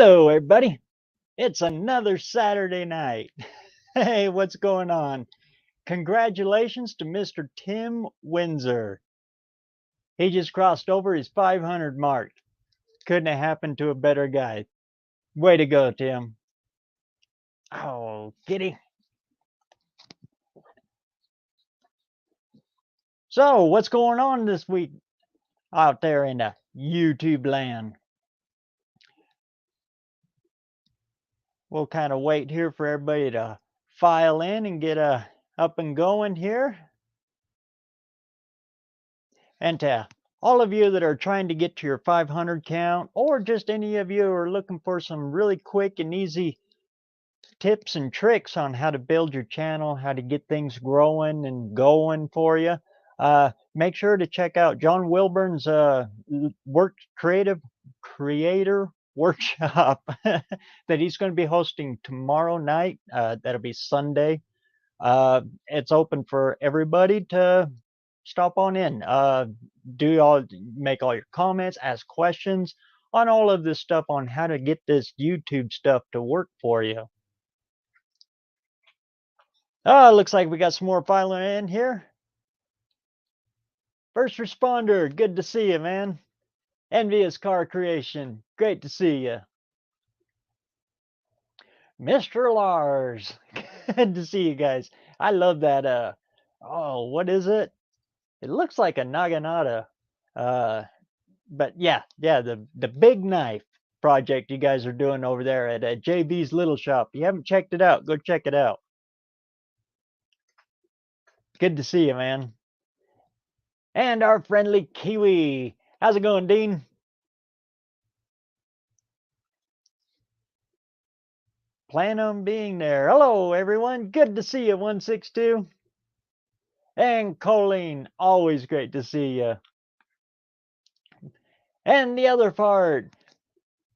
Hello, everybody. It's another Saturday night. Hey, what's going on? Congratulations to Mr. Tim Windsor. He just crossed over his 500 mark. Couldn't have happened to a better guy. Way to go, Tim. Oh, kitty. So, what's going on this week out there in the YouTube land? We'll kind of wait here for everybody to file in and get up and going here. And to all of you that are trying to get to your 500 count, or just any of you who are looking for some really quick and easy tips and tricks on how to build your channel, how to get things growing and going for you, make sure to check out John Wilburn's creator workshop that he's going to be hosting tomorrow night. That'll be Sunday. It's open for everybody to stop on in. Make all your comments, ask questions on all of this stuff on how to get this YouTube stuff to work for you. Oh, looks like we got some more filing in here. First responder, good to see you, man. Envious Car Creation, great to see you. Mr. Lars, good to see you guys. I love that. Oh, what is it? It looks like a naginata. But yeah, the big knife project you guys are doing over there at JB's Little Shop. If you haven't checked it out, go check it out. Good to see you, man. And our friendly Kiwi. How's it going, Dean? Plan on being there. Hello, everyone. Good to see you, 162. And Colleen, always great to see you. And the other part,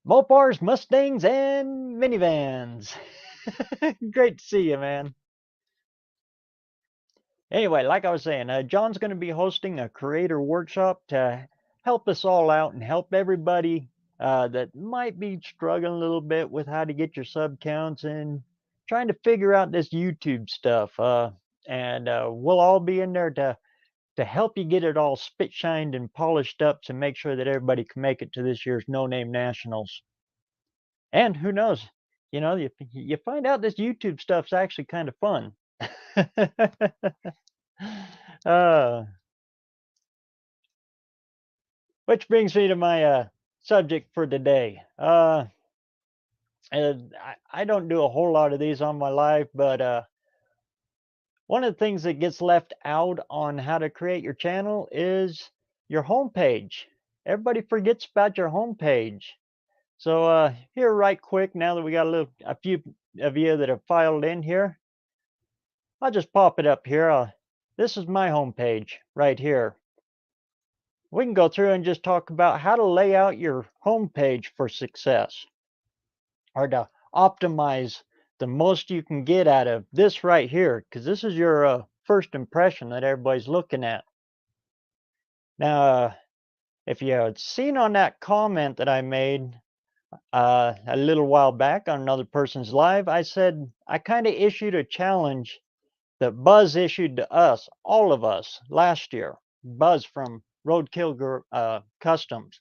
Mopars, Mustangs, and minivans. Great to see you, man. Anyway, like I was saying, John's going to be hosting a creator workshop to help us all out and help everybody that might be struggling a little bit with how to get your sub counts and trying to figure out this YouTube stuff. And we'll all be in there to help you get it all spit shined and polished up to make sure that everybody can make it to this year's No Name Nationals. And who knows, you find out this YouTube stuff's actually kind of fun. uh, which brings me to my subject for today. And I don't do a whole lot of these on my live, but one of the things that gets left out on how to create your channel is your homepage. Everybody forgets about your homepage. So here, right quick, now that we got a few of you that have filed in here, I'll just pop it up here. This is my homepage right here. We can go through and just talk about how to lay out your homepage for success, or to optimize the most you can get out of this right here, because this is your first impression that everybody's looking at. Now, if you had seen on that comment that I made a little while back on another person's live, I said I kind of issued a challenge that Buzz issued to us, all of us, last year. Buzz from Roadkill Customs.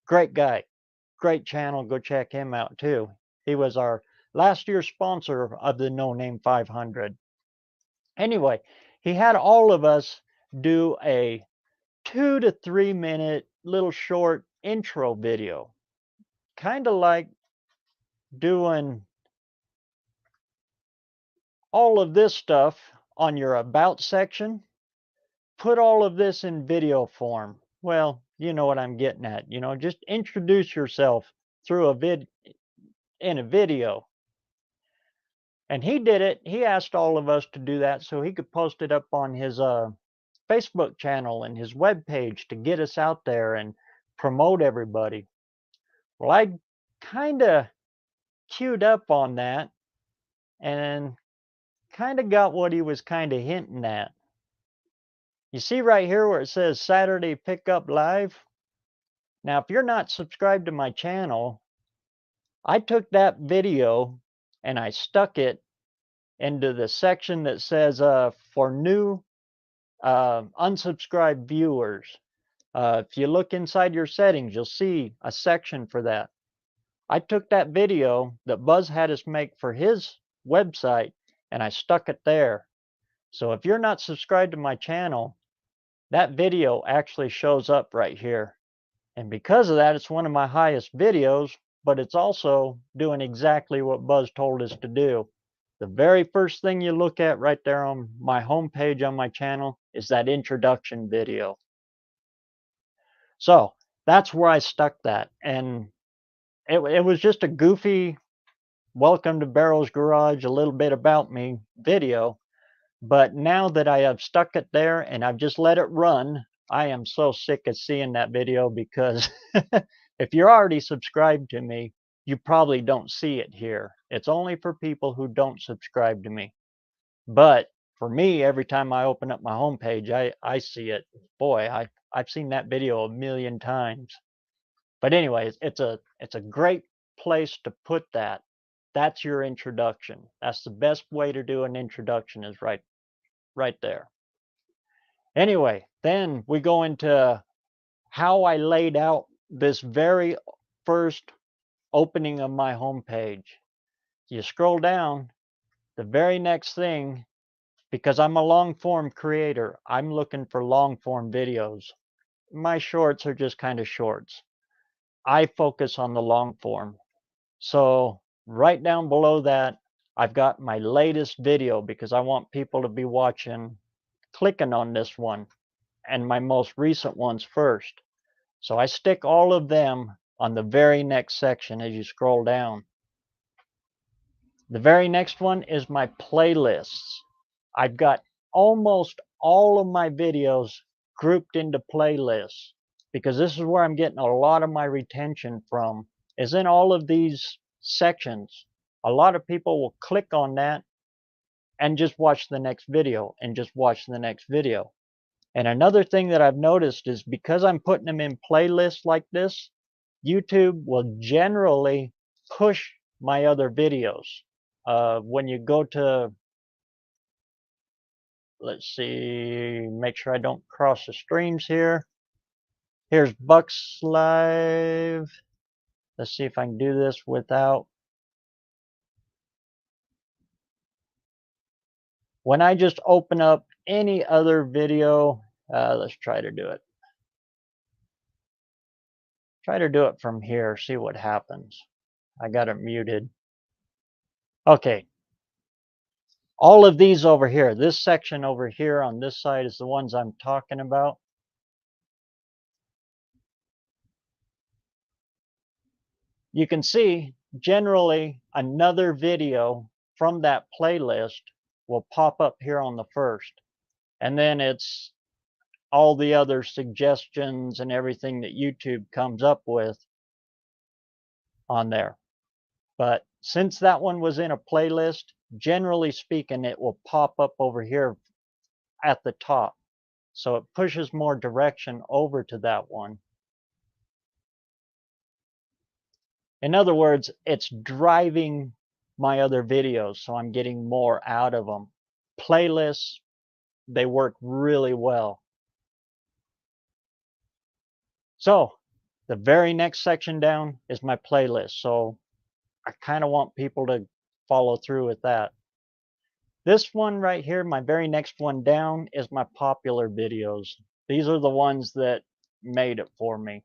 Great guy. Great channel. Go check him out too. He was our last year's sponsor of the No Name 500. Anyway, he had all of us do a 2 to 3 minute little short intro video. Kind of like doing all of this stuff on your about section. Put all of this in video form. Well, you know what I'm getting at. Just introduce yourself through in a video. And he did it. He asked all of us to do that so he could post it up on his Facebook channel and his web page to get us out there and promote everybody. Well, I kind of queued up on that and kind of got what he was kind of hinting at. You see right here where it says Saturday Pickup Live? Now, if you're not subscribed to my channel, I took that video and I stuck it into the section that says for new unsubscribed viewers. If you look inside your settings, you'll see a section for that. I took that video that Buzz had us make for his website and I stuck it there. So if you're not subscribed to my channel, that video actually shows up right here. And because of that, it's one of my highest videos, but it's also doing exactly what Buzz told us to do. The very first thing you look at right there on my homepage on my channel is that introduction video. So that's where I stuck that. And it was just a goofy welcome to BareRose Garage, a little bit about me video. But now that I have stuck it there and I've just let it run, I am so sick of seeing that video because if you're already subscribed to me, you probably don't see it here. It's only for people who don't subscribe to me. But for me, every time I open up my homepage, I see it. Boy, I've seen that video a million times. But anyways, it's a great place to put that. That's your introduction. That's the best way to do an introduction is right there. Anyway, then we go into how I laid out this very first opening of my homepage. You scroll down, the very next thing, because I'm a long form creator, I'm looking for long form videos. My shorts are just kind of shorts. I focus on the long form. So right down below that, I've got my latest video because I want people to be clicking on this one and my most recent ones first. So I stick all of them on the very next section as you scroll down. The very next one is my playlists. I've got almost all of my videos grouped into playlists because this is where I'm getting a lot of my retention from, is in all of these sections. A lot of people will click on that and just watch the next video and just watch the next video. And another thing that I've noticed is because I'm putting them in playlists like this, YouTube will generally push my other videos. When you go to, let's see, make sure I don't cross the streams here. Here's Bucks Live. Let's see if I can do this without. When I just open up any other video, let's try to do it. Try to do it from here, see what happens. I got it muted. Okay. All of these over here, this section over here on this side is the ones I'm talking about. You can see generally another video from that playlist will pop up here on the first. And then it's all the other suggestions and everything that YouTube comes up with on there. But since that one was in a playlist, generally speaking, it will pop up over here at the top. So it pushes more direction over to that one. In other words, it's driving my other videos, so I'm getting more out of them. Playlists, they work really well. So the very next section down is my playlist. So I kind of want people to follow through with that. This one right here, my very next one down, is my popular videos. These are the ones that made it for me.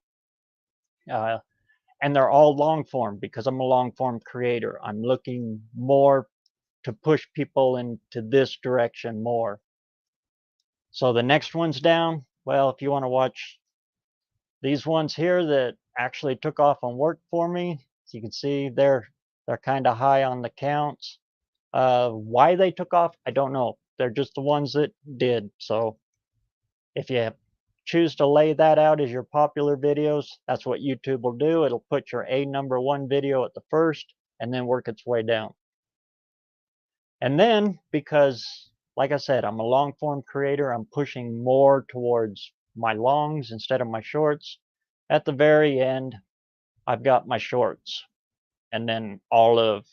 And they're all long form because I'm a long form creator. I'm looking more to push people into this direction more. So the next one's down. Well, if you want to watch these ones here that actually took off and worked for me, as you can see, they're kind of high on the counts. Why they took off, I don't know. They're just the ones that did. So if you choose to lay that out as your popular videos, that's what YouTube will do. It'll put your #1 video at the first and then work its way down. And then, because, like I said, I'm a long form creator, I'm pushing more towards my longs instead of my shorts. At the very end, I've got my shorts. and then all of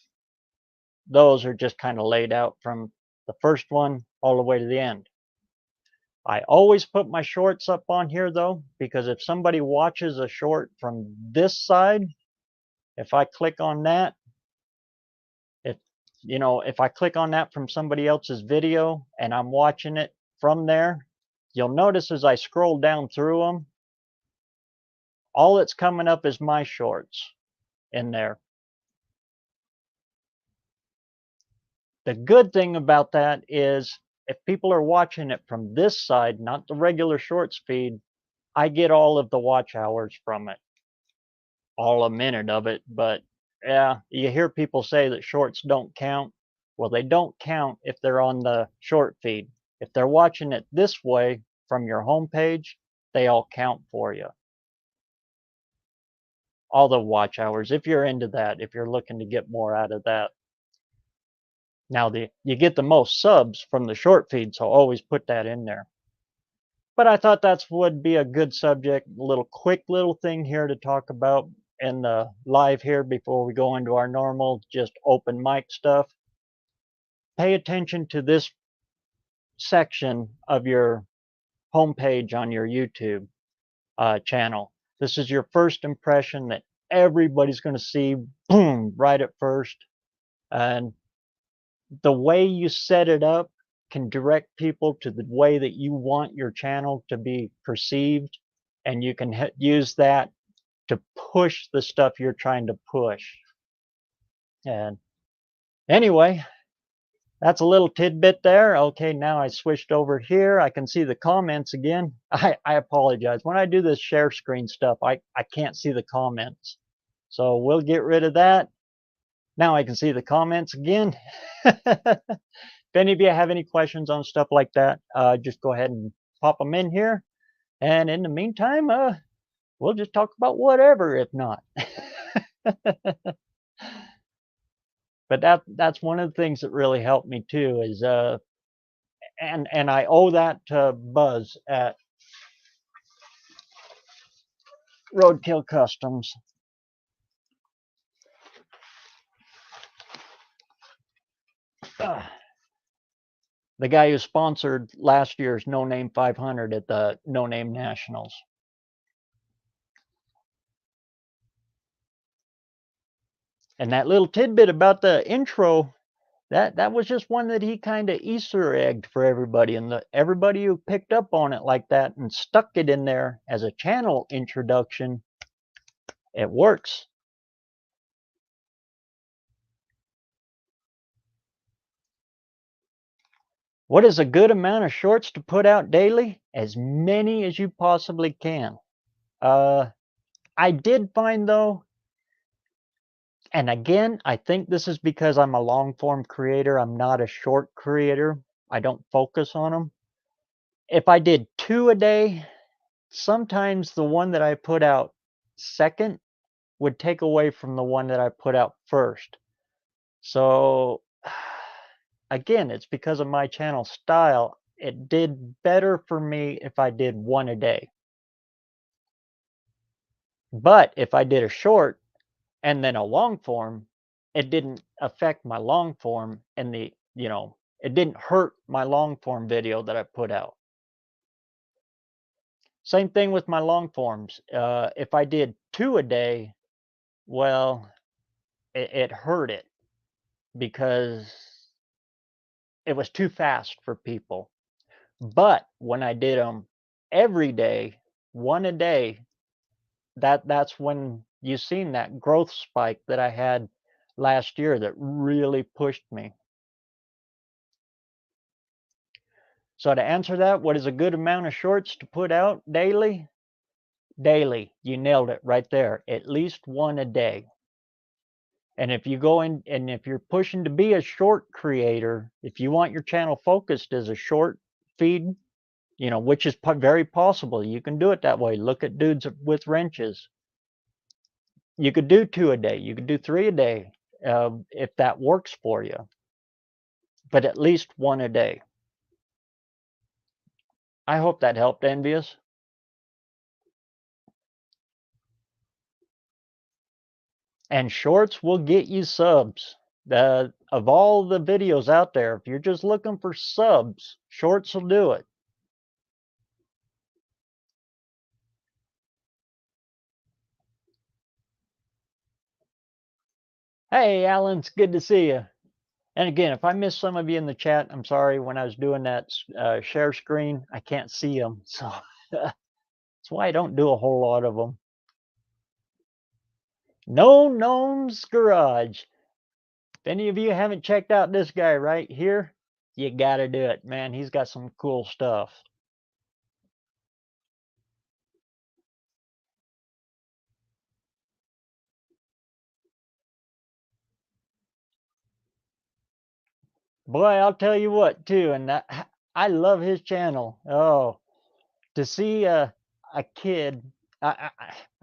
those are just kind of laid out from the first one all the way to the end. I always put my shorts up on here though, because if somebody watches a short from this side, if I click on that, if I click on that from somebody else's video and I'm watching it from there, you'll notice as I scroll down through them, all that's coming up is my shorts in there. The good thing about that is if people are watching it from this side, not the regular shorts feed, I get all of the watch hours from it, all a minute of it. But yeah, you hear people say that shorts don't count. Well, they don't count if they're on the short feed. If they're watching it this way from your home page, they all count for you. All the watch hours, if you're into that, if you're looking to get more out of that. Now, you get the most subs from the short feed, so always put that in there. But I thought that would be a good subject, a little quick little thing here to talk about in the live here before we go into our normal, just open mic stuff. Pay attention to this section of your homepage on your YouTube channel. This is your first impression that everybody's going to see, boom, right at first. And the way you set it up can direct people to the way that you want your channel to be perceived, and you can use that to push the stuff you're trying to push. And anyway, that's a little tidbit there. Okay, now I switched over here. I can see the comments again. I apologize. When I do this share screen stuff, I can't see the comments. So we'll get rid of that. Now I can see the comments again. If any of you have any questions on stuff like that, just go ahead and pop them in here. And in the meantime, we'll just talk about whatever, if not. But that's one of the things that really helped me too is and I owe that to Buzz at Roadkill Customs. The guy who sponsored last year's No Name 500 at the No Name Nationals. And that little tidbit about the intro, that was just one that he kind of Easter egged for everybody, and everybody who picked up on it like that and stuck it in there as a channel introduction, it works. What is a good amount of shorts to put out daily? As many as you possibly can. I did find though, and again, I think this is because I'm a long form creator. I'm not a short creator. I don't focus on them. If I did 2 a day, sometimes the one that I put out second would take away from the one that I put out first. So again, it's because of my channel style. It did better for me if I did 1 a day. But if I did a short and then a long form, it didn't affect my long form, and it didn't hurt my long form video that I put out. Same thing with my long forms. If I did 2 a day, well, it hurt it because it was too fast for people. But when I did them every day, 1 a day, that's when you seen that growth spike that I had last year that really pushed me. So to answer that, what is a good amount of shorts to put out daily? Daily. You nailed it right there. At least 1 a day. And if you go in and if you're pushing to be a short creator, if you want your channel focused as a short feed, which is very possible. You can do it that way. Look at dudes with wrenches. You could do 2 a day. You could do 3 a day if that works for you. But at least 1 a day. I hope that helped, Envious. And shorts will get you subs. Of all the videos out there, if you're just looking for subs, shorts will do it. Hey, Alan, it's good to see you. And again, if I missed some of you in the chat, I'm sorry. When I was doing that share screen, I can't see them. So that's why I don't do a whole lot of them. No Gnome's Garage. If any of you haven't checked out this guy right here, you got to do it, man. He's got some cool stuff. Boy, I'll tell you what, too, and I love his channel. Oh, to see a kid, I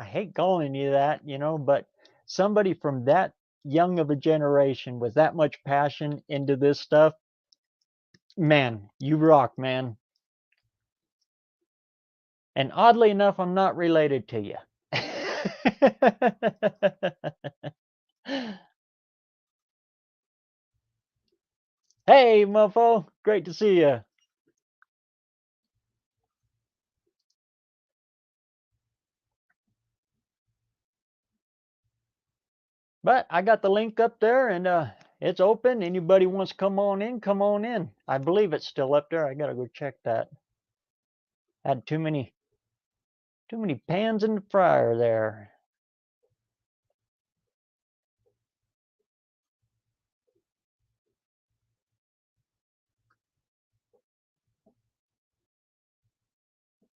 hate calling you that, you know, but somebody from that young of a generation with that much passion into this stuff, man, you rock, man. And oddly enough, I'm not related to you. Hey, mofo, great to see you. But I got the link up there and it's open. Anybody wants to come on in, come on in. I believe it's still up there. I gotta go check that. Had too many pans in the fryer there.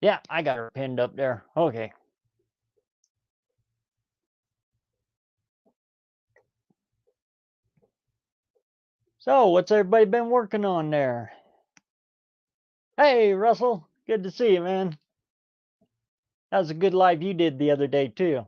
Yeah, I got her pinned up there. Okay. So what's everybody been working on there? Hey, Russell, good to see you, man. That was a good live you did the other day too.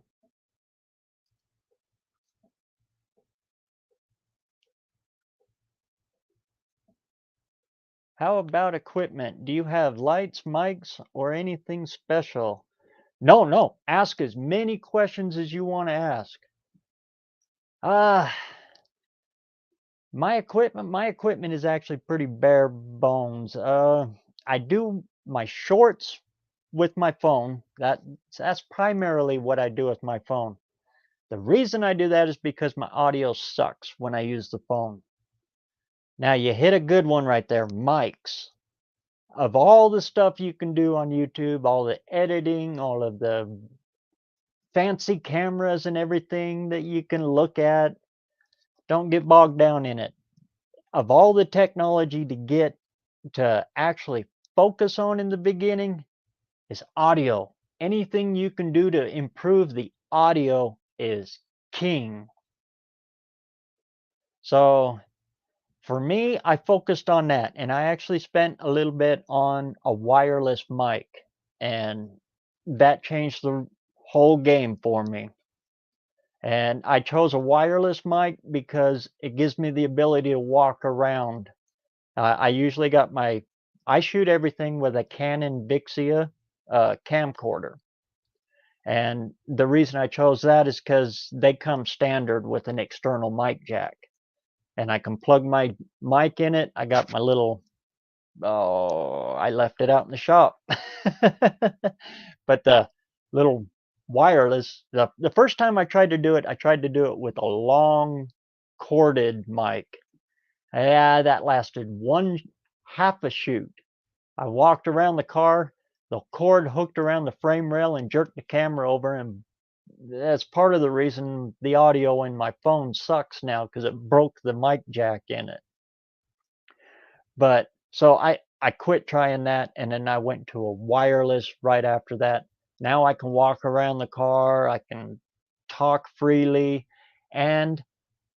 How about equipment? Do you have lights, mics, or anything special? No. Ask as many questions as you want to ask. My equipment is actually pretty bare bones. I do my shorts with my phone. That's primarily what I do with my phone. The reason I do that is because my audio sucks when I use the phone. Now you hit a good one right there, mics. Of all the stuff you can do on YouTube, all the editing, all of the fancy cameras and everything that you can look at, don't get bogged down in it. Of all the technology to get to actually focus on in the beginning is audio. Anything you can do to improve the audio is king. So for me, I focused on that, and I actually spent a little bit on a wireless mic, and that changed the whole game for me. And I chose a wireless mic because it gives me the ability to walk around. I usually got I shoot everything with a Canon Vixia camcorder. And the reason I chose that is because they come standard with an external mic jack. And I can plug my mic in it. I got my little, oh, I left it out in the shop. But the little wireless, the first time I tried to do it, I tried to do it with a long corded mic. Yeah, that lasted one half a shoot. I walked around the car, the cord hooked around the frame rail and jerked the camera over, and that's part of the reason the audio in my phone sucks now because it broke the mic jack in it. But so I quit trying that, and then I went to a wireless right after that. Now I can walk around the car, I can talk freely, and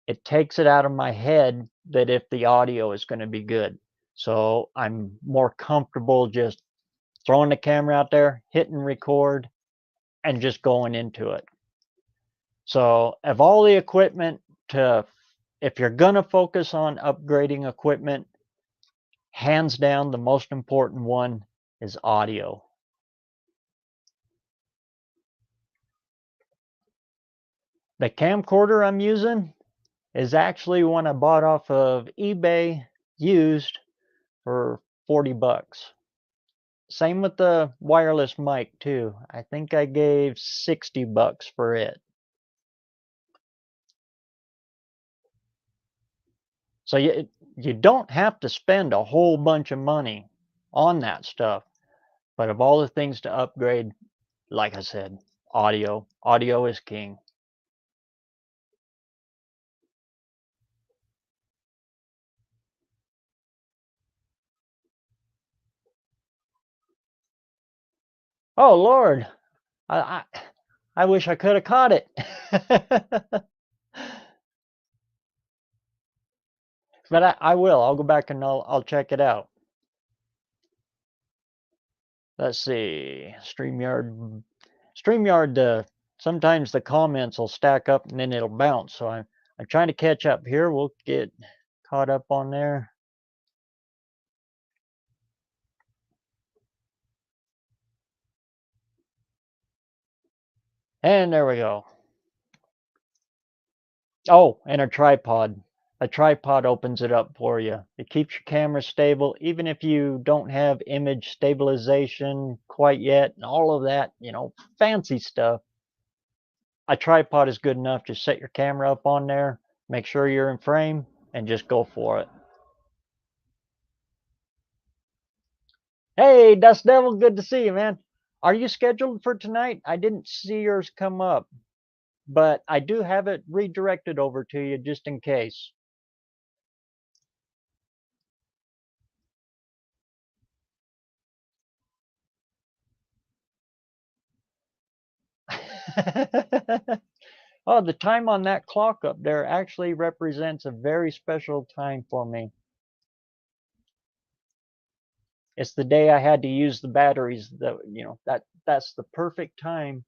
it takes it out of my head that if the audio is going to be good. So I'm more comfortable just throwing the camera out there, hitting record, and just going into it. So of all the equipment if you're going to focus on upgrading equipment, hands down, the most important one is audio. The camcorder I'm using is actually one I bought off of eBay used for 40 bucks. Same with the wireless mic too. I think I gave 60 bucks for it. So you don't have to spend a whole bunch of money on that stuff. But of all the things to upgrade, like I said, audio is king. Oh Lord, I I wish I could have caught it. But I will. I'll go back and I'll check it out. Let's see. StreamYard, sometimes the comments will stack up and then it'll bounce. So I'm trying to catch up here. We'll get caught up on there. And there we go. Oh, and a tripod. A tripod opens it up for you. It keeps your camera stable, even if you don't have image stabilization quite yet and all of that, fancy stuff. A tripod is good enough. Just set your camera up on there, make sure you're in frame, and just go for it. Hey, Dust Devil, good to see you, man. Are you scheduled for tonight? I didn't see yours come up, but I do have it redirected over to you just in case. Oh, the time on that clock up there actually represents a very special time for me. It's the day I had to use the batteries. That's the perfect time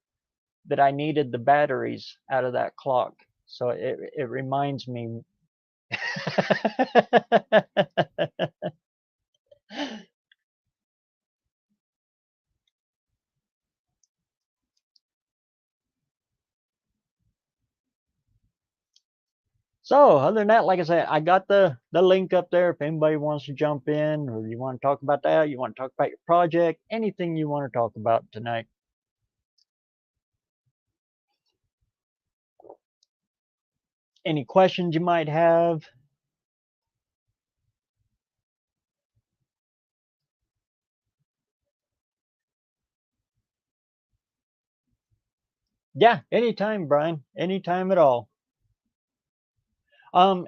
that I needed the batteries out of that clock. So it reminds me. So other than that, like I said, I got the link up there if anybody wants to jump in or you want to talk about that, you want to talk about your project, anything you want to talk about tonight. Any questions you might have. Yeah, anytime, Brian. Anytime at all.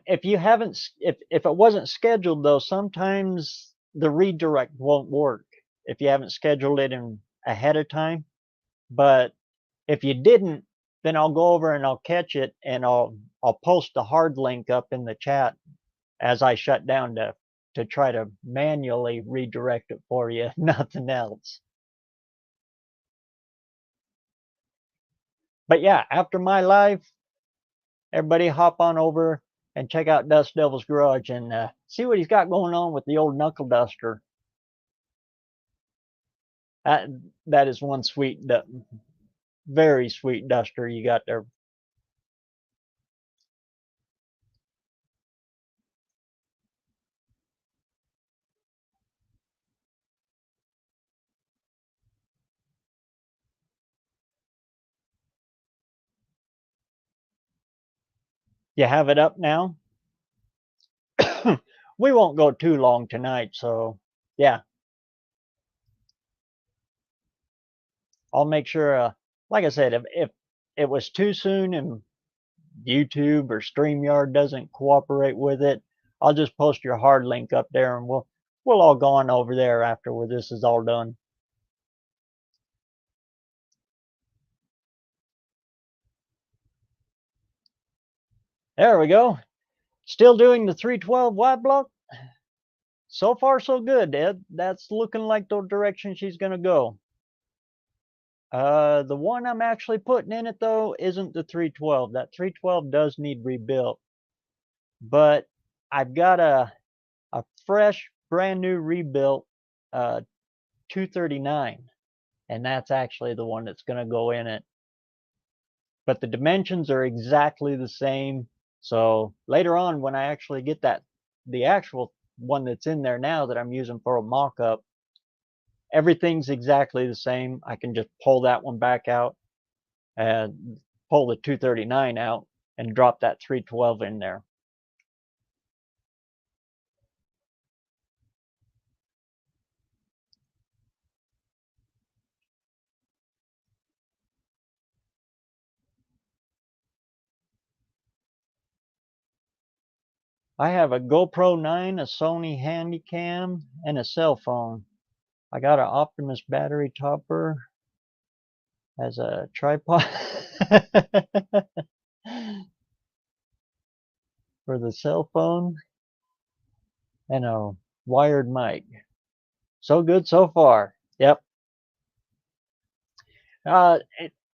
If you haven't, if it wasn't scheduled though, sometimes the redirect won't work if you haven't scheduled it in ahead of time. But if you didn't, then I'll go over and I'll catch it and I'll post the hard link up in the chat as I shut down to try to manually redirect it for you. Nothing else. But yeah, after my live, everybody hop on over and check out Dust Devil's Garage and see what he's got going on with the old knuckle duster. That is one sweet, very sweet duster you got there. You have it up now? We won't go too long tonight, so yeah. I'll make sure, like I said, if it was too soon and YouTube or StreamYard doesn't cooperate with it, I'll just post your hard link up there and we'll all go on over there after this is all done. There we go. Still doing the 312 wide block? So far, so good, Ed. That's looking like the direction she's going to go. The one I'm actually putting in it, though, isn't the 312. That 312 does need rebuilt. But I've got a fresh, brand new rebuilt 239. And that's actually the one that's going to go in it. but the dimensions are exactly the same. So later on, when I actually get the actual one that's in there now that I'm using for a mock-up, everything's exactly the same. I can just pull that one back out and pull the 239 out and drop that 312 in there. I have a GoPro 9, a Sony Handycam, and a cell phone. I got an Optimus battery topper as a tripod for the cell phone, and a wired mic. So good so far. Yep. Uh,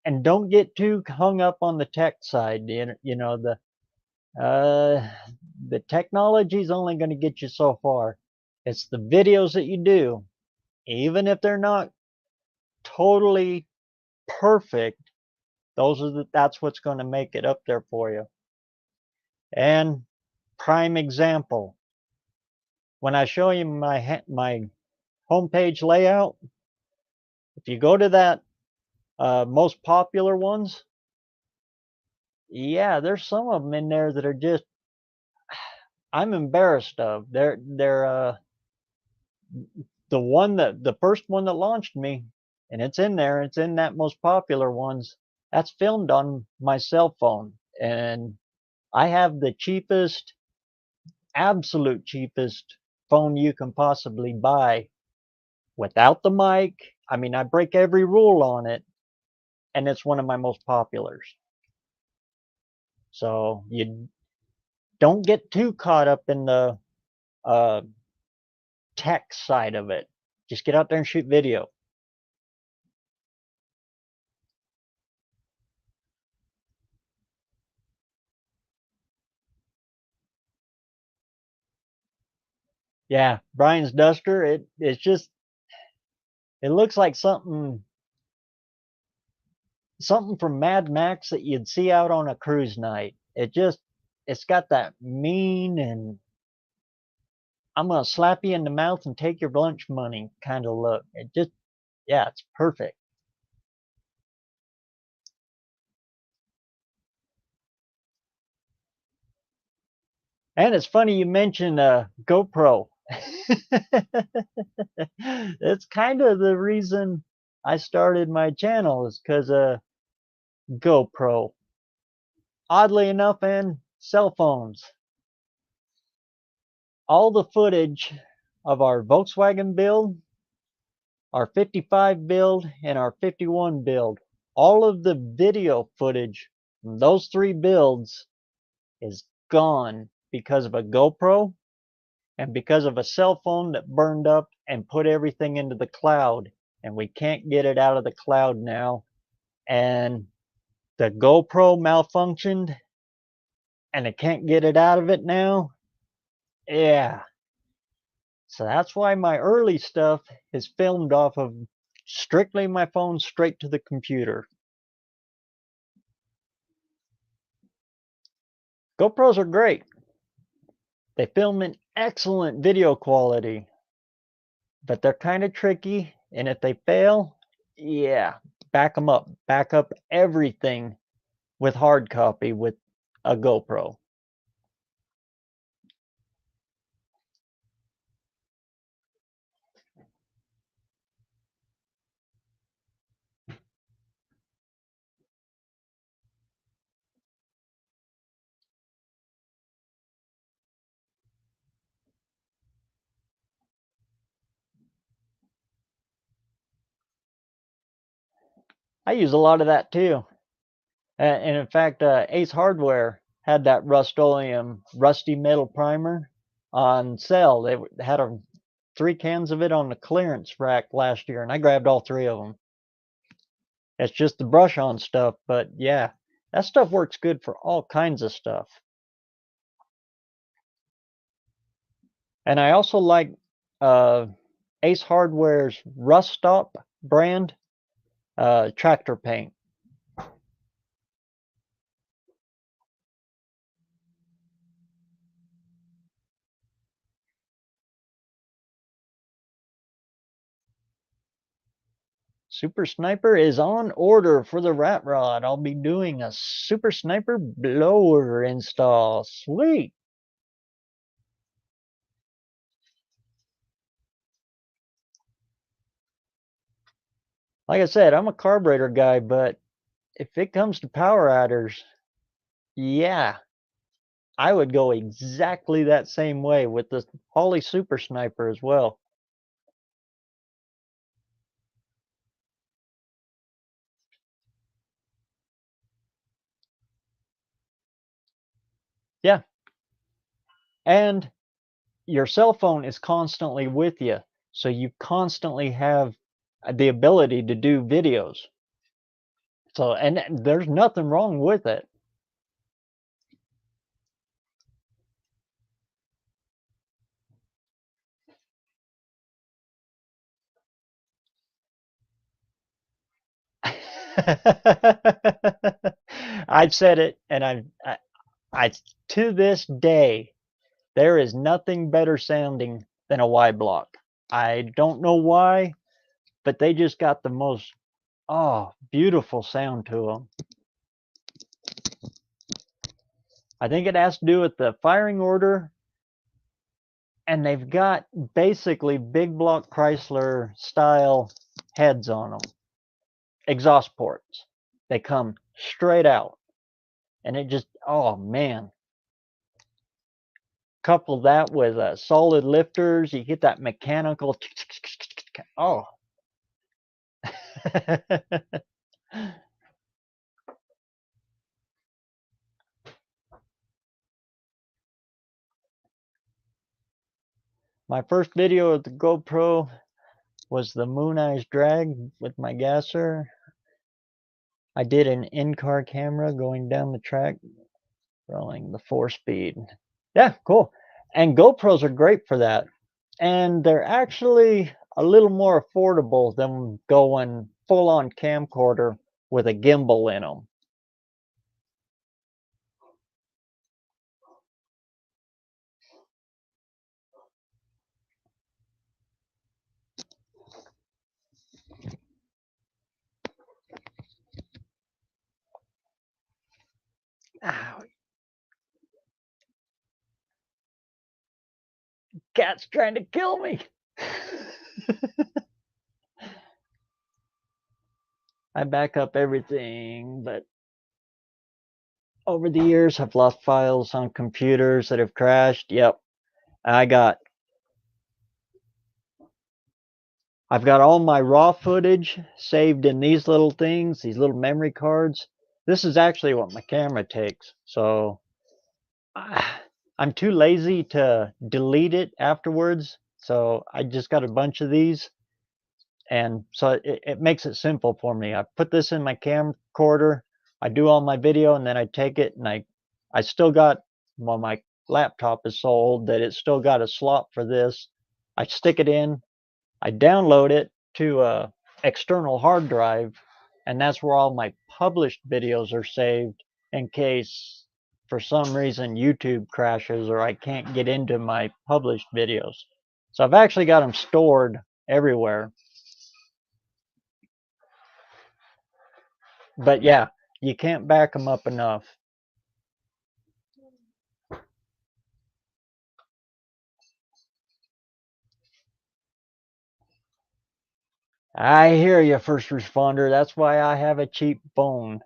and don't get too hung up on the tech side. You know, the technology is only going to get you so far. It's the videos that you do, even if they're not totally perfect. That's what's going to make it up there for you. And prime example, when I show you my homepage layout, if you go to that most popular ones, yeah, there's some of them in there that are just I'm embarrassed of. They're the first one that launched me, and it's in there. It's in that most popular ones. That's filmed on my cell phone, and I have the cheapest, absolute cheapest phone you can possibly buy without the mic. I mean, I break every rule on it, and it's one of my most populars. So you don't get too caught up in the uh, tech side of it. Just get out there and shoot video. Yeah, Brian's Duster. It looks like something from Mad Max that you'd see out on a cruise night. It's got that mean and I'm gonna slap you in the mouth and take your lunch money kind of look. Yeah, it's perfect. And it's funny you mentioned GoPro. It's kind of the reason I started my channel is because GoPro. Oddly enough, and cell phones. All the footage of our Volkswagen build, our 55 build, and our 51 build, all of the video footage from those three builds is gone because of a GoPro and because of a cell phone that burned up and put everything into the cloud. And we can't get it out of the cloud now. And the GoPro malfunctioned and I can't get it out of it now. Yeah. So that's why my early stuff is filmed off of strictly my phone straight to the computer. GoPros are great. They film in excellent video quality, but they're kind of tricky. And if they fail, yeah, back them up. Back up everything with hard copy with a GoPro. I use a lot of that too. And in fact, Ace Hardware had that Rust-Oleum rusty metal primer on sale. They had 3 cans of it on the clearance rack last year, and I grabbed all 3 of them. It's just the brush on stuff, but yeah, that stuff works good for all kinds of stuff. And I also like Ace Hardware's Rust Stop brand tractor paint. Super Sniper is on order for the rat rod. I'll be doing a Super Sniper blower install. Sweet. Like I said, I'm a carburetor guy, but if it comes to power adders, yeah, I would go exactly that same way with the Holley Super Sniper as well. Yeah. And your cell phone is constantly with you, so you constantly have the ability to do videos. So, and there's nothing wrong with it. I've said it, and I to this day, there is nothing better sounding than a Y block. I don't know why, but they just got the most beautiful sound to them. I think it has to do with the firing order, and they've got basically big block Chrysler style heads on them, exhaust ports. They come straight out, and it just, oh man. Couple that with solid lifters, you get that mechanical, oh. My first video of the GoPro was the Moon Eyes drag with my gasser. I did an in-car camera going down the track, rolling the 4-speed. Yeah, cool. And GoPros are great for that. And they're actually a little more affordable than going full-on camcorder with a gimbal in them. Ow, cat's trying to kill me. I back up everything, but over the years, I've lost files on computers that have crashed. Yep, I've got all my raw footage saved in these little things, these little memory cards. This is actually what my camera takes. So I'm too lazy to delete it afterwards. So I just got a bunch of these. And so it makes it simple for me. I put this in my camcorder, I do all my video, and then I take it and I still got, well, my laptop is so old that it's still got a slot for this. I stick it in, I download it to a external hard drive, and that's where all my published videos are saved in case for some reason YouTube crashes or I can't get into my published videos. So I've actually got them stored everywhere. But yeah, you can't back them up enough. I hear you, first responder. That's why I have a cheap phone.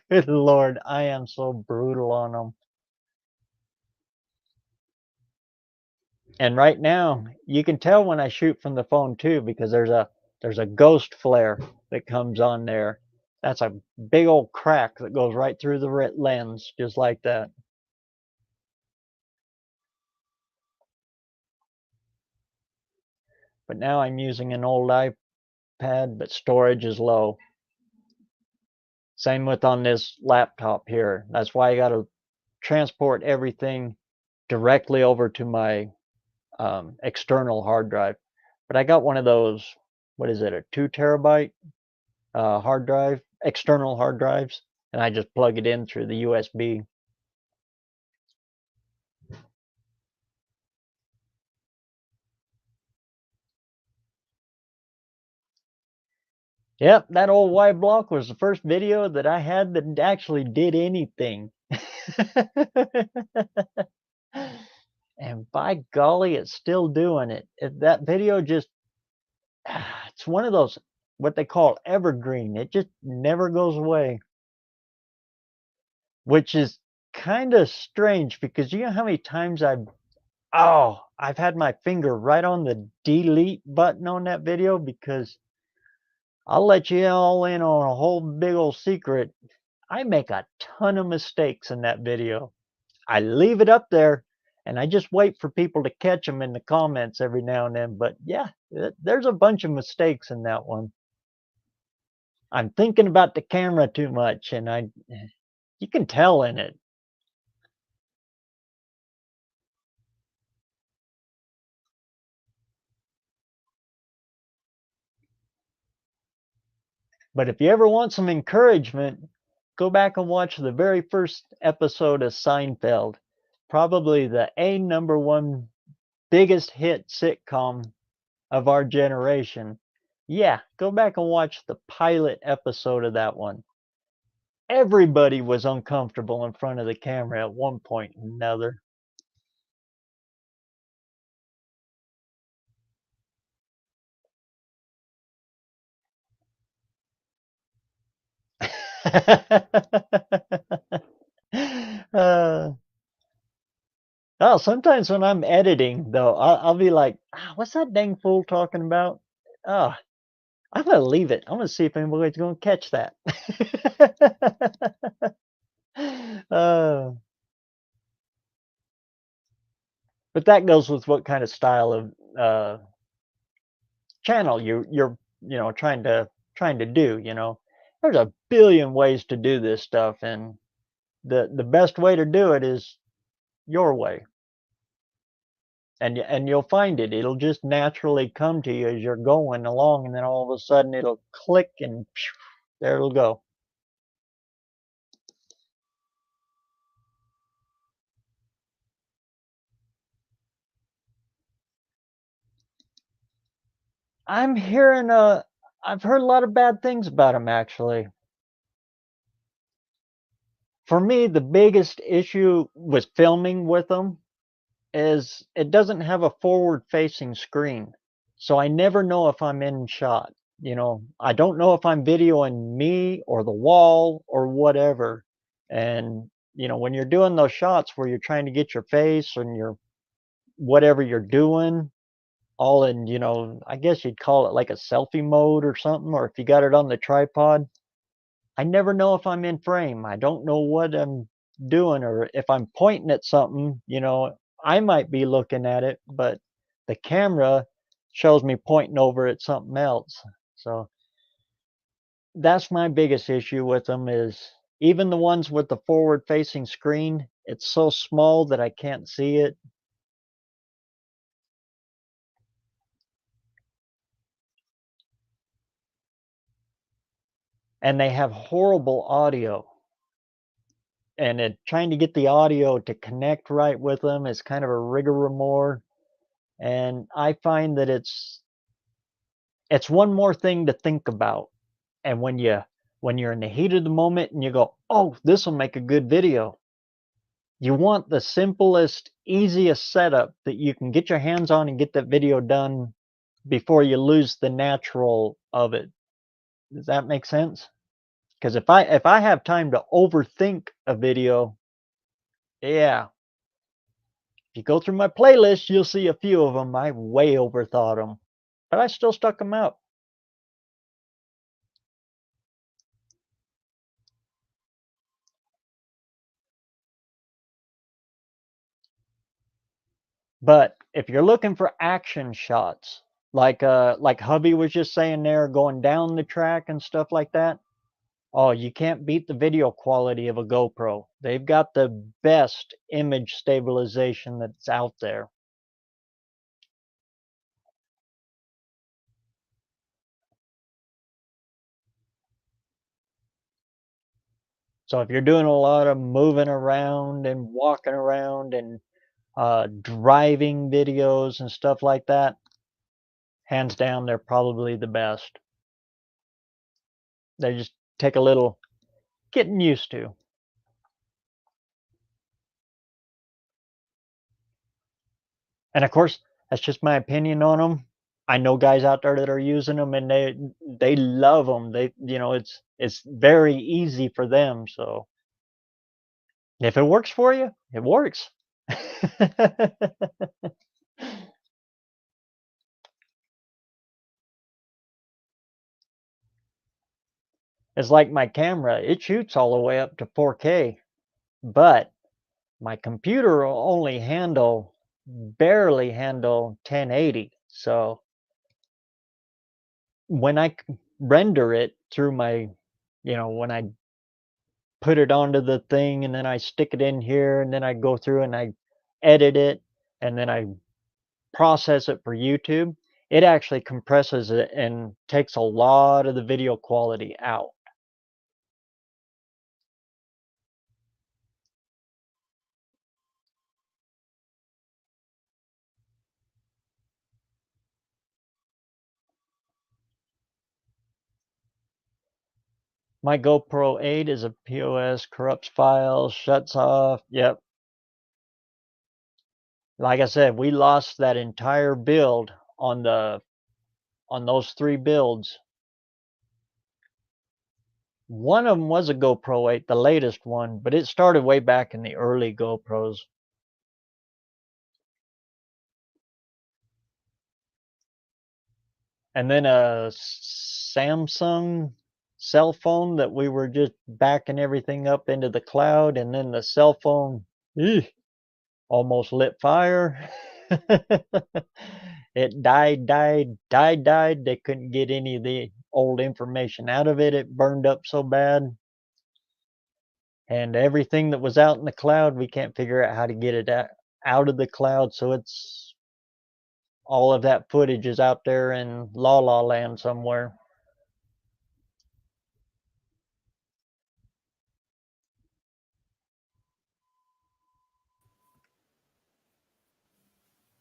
Good Lord, I am so brutal on them. And right now, you can tell when I shoot from the phone too, because there's a ghost flare that comes on there. That's a big old crack that goes right through the lens, just like that. But now I'm using an old iPad, but storage is low. Same with on this laptop here. That's why I got to transport everything directly over to my external hard drive. But I got one of those, what is it, a 2 terabyte hard drive, external hard drives, and I just plug it in through the USB. Yep, that old white block was the first video that I had that actually did anything. And by golly, it's still doing it. That video just it's one of those what they call evergreen. It just never goes away, which is kinda strange because you know how many times I've had my finger right on the delete button on that video because I'll let you all in on a whole big old secret. I make a ton of mistakes in that video. I leave it up there and I just wait for people to catch them in the comments every now and then. But yeah, there's a bunch of mistakes in that one. I'm thinking about the camera too much and you can tell in it. But if you ever want some encouragement, go back and watch the very first episode of Seinfeld. Probably the number one biggest hit sitcom of our generation. Yeah, go back and watch the pilot episode of that one. Everybody was uncomfortable in front of the camera at one point or another. uh, oh, sometimes when I'm editing, though, I'll be like, what's that dang fool talking about? Oh, I'm gonna leave it. I'm gonna see if anybody's gonna catch that. uh, but that goes with what kind of style of channel you're trying to do. There's a billion ways to do this stuff, and the best way to do it is your way, and you'll find it. It'll just naturally come to you as you're going along, and then all of a sudden it'll click, and there it'll go. I'm hearing I've heard a lot of bad things about him actually. For me, the biggest issue with filming with them is it doesn't have a forward facing screen. So I never know if I'm in shot. I don't know if I'm videoing me or the wall or whatever. And, when you're doing those shots where you're trying to get your face and your whatever you're doing all in, I guess you'd call it like a selfie mode or something, or if you got it on the tripod, I never know if I'm in frame. I don't know what I'm doing, or if I'm pointing at something, I might be looking at it, but the camera shows me pointing over at something else. So that's my biggest issue with them is even the ones with the forward facing screen, it's so small that I can't see it. And they have horrible audio. And trying to get the audio to connect right with them is kind of a rigmarole. And I find that it's one more thing to think about. And when you're in the heat of the moment and you go, "Oh, this will make a good video." You want the simplest, easiest setup that you can get your hands on and get that video done before you lose the natural of it. Does that make sense? Because if I have time to overthink a video, yeah, if you go through my playlist, you'll see a few of them. I way overthought them, but I still stuck them out. But if you're looking for action shots, like hubby was just saying there, going down the track and stuff like that, oh, you can't beat the video quality of a GoPro. They've got the best image stabilization that's out there. So if you're doing a lot of moving around and walking around and driving videos and stuff like that, hands down, they're probably the best. They just take a little getting used to. And of course, that's just my opinion on them. I know guys out there that are using them, and they love them. They, it's very easy for them. So if it works for you, it works. It's like my camera, it shoots all the way up to 4K, but my computer will only barely handle 1080. So when I render it through my, when I put it onto the thing and then I stick it in here and then I go through and I edit it and then I process it for YouTube, it actually compresses it and takes a lot of the video quality out. My GoPro 8 is a POS, corrupts files, shuts off. Yep. Like I said, we lost that entire build on those 3 builds. One of them was a GoPro 8, the latest one, but it started way back in the early GoPros. And then a Samsung cell phone that we were just backing everything up into the cloud, and then the cell phone almost lit fire. It died. They couldn't get any of the old information out of it. It burned up so bad. And everything that was out in the cloud, we can't figure out how to get it out of the cloud. So it's all of that footage is out there in La La Land somewhere.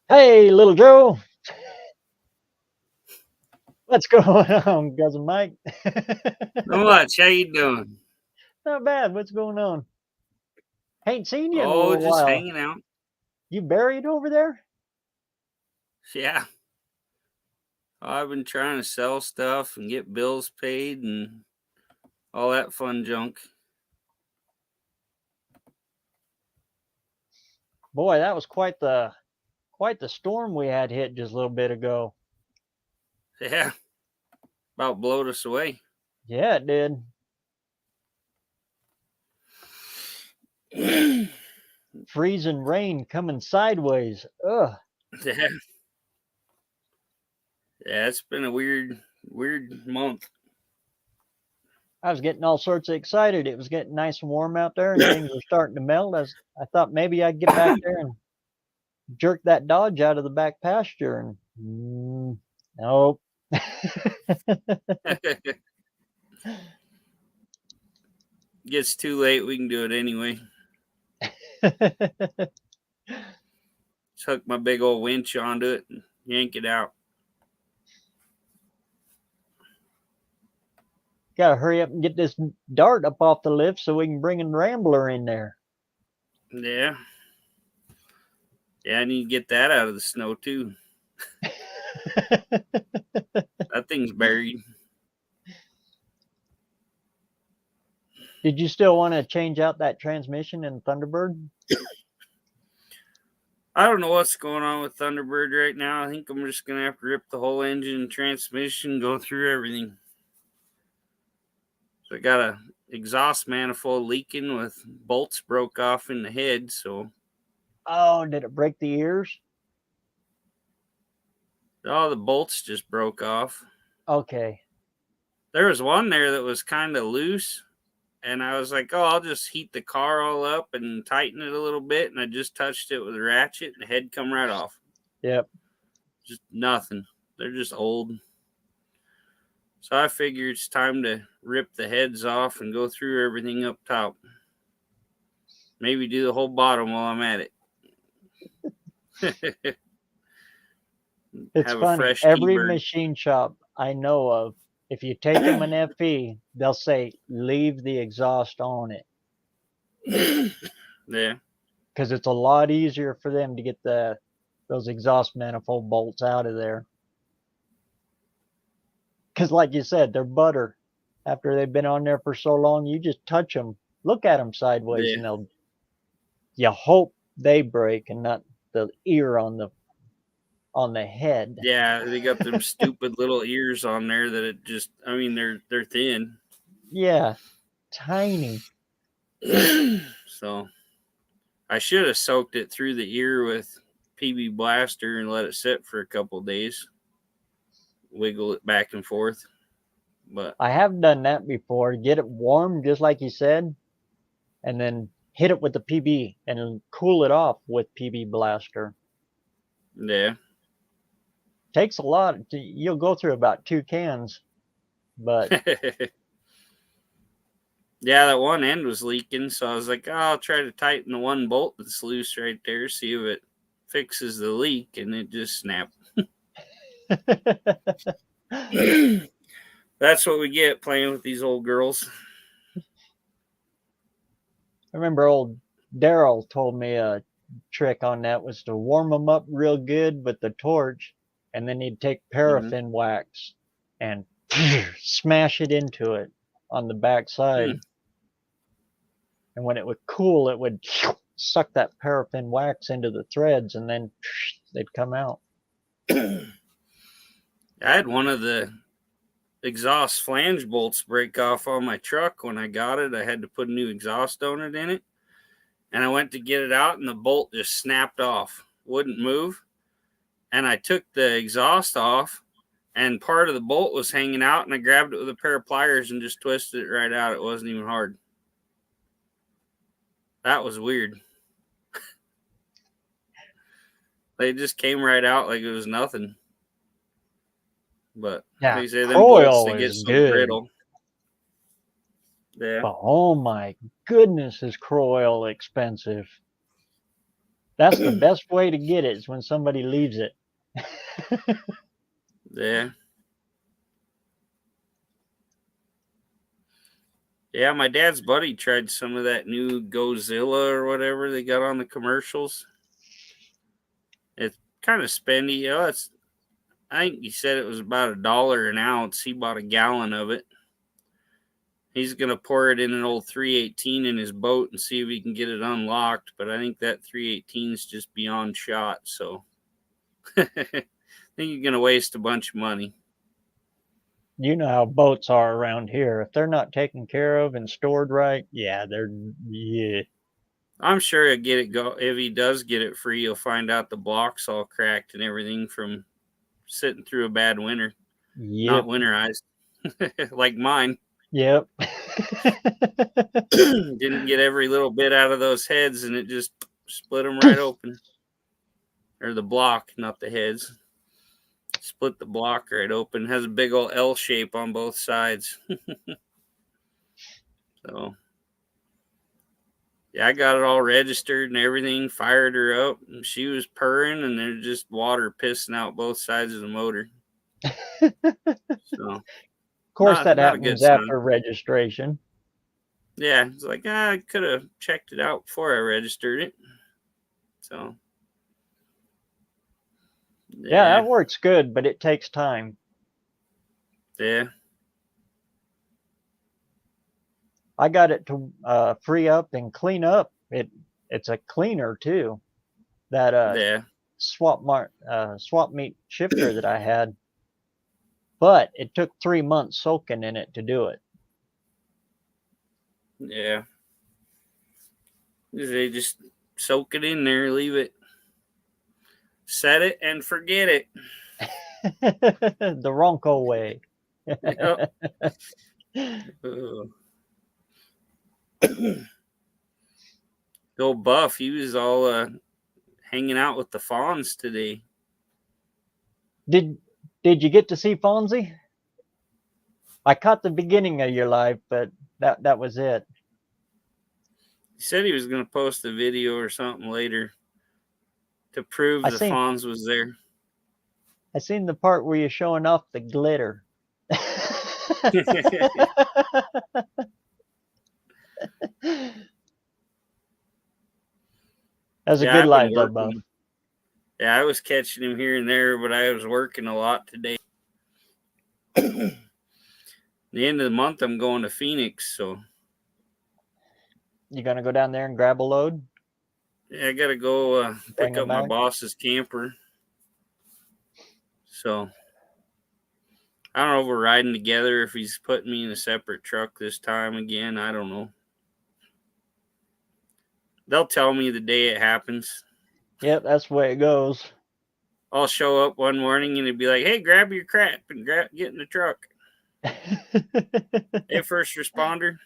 Hey, little Joe. What's going on, cousin Mike? Not much. How you doing? Not bad. What's going on? Ain't seen you in a Oh, little just while. hanging out. You buried over there? Yeah. I've been trying to sell stuff and get bills paid and all that fun junk. Boy, that was quite the storm we had hit just a little bit ago. Yeah. About blowed us away. Yeah, it did. Freezing rain coming sideways. Ugh. Yeah. Yeah, it's been a weird month. I was getting all sorts of excited. It was getting nice and warm out there and things were starting to melt. I thought maybe I'd get back there and jerk that Dodge out of the back pasture, and nope. Gets too late, we can do it anyway. Just hook my big old winch onto it and yank it out. Gotta hurry up and get this Dart up off the lift so we can bring a Rambler in there. Yeah. Yeah, I need to get that out of the snow too. That thing's buried. Did you still want to change out that transmission in Thunderbird? I don't know what's going on with Thunderbird right now. I think I'm just going to have to rip the whole engine and transmission, go through everything. So I got a exhaust manifold leaking with bolts broke off in the head. So, Oh, did it break the ears? all the bolts just broke off. Okay. There was one there that was kind of loose. And I was like, oh, I'll just heat the car all up and tighten it a little bit. And I just touched it with a ratchet and the head come right off. Yep. Just nothing. They're just old. So I figured it's time to rip the heads off and go through everything up top. Maybe do the whole bottom while I'm at it. It's funny. Every machine shop I know of if you take them an FE, they'll say leave the exhaust on it Yeah. because it's a lot easier for them to get those exhaust manifold bolts out of there. Because like you said, they're butter. After they've been on there for so long, you just touch them, look at them sideways, Yeah. and you hope they break and not the ear on the head. Yeah, they got them stupid little ears on there that it just, I mean, they're thin. Yeah, tiny. So I should have soaked it through the ear with PB Blaster and let it sit for a couple of days. Wiggle it back and forth. But I have done that before. Get it warm, just like you said, and then hit it with the PB and cool it off with PB Blaster. yeah. Takes a lot. You'll go through about 2 cans, but Yeah, that one end was leaking, so I was like, oh, I'll try to tighten the one bolt that's loose right there, see if it fixes the leak, and it just snapped. That's what we get playing with these old girls. I remember old Daryl told me a trick on that was to warm them up real good with the torch, and then he'd take paraffin wax and smash it into it on the back side. And when it would cool, it would suck that paraffin wax into the threads, and then they'd come out. I had one of the exhaust flange bolts break off on my truck when I got it. I had to put a new exhaust donut in it. And I went to get it out, and the bolt just snapped off. Wouldn't move. And I took the exhaust off, and part of the bolt was hanging out, and I grabbed it with a pair of pliers and just twisted it right out. It wasn't even hard. That was weird. They just came right out like it was nothing. But Yeah, they say them bolts, they Croyle get is so good. brittle. Yeah. But oh my goodness, is Croyle expensive. That's the best way to get it, is when somebody leaves it. Yeah. Yeah, my dad's buddy tried some of that new Godzilla or whatever they got on the commercials. It's kind of spendy. You know, I think he said it was about $1 an ounce. He bought a gallon of it. He's going to pour it in an old 318 in his boat and see if he can get it unlocked. But I think that 318 is just beyond shot. So I think you're going to waste a bunch of money. You know how boats are around here. If they're not taken care of and stored right, yeah. I'm sure he'll get it if he does get it free, you'll find out the block's all cracked and everything from sitting through a bad winter. Yep. Not winterized. Like mine. Yep. Didn't get every little bit out of those heads, and it just split them right open. Or the block, not the heads. Split the block right open. Has a big old L shape on both sides. So, yeah, I got it all registered and everything. Fired her up, and she was purring, and there's just water pissing out both sides of the motor. So, of course, that not happens after registration. Yeah, it's like, I could have checked it out before I registered it. So, yeah, that works good, but it takes time. Yeah. I got it to free up and clean up. It's a cleaner too. That swap meet shifter that I had, but it took 3 months soaking in it to do it. Yeah. They just soak it in there, leave it, set it, and forget it. The Ronco way. Yep. Go Buff, he was all hanging out with the fawns today. Did you get to see Fonzie? I caught the beginning of your live, but that was it. He said he was going to post a video or something later to prove the Fonz was there. I seen the part where you're showing off the glitter. That's a Yeah, good I've been life, though, Buff. working. Yeah, I was catching him here and there, but I was working a lot today. The end of the month, I'm going to Phoenix, so You gonna go down there and grab a load? yeah, I gotta go Bring pick them up my back? boss's camper. So I don't know if we're riding together, if he's putting me in a separate truck this time again. I don't know. They'll tell me the day it happens. Yep, that's the way it goes. I'll show up one morning and it'd be like, "Hey, grab your crap and get in the truck." Hey, first responder.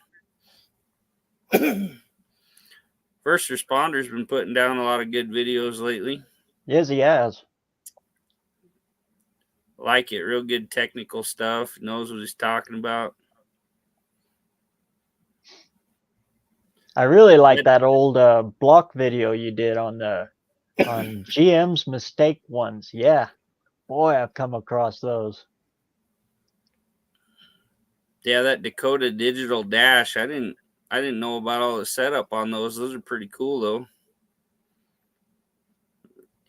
First responder's been putting down a lot of good videos lately. Yes, he has. Like it, real good technical stuff. Knows what he's talking about. I really like that old block video you did on GM's mistake ones. Yeah, boy, I've come across those. Yeah, that Dakota Digital Dash. I didn't know about all the setup on those. Those are pretty cool though.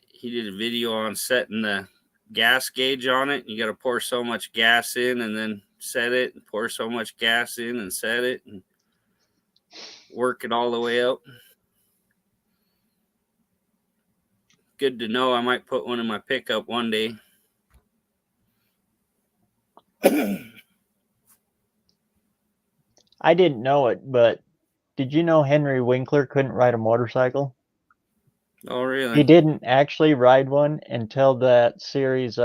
He did a video on setting the gas gauge on it. You got to pour so much gas in and then set it, and pour so much gas in and set it, and work it all the way up. Good to know. I might put one in my pickup one day. I didn't know it, but did you know Henry Winkler couldn't ride a motorcycle? Oh, really? He didn't actually ride one until that series. He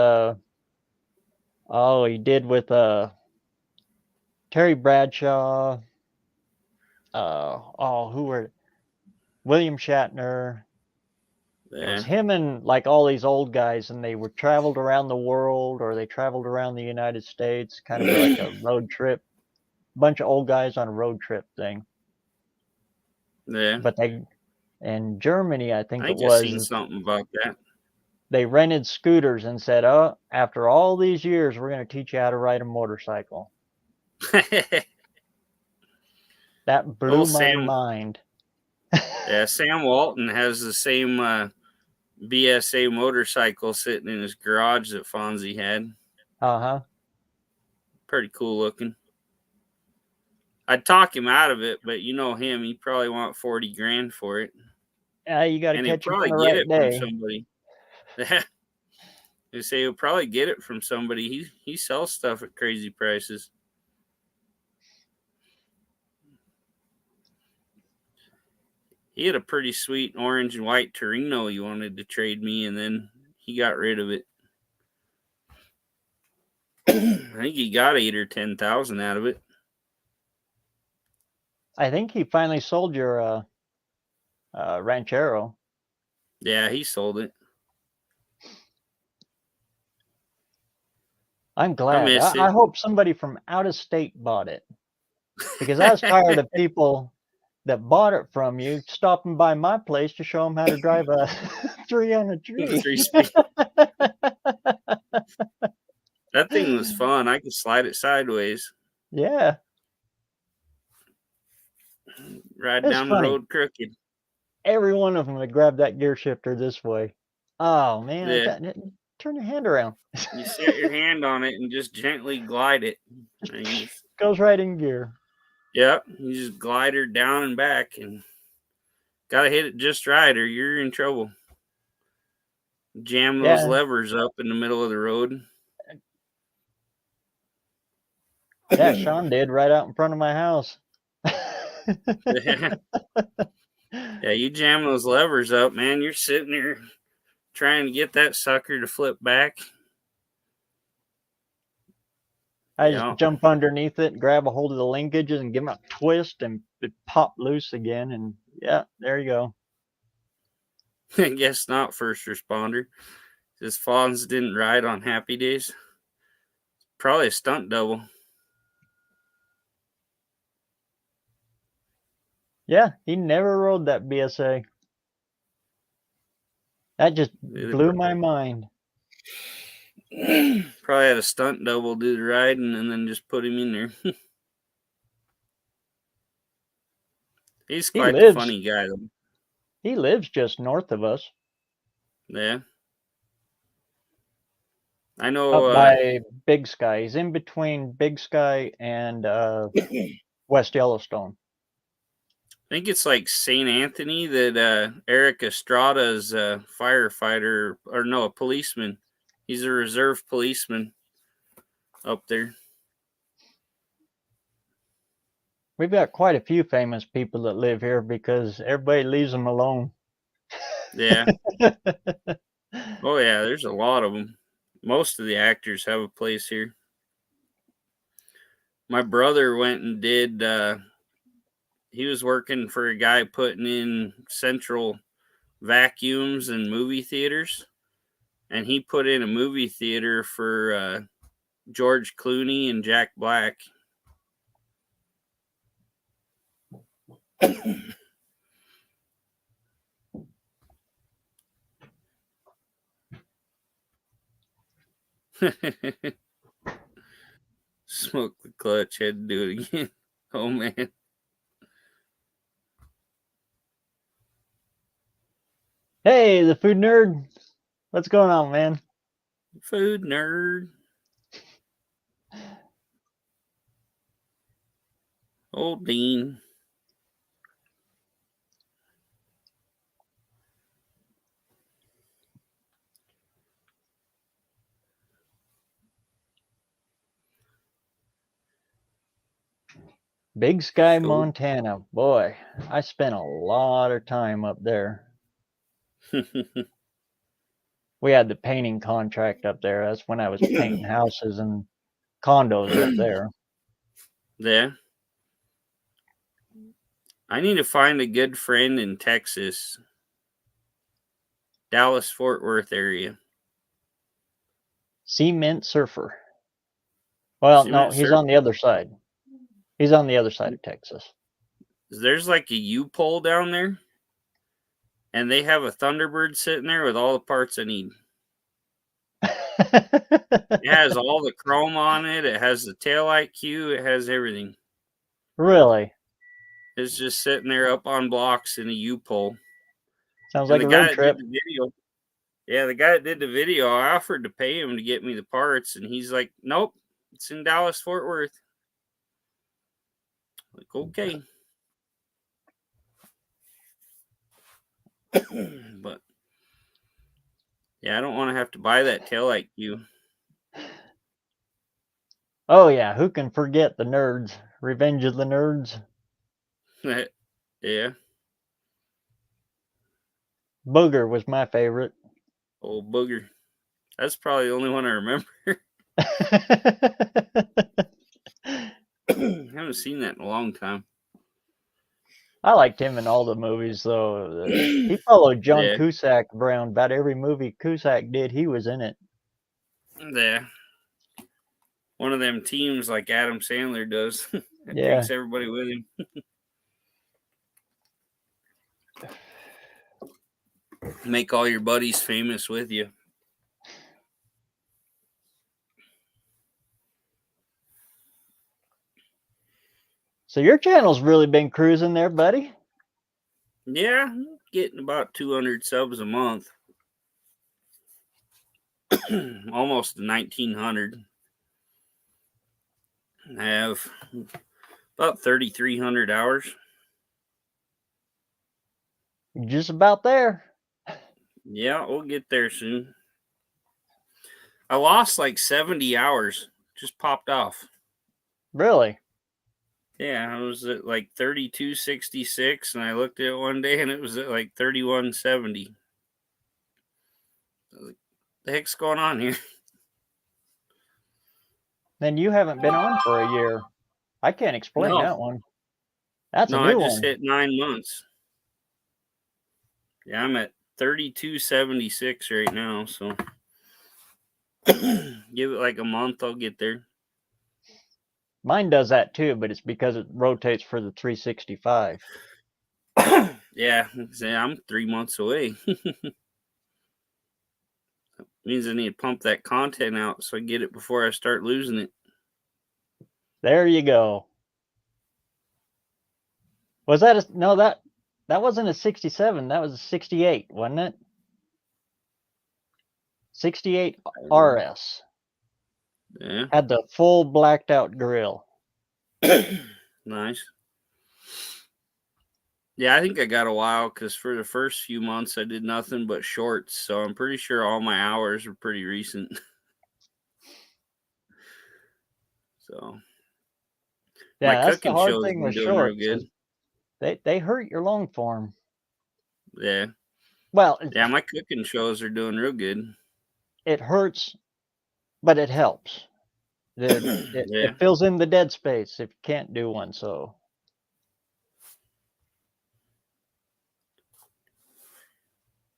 did with Terry Bradshaw. Who were William Shatner? It was him and like all these old guys, and they were traveled around the world, or they traveled around the United States, kind of like a road trip. Bunch of old guys on a road trip thing. Yeah. But in Germany, I think it I've seen was, something about that. they rented scooters and said, "Oh, after all these years, we're going to teach you how to ride a motorcycle." That blew my mind. Yeah, Sam Walton has the same BSA motorcycle sitting in his garage that Fonzie had. Pretty cool looking. I'd talk him out of it, but you know him, he'd probably want 40 grand for it. You got to catch him on the get right it day. from somebody. They say he'll probably get it from somebody. He sells stuff at crazy prices. He had a pretty sweet orange and white Torino he wanted to trade me, and then he got rid of it. I think he got 8,000 or 10,000 out of it. I think he finally sold your Ranchero. Yeah, he sold it. I'm glad. I hope somebody from out of state bought it, because I was tired of people that bought it from you stopping by my place to show them how to drive a 303. 3-speed. That thing was fun. I could slide it sideways. Yeah. Ride down the road crooked. Every one of them would grab that gear shifter this way. Oh, man. Yeah. Turn your hand around. You set your hand on it and just gently glide it. Goes right in gear. Yep. You just glide her down and back, and got to hit it just right or you're in trouble. Jam those levers up in the middle of the road. Yeah, Sean did right out in front of my house. Yeah, you jam those levers up, man. You're sitting there trying to get that sucker to flip back. I just jump underneath it, grab a hold of the linkages, and give them a twist, and it pop loose again. And yeah, there you go. I guess not, first responder. His Fonz didn't ride on happy days. Probably a stunt double. Yeah, he never rode that BSA. That just blew my mind. Probably had a stunt double do the riding and then just put him in there. He's He quite the lives. funny guy, though. He lives just north of us, Yeah. I up know. by Big Sky. He's in between Big Sky and West Yellowstone. I think it's like St. Anthony that Eric Estrada's a firefighter, or no, a policeman. He's a reserve policeman up there. We've got quite a few famous people that live here because everybody leaves them alone. Yeah. Oh, yeah, there's a lot of them. Most of the actors have a place here. My brother went and did, he was working for a guy putting in central vacuums in movie theaters. And he put in a movie theater for George Clooney and Jack Black. Smoke the clutch, had to do it again. Oh, man. Hey, the food nerd. What's going on, man? Food nerd. Old Dean. Big Sky, Show. Montana. Boy, I spent a lot of time up there. We had the painting contract up there. That's when I was painting houses and condos up there. Yeah. I need to find a good friend in Texas. Dallas, Fort Worth area. Cement Surfer. Well, no, Cement he's Surf. on the other side. He's on the other side of Texas. There's like a U-pole down there. And they have a Thunderbird sitting there with all the parts I need. It has all the chrome on it. It has the taillight cue. It has everything. Really? It's just sitting there up on blocks in a U-pole. Sounds And like the a guy road that trip. did the video, yeah, the guy that did the video, I offered to pay him to get me the parts, and he's like, "Nope, it's in Dallas, Fort Worth." Like, okay. But yeah, I don't want to have to buy that taillight cue. Oh yeah, who can forget the nerds? Revenge of the Nerds. Yeah, Booger was my favorite. old booger. That's probably the only one I remember. Haven't seen that in a long time. I liked him in all the movies, though. He followed John Yeah, Cusack around. About every movie Cusack did, he was in it. yeah. One of them teams like Adam Sandler does. It Yeah. takes everybody with him. Make all your buddies famous with you. So your channel's really been cruising there, buddy. Yeah, getting about 200 subs a month. Almost 1,900. I have about 3,300 hours. Just about there. Yeah, we'll get there soon. I lost like 70 hours. Just popped off. Really? Yeah, I was at like 3266, and I looked at it one day and it was at like 3170. Like, the heck's going on here? Then you haven't been on for a year. I can't explain No, that one. That's a I new just one. hit 9 months. Yeah, I'm at 3276 right now, so give it like a month, I'll get there. Mine does that too, but it's because it rotates for the 365. Yeah, I'm 3 months away. Means I need to pump that content out so I get it before I start losing it. There you go. Was that no, that wasn't a 67, that was a 68, wasn't it? 68 RS. Yeah. Had the full blacked out grill. Nice. Yeah, I think I got a while because for the first few months I did nothing but shorts, so I'm pretty sure all my hours are pretty recent. So my Yeah, that's the cooking hard show's thing been with doing real shorts good. is they hurt your long form. Yeah. Well, Yeah, my cooking shows are doing real good. it hurts, but it helps. It, Yeah. it fills in the dead space if you can't do one. So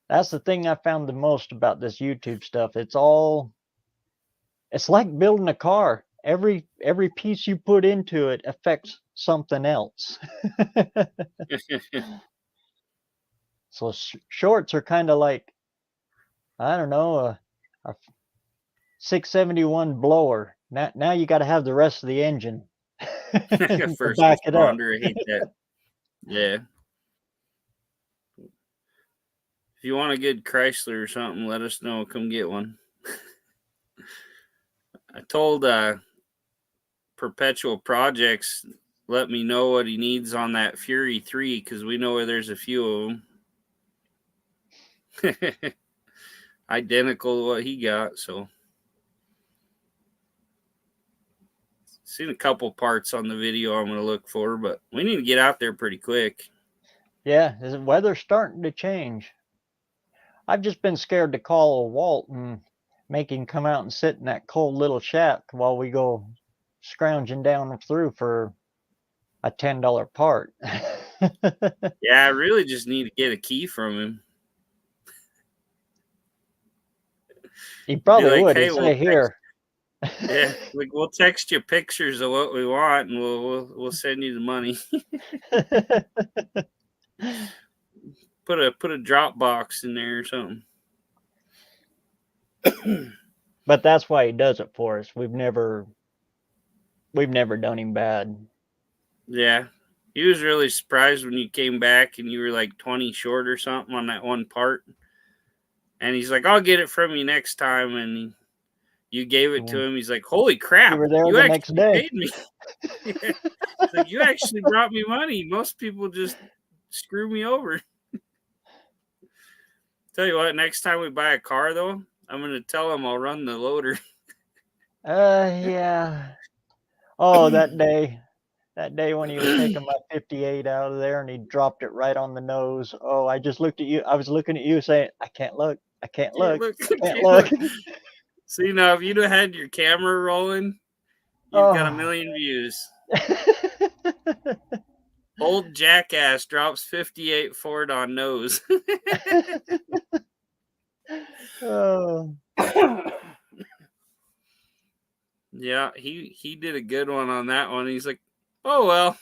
that's the thing I found the most about this YouTube stuff. It's like building a car. Every piece you put into it affects something else. So shorts are kind of like, I don't know, a 671 blower. Now you got to have the rest of the engine to First back it up. responder, I hate that. Yeah. If you want a good Chrysler or something, let us know. Come get one. I told Perpetual Projects, let me know what he needs on that Fury 3 because we know where there's a few of them. Identical to what he got. So, seen a couple parts on the video I'm going to look for, but we need to get out there pretty quick. Yeah, the weather's starting to change. I've just been scared to call Walt and make him come out and sit in that cold little shack while we go scrounging down through for a $10 part. Yeah, I really just need to get a key from him. He Be probably like, would. hey, He'd say, "Here." we'll text you pictures of what we want, and we'll send you the money. Put a drop box in there or something. But that's why he does it for us. We've never done him bad. Yeah, he was really surprised when you came back and you were like 20 short or something on that one part. And he's like, "I'll get it from you next time." And you gave it to him. He's like, "Holy You crap! were there You the next actually day. paid me." Yeah. It's like, you actually brought me money. Most people just screw me over. Tell you what, next time we buy a car, though, I'm going to tell him I'll run the loader. Yeah. Oh, that day when he was taking my 58 out of there and he dropped it right on the nose. Oh, I just looked at you. I was looking at you saying, I can't look. I can't Can't look. look. I can't Can't look. look. See, now, if you'd have had your camera rolling, you'd got a Oh. million views. Old jackass drops 58 Ford on nose. Oh. Yeah, he did a good one on that one. He's like, "Oh well,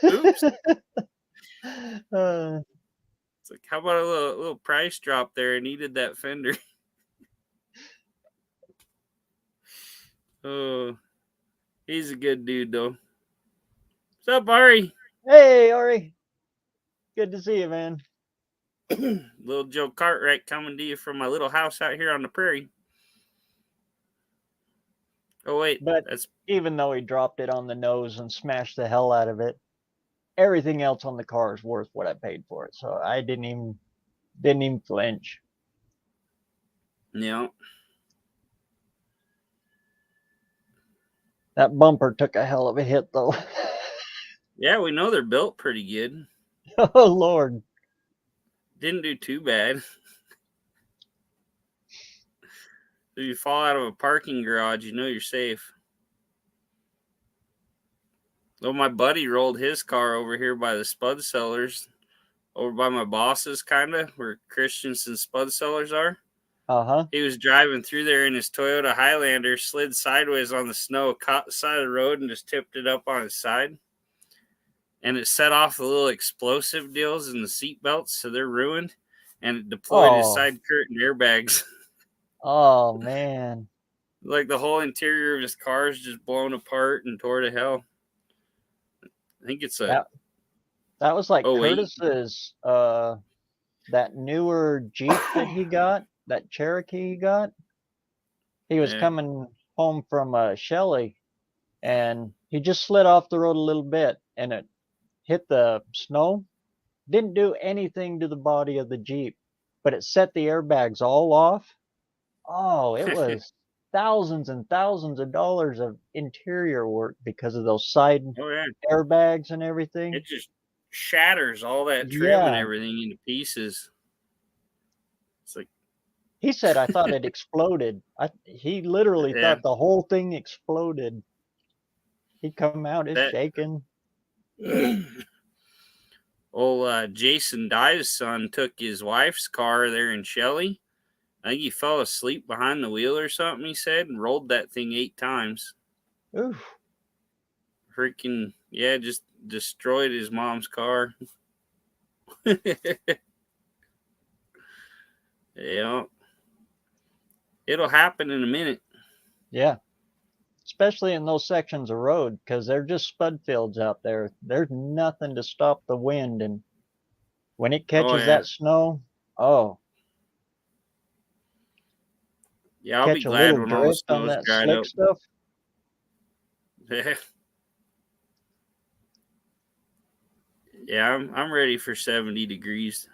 oops." It's like, how about a little price drop there? I needed that fender. Oh, he's a good dude though. What's up, Ari? Hey, Ari. Good to see you, man. Little Joe Cartwright coming to you from my little house out here on the prairie. Oh wait, But that's even though he dropped it on the nose and smashed the hell out of it, everything else on the car is worth what I paid for it. So I didn't even flinch. yeah. That bumper took a hell of a hit, though. Yeah, we know they're built pretty good. Oh, Lord. Didn't do too bad. If you fall out of a parking garage, you know you're safe. Though my buddy rolled his car over here by the Spud Cellars, over by my boss's, kind of, where Christensen Spud Cellars are. Uh-huh. He was driving through there in his Toyota Highlander, slid sideways on the snow, caught the side of the road, and just tipped it up on his side. And it set off the little explosive deals in the seat belts, so they're ruined. And it deployed his Oh, side curtain airbags. Oh man. Like the whole interior of his car is just blown apart and tore to hell. I think it's a That was like '08. Curtis's that newer Jeep that he got, that Cherokee he got. He was Yeah. coming home from Shelley, and he just slid off the road a little bit, and it hit the snow. Didn't do anything to the body of the Jeep, but it set the airbags all off. Oh, it was thousands and thousands of dollars of interior work because of those side Oh yeah. airbags and everything. It just shatters all that trim and Yeah, everything into pieces. It's like, he said I thought it exploded. He literally yeah, thought the whole thing exploded. He come out is that shaking. old Jason Dye's son took his wife's car there in Shelley. I think he fell asleep behind the wheel or something, he said, and rolled that thing 8 times. Oof. Freaking, yeah, just destroyed his mom's car. Yeah. It'll happen in a minute. Yeah, especially in those sections of road because they're just spud fields out there. There's nothing to stop the wind, and when it Oh, catches yeah. that snow, oh, Yeah, I'll be catch a glad little when all the drift on snow's that dried slick up. stuff. Yeah, I'm ready for 70 degrees.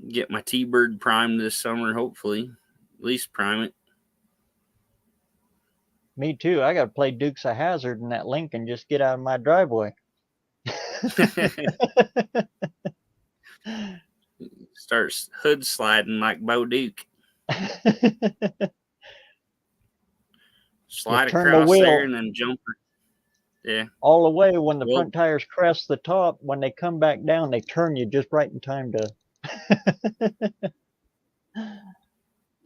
Get my T-Bird primed this summer, hopefully. At least prime it. Me too. I got to play Dukes of Hazard in that Lincoln. Just get out of my driveway. Starts hood sliding like Bo Duke. You Slide turn the across there wheel and then jumper. Yeah. all the way when the Well, front tires crest the top. When they come back down, they turn you just right in time to.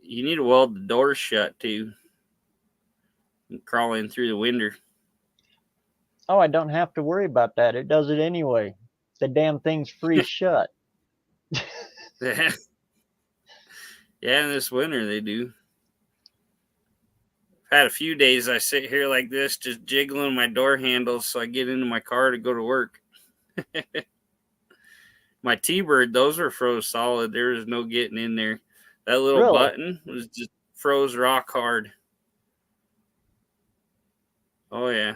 you need to weld the doors shut too. And crawl in through the window. Oh, I don't have to worry about that. It does it anyway. The damn thing's freeze shut. Yeah. Yeah, this winter they do. I've had a few days I sit here like this, just jiggling my door handles so I get into my car to go to work. My T-Bird, those were froze solid. There was no getting in there. That little Really? button was just froze rock hard. Oh yeah.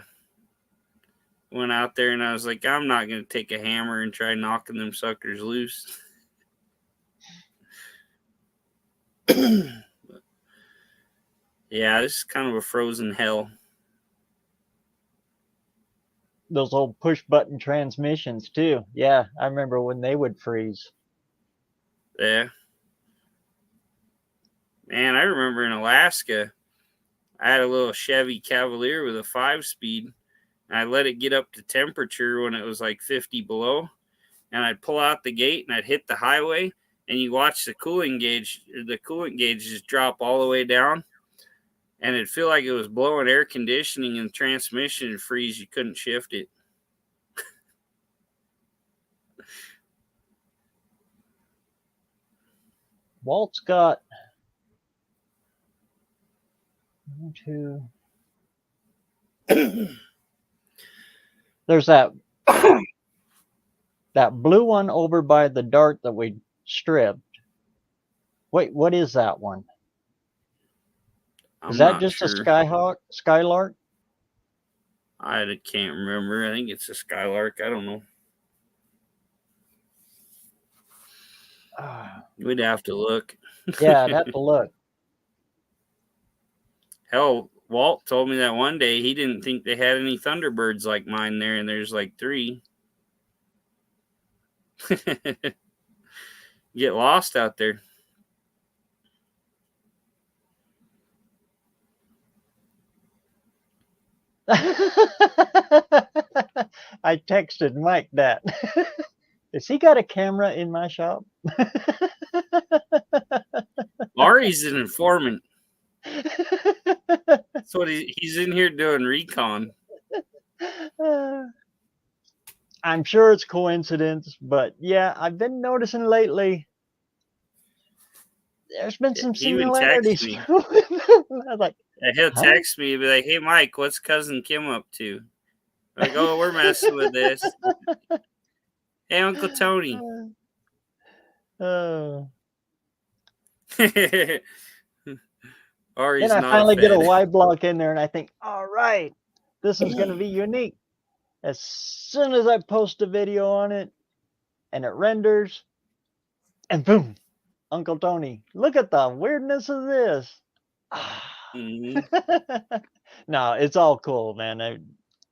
Went out there and I was like, I'm not gonna take a hammer and try knocking them suckers loose. Yeah, this is kind of a frozen hell. Those old push button transmissions too. Yeah, I remember when they would freeze. Yeah. Man, I remember in Alaska, I had a little Chevy Cavalier with a 5-speed. And I let it get up to temperature when it was like 50 below. And I'd pull out the gate and I'd hit the highway. And you watch the coolant gauge just drop all the way down. And it'd feel like it was blowing air conditioning and the transmission would freeze. You couldn't shift it. Walt's got 1, 2. There's that blue one over by the Dart that we stripped. Wait, what is that one? Is I'm that not just a sure. Skylark? I can't remember. I think it's a Skylark. I don't know. We'd have to look. Yeah, I'd have to look. Hell, Walt told me that one day he didn't think they had any Thunderbirds like mine there, and there's like 3. Get lost out there. I texted Mike that. Has he got a camera in my shop? Ari's an informant. That's what he's in here doing recon. I'm sure it's coincidence, but yeah, I've been noticing lately there's been some He even texts similarities. me. I was like, And he'll huh? text me, be like, "Hey, Mike, what's cousin Kim up to?" Like, "Oh, we're messing with this." Hey, Uncle Tony. Uh, Or then he's I not a finally get a Fed. Y block in there, and I think, all right, this is going to be unique. As soon as I post a video on it and it renders, and boom, Uncle Tony, look at the weirdness of this. Mm-hmm. No, it's all cool, man.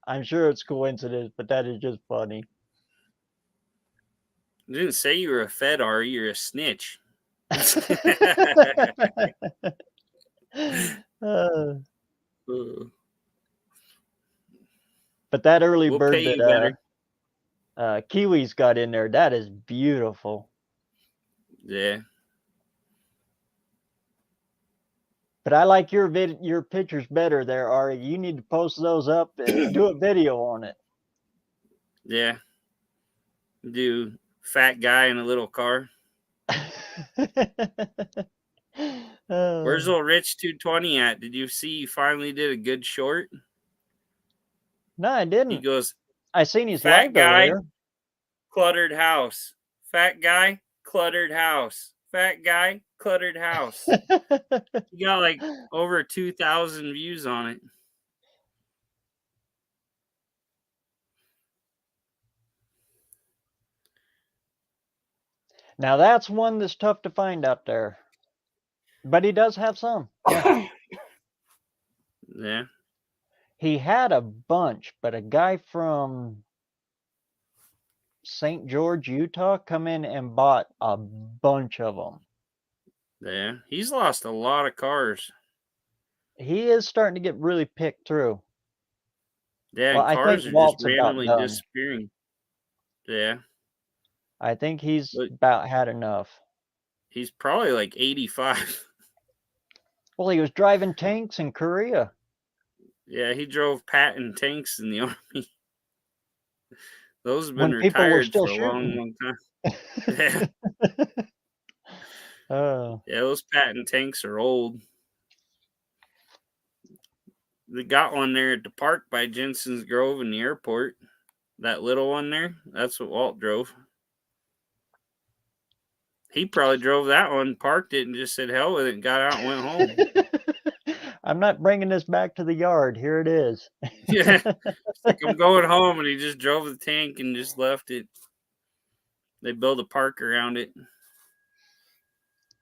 I'm sure it's coincidence, but that is just funny. I didn't say you were a Fed, Ari. You're a snitch. Uh, but that early We'll pay bird you better. that Kiwi's got in there, that is beautiful. Yeah. But I like your pictures better there, Ari. You need to post those up and do a video on it. Yeah. Do fat guy in a little car. Where's old Rich 220 at? Did you see he finally did a good short? No, I He didn't. goes, I seen his fat live guy, earlier. cluttered house. Fat guy, cluttered house. Fat guy, cluttered house. He got like over 2,000 views on it. Now that's one that's tough to find out there. But he does have some. Yeah. Yeah. He had a bunch, but a guy from St. George, Utah, come in and bought a bunch of them. Yeah. He's lost a lot of cars. He is starting to get really picked through. Yeah, Well, and I think cars are just Walt's about randomly done. disappearing. Yeah. I think he's But about had enough. he's probably like 85. Well, he was driving tanks in Korea. Yeah, he drove Patton tanks in the Army. Those have been When people were retired still for a long, shooting. long time. Yeah. Oh. Yeah, those Patton tanks are old. They got one there at the park by Jensen's Grove in the airport. That little one there, that's what Walt drove. He probably drove that one, parked it, and just said hell with it, and got out and went home. I'm not bringing this back to the yard. Here it is. Yeah. It's like, I'm going home, and he just drove the tank and just left it. They built a park around it.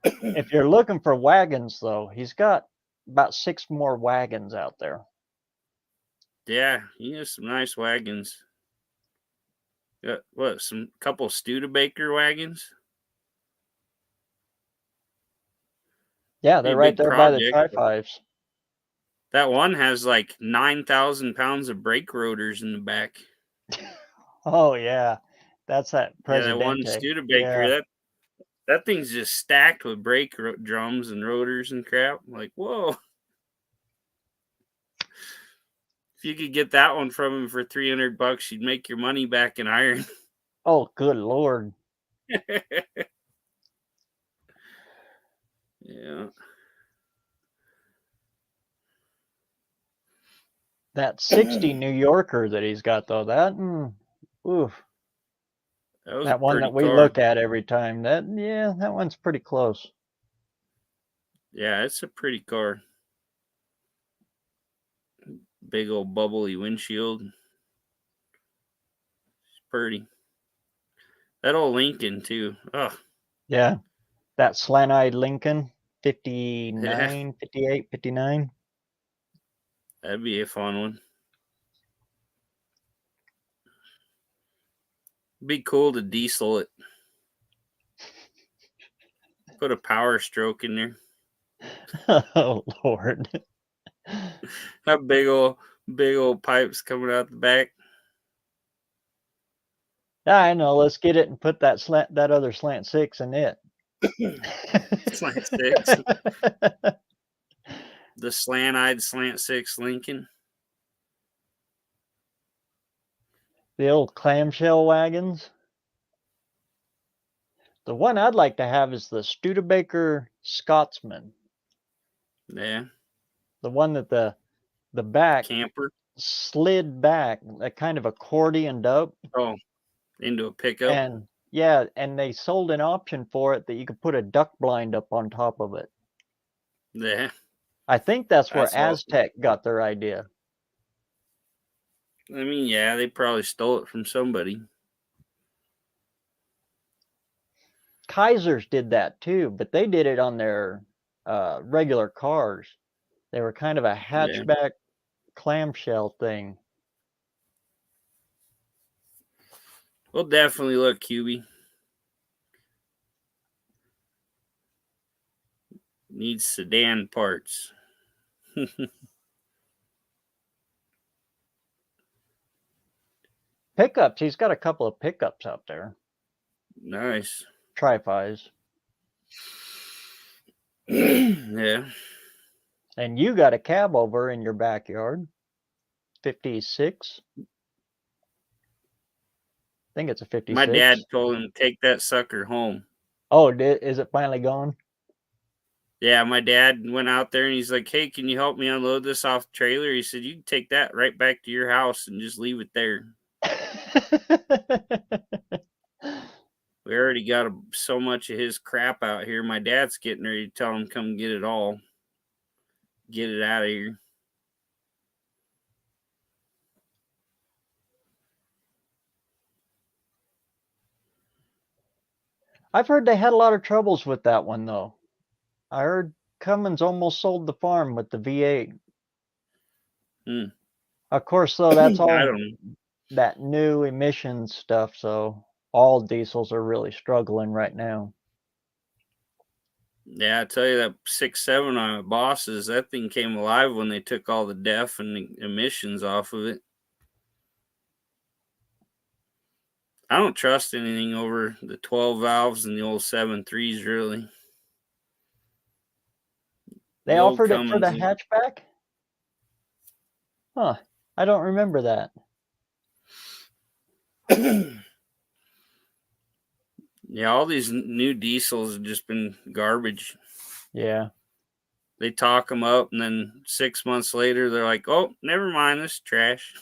If you're looking for wagons, though, he's got about 6 more wagons out there. Yeah, he has some nice wagons. Got what, some couple Studebaker wagons? Yeah, Be they're a right big there by the project. Tri-5s. That one has like 9,000 pounds of brake rotors in the back. Oh, yeah. That's that Yeah, that one Presidente. Studebaker, Yeah. that thing's just stacked with brake drums and rotors and crap. Like, whoa. If you could get that one from him for $300, you'd make your money back in iron. Oh, good Lord. Yeah. That 60 New Yorker that he's got, though, oof. That was a That one pretty that we car. look at every time, that one's pretty close. Yeah, it's a pretty car. Big old bubbly windshield. It's pretty. That old Lincoln, too. Oh, Yeah. That slant-eyed Lincoln, yeah. 59, 58, 59. That'd be a fun one. Be cool to diesel it. Put a power stroke in there. Oh, Lord. Have big old pipes coming out the back. I know. Let's get it and put that other slant 6 in it. Slant 6. The slant-eyed slant 6 Lincoln. The old clamshell wagons. The one I'd like to have is the Studebaker Scotsman. Yeah. The one that the back Camper. slid back, that kind of accordioned up. Oh, into a pickup. And yeah, and they sold an option for it that you could put a duck blind up on top of it. Yeah. I think that's where That's awesome. Aztec got their idea. I mean, yeah, they probably stole it from somebody. Kaiser's did that too, but they did it on their regular cars. They were kind of a hatchback clamshell thing. We'll definitely look, QB. Needs sedan parts. Pickups. He's got a couple of pickups out there. Nice. Tri-Fis. Yeah. And you got a cab over in your backyard. 56. I think it's a 56. My dad told him to take that sucker home. Oh, is it finally gone? Yeah, my dad went out there and he's like, hey, can you help me unload this off the trailer? He said, you can take that right back to your house and just leave it there. We already got so much of his crap out here. My dad's getting ready to tell him, come get it all. Get it out of here. I've heard they had a lot of troubles with that one, though. I heard Cummins almost sold the farm with the V8. Of course, though, that's all that new emissions stuff, so all diesels are really struggling right now. Yeah, I tell you, that 6.7 on my Boss's, that thing came alive when they took all the DEF and the emissions off of it. I don't trust anything over the 12 valves and the old 7.3s, really. They offered it for the hatchback? Huh. I don't remember that. Yeah, all these new diesels have just been garbage. Yeah. They talk them up, and then 6 months later, they're like, oh, never mind, this is trash.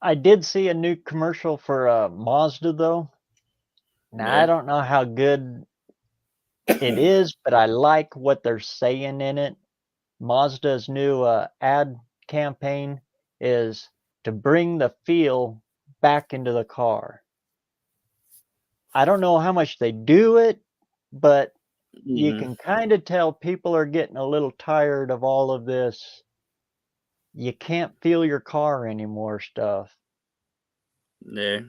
I did see a new commercial for Mazda, though. Now, I don't know how good it is, but I like what they're saying in it. Mazda's new ad campaign is to bring the feel back into the car. I don't know how much they do it, but you can kind of tell people are getting a little tired of all of this. You can't feel your car anymore stuff. Yeah.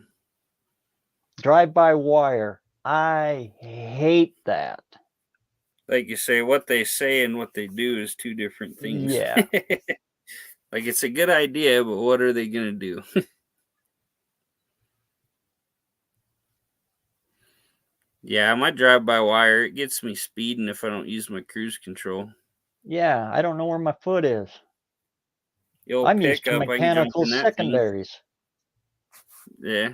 Drive-by-wire. I hate that. Like you say, what they say and what they do is two different things. Yeah. Like, it's a good idea, but what are they going to do? Yeah, my drive-by-wire, it gets me speeding if I don't use my cruise control. Yeah, I don't know where my foot is. You'll I'm used to mechanical secondaries. Yeah.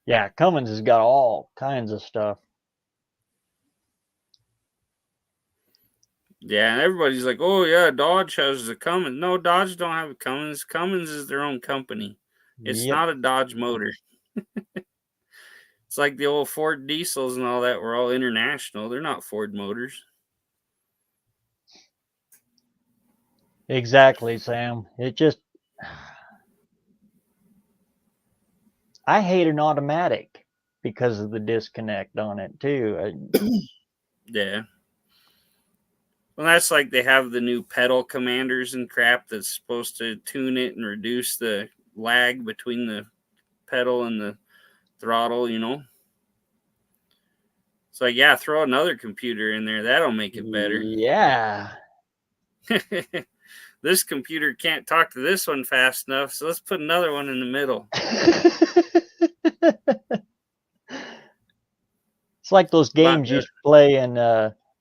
Yeah, Cummins has got all kinds of stuff. Yeah, and everybody's like, oh, yeah, Dodge has a Cummins. No, Dodge don't have a Cummins. Cummins is their own company. It's not a Dodge motor. It's like the old Ford diesels and all that were all international. They're not Ford motors. Exactly, Sam. It just... I hate an automatic because of the disconnect on it, too. Yeah. Well, that's like they have the new pedal commanders and crap that's supposed to tune it and reduce the lag between the pedal and the throttle, you know? It's like, yeah, throw another computer in there. That'll make it better. Yeah. This computer can't talk to this one fast enough, so let's put another one in the middle. It's like those About games you used to play in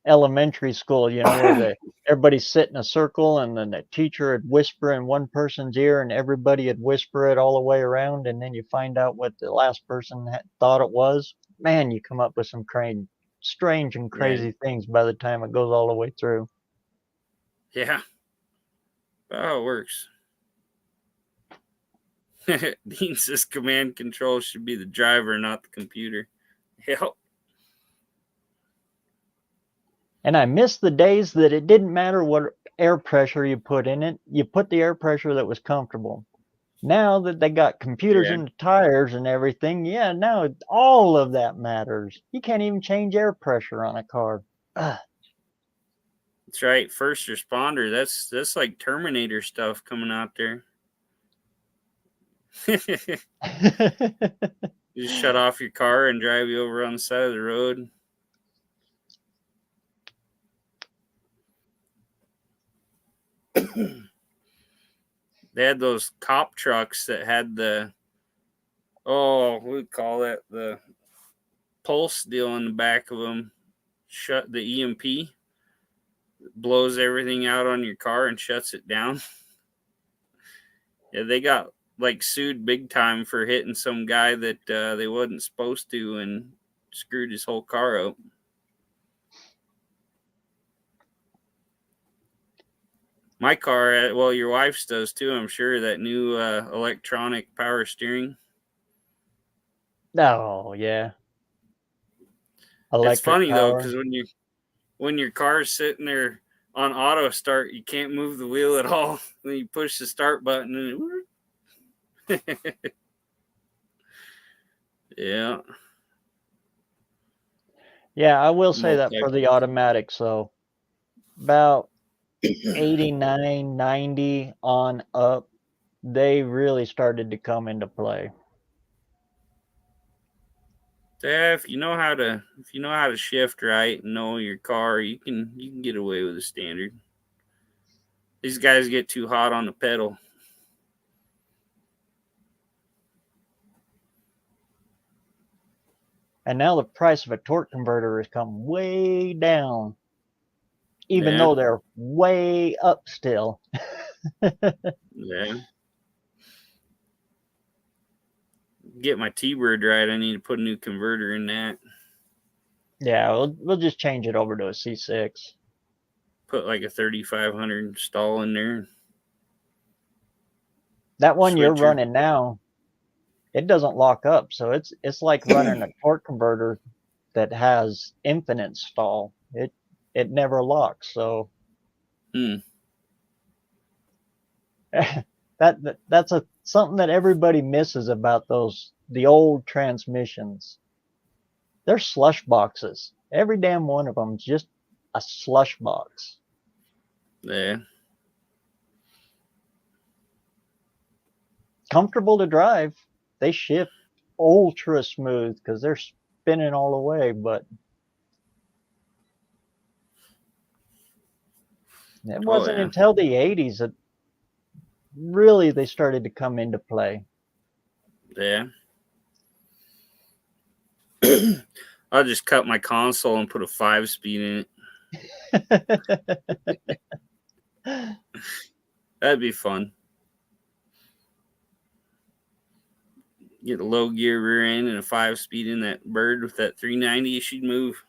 elementary school, you know, where everybody sit in a circle and then the teacher would whisper in one person's ear and everybody would whisper it all the way around, and then you find out what the last person thought it was. Man, you come up with some strange and yeah, crazy things by the time it goes all the way through. yeah. Oh, it works. Dean says command control should be the driver, not the computer. Yep. And I miss the days that it didn't matter what air pressure you put in it. You put the air pressure that was comfortable. Now that they got computers Yeah, in the tires and everything, yeah, now all of that matters. You can't even change air pressure on a car. Ugh. that's right. First responder. That's like Terminator stuff coming out there. You just shut off your car and drive you over on the side of the road. They had those cop trucks that had we call it the pulse deal in the back of them. Shut the EMP, blows everything out on your car and shuts it down. Yeah, they got like sued big time for hitting some guy that they wasn't supposed to and screwed his whole car up. My car, well, your wife's does too, I'm sure, that new electronic power steering. Oh, yeah. It's Electric funny though, power. because when your car's sitting there on auto start, you can't move the wheel at all. Then you push the start button and yeah. Yeah, I will say that Multi. for the automatics, so about 89, 90 on up, they really started to come into play. Yeah, if you know how to shift right and know your car, you can get away with a standard. These guys get too hot on the pedal. And now the price of a torque converter has come way down, even Yeah, though they're way up still. yeah. Get my T-Bird right. I need to put a new converter in that. Yeah, we'll just change it over to a C6. Put like a 3500 stall in there. That one you're Switcher. running now, it doesn't lock up, so it's like running a torque converter that has infinite stall. It never locks, so that's something that everybody misses about the old transmissions. They're slush boxes. Every damn one of them is just a slush box. Yeah. Comfortable to drive. They shift ultra smooth because they're spinning all the way, but it Oh wasn't yeah. until the 80s that really they started to come into play. Yeah. I'll just cut my console and put a 5-speed in it. That'd be fun. Get a low gear rear end and a 5-speed in that bird with that 390. She'd move.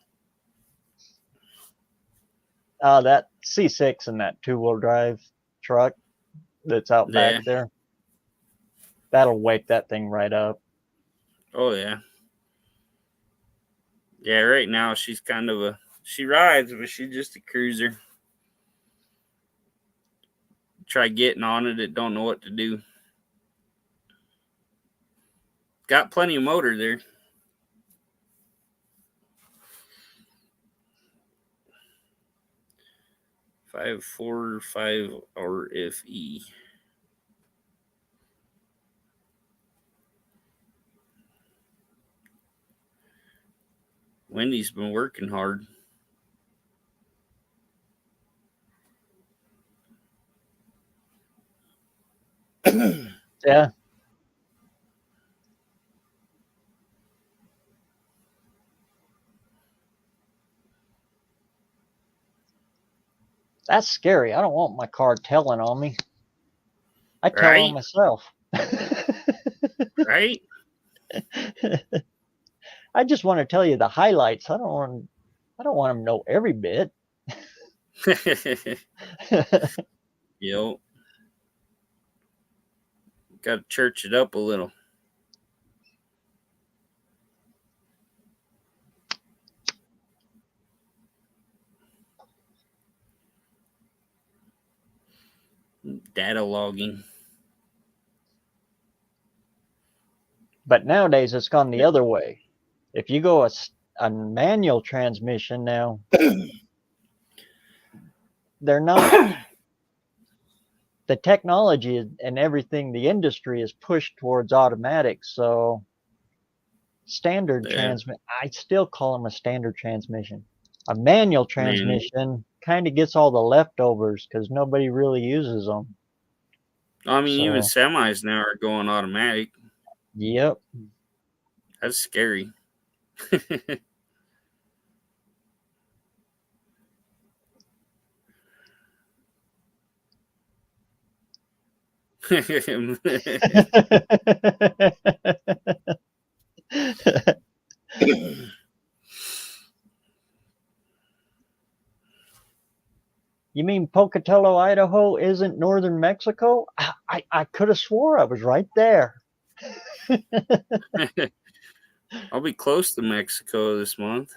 That C6 and that two-wheel drive truck that's out back Yeah. there, that'll wake that thing right up. Oh yeah. Yeah. Right now she's kind of she rides, but she's just a cruiser. Try getting on it don't know what to do. Got plenty of motor there. 545 RFE. Wendy's been working hard. Yeah. That's scary. I don't want my car telling on me. I tell on Right? myself. Right? I just want to tell you the highlights. I don't want them to know every bit. Yo, got to church it up a little. Data logging. But nowadays it's gone the other way. If you go a manual transmission now, they're not the technology and everything, the industry is pushed towards automatic. So standard transmission, I still call them a standard transmission. A manual transmission kind of gets all the leftovers because nobody really uses them. I mean, even semis now are going automatic. Yep. That's scary. You mean Pocatello, Idaho isn't northern Mexico? I could have swore I was right there. I'll be close to Mexico this month.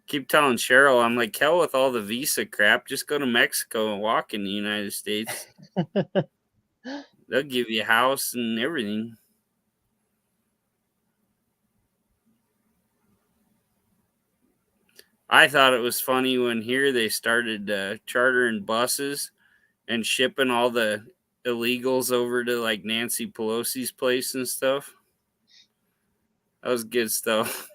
Keep telling Cheryl, I'm like, hell with all the visa crap. Just go to Mexico and walk in the United States. They'll give you a house and everything. I thought it was funny when here they started chartering buses and shipping all the illegals over to like Nancy Pelosi's place and stuff. That was good stuff.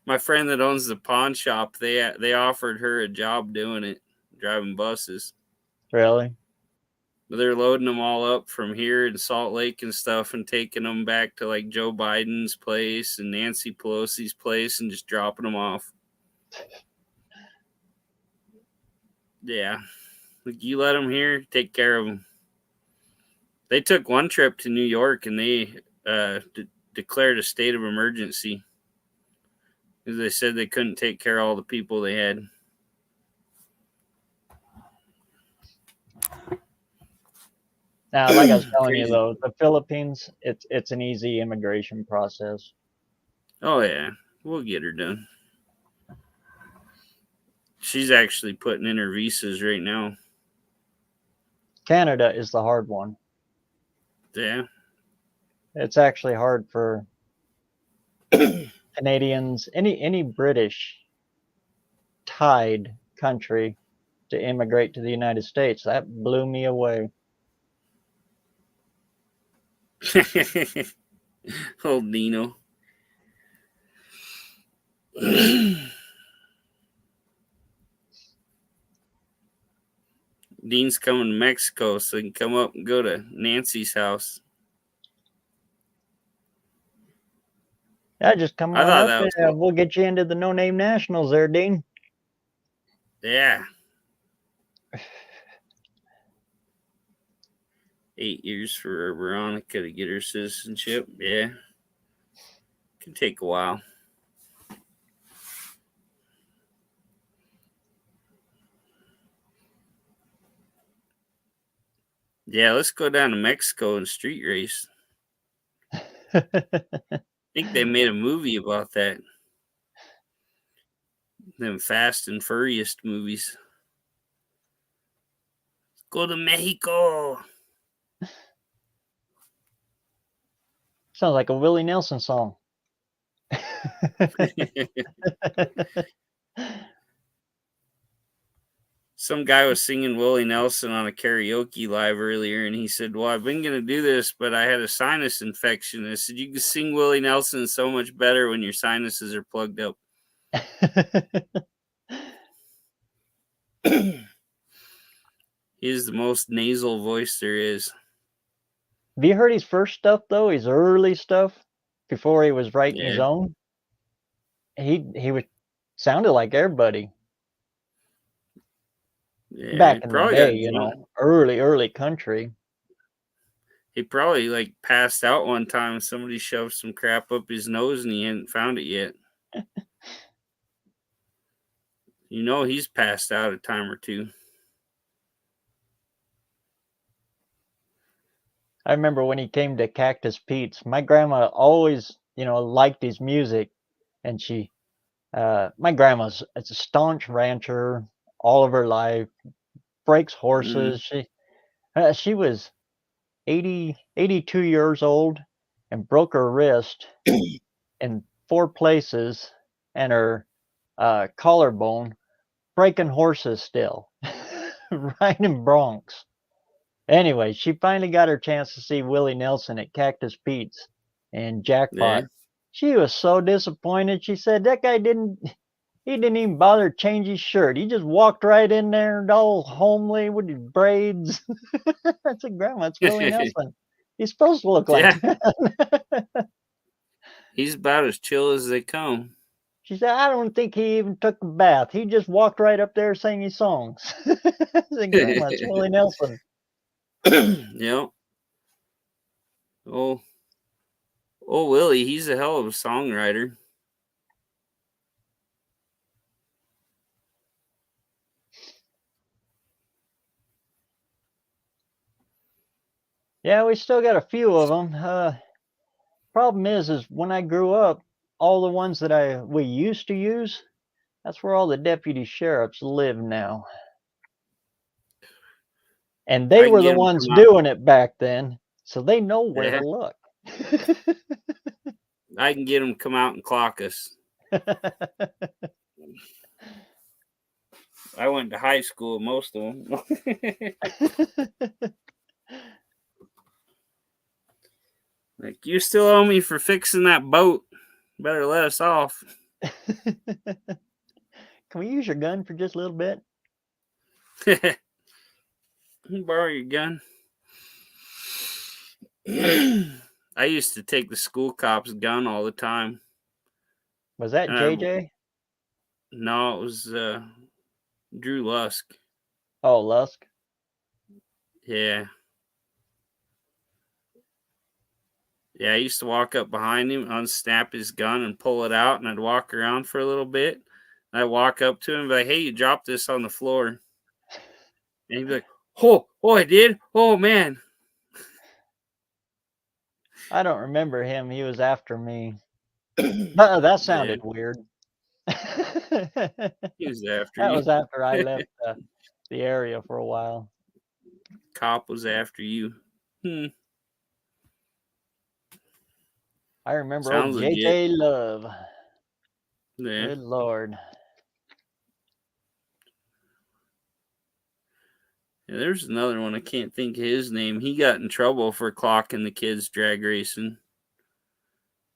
My friend that owns the pawn shop, they offered her a job doing it, driving buses. Really? But they're loading them all up from here in Salt Lake and stuff and taking them back to like Joe Biden's place and Nancy Pelosi's place and just dropping them off. Yeah. Like, you let them here, take care of them. They took one trip to New York and they declared a state of emergency because they said they couldn't take care of all the people they had. Now, like I was telling you though, the Philippines, it's an easy immigration process. Oh yeah, we'll get her done. She's actually putting in her visas right now. Canada is the hard one. Yeah. It's actually hard for Canadians, any British tied country to immigrate to the United States. That blew me away. Old Nino. Dean's coming to Mexico, so he can come up and go to Nancy's house. Yeah, just come on up and we'll get you into the No Name Nationals there, Dean. Yeah. 8 years for Veronica to get her citizenship. Yeah. Can take a while. Yeah, let's go down to Mexico and street race. I think they made a movie about that. Them Fast and Furious movies. Let's go to Mexico. Sounds like a Willie Nelson song. Some guy was singing Willie Nelson on a karaoke live earlier, and he said, well, I've been going to do this, but I had a sinus infection. I said, you can sing Willie Nelson so much better when your sinuses are plugged up. He is the most nasal voice there is. Have you heard his first stuff, though? His early stuff? Before he was writing his own? he was sounded like everybody Yeah, he back in the probably got day, you drunk. know, early country. He probably like passed out one time and somebody shoved some crap up his nose and he hadn't found it yet. You know he's passed out a time or two. I remember when he came to Cactus Pete's, my grandma always, you know, liked his music, and my grandma's a staunch rancher all of her life, breaks Mm. horses. She was 82 years old and broke her wrist in 4 places and her collarbone, breaking horses still, riding broncs. Anyway, she finally got her chance to see Willie Nelson at Cactus Pete's and Yeah. Jackpot. She was so disappointed. She said that guy he didn't even bother to change his shirt. He just walked right in there all homely with his braids. I said, Grandma, it's Willie Nelson. He's supposed to look like Yeah. that. He's about as chill as they come. She said, I don't think he even took a bath. He just walked right up there singing songs. I said, Grandma, it's Willie Nelson. Yep. Oh, Willie, he's a hell of a songwriter. Yeah, we still got a few of them. Problem is when I grew up, all the ones that we used to use, that's where all the deputy sheriffs live now. And they I can were the get him ones come out. doing it back then, so they know where Yeah. to look. I can get him come out and clock us. I went to high school with most of them. Like, you still owe me for fixing that boat. Better let us off. Can we use your gun for just a little bit? Borrow your gun. I used to take the school cop's gun all the time. Was that JJ? No, it was Drew Lusk. Oh, Lusk. Yeah. Yeah, I used to walk up behind him, unsnap his gun, and pull it out, and I'd walk around for a little bit. I'd walk up to him and be like, hey, you dropped this on the floor. And he'd be like, oh, I did? Oh, man. I don't remember him. He was after me. That sounded weird. He was after That you. was after I left the area for a while. Cop was after you. I remember Sounds old legit. JJ Love. Yeah. Good Lord. Yeah, there's another one. I can't think of his name. He got in trouble for clocking the kids drag racing.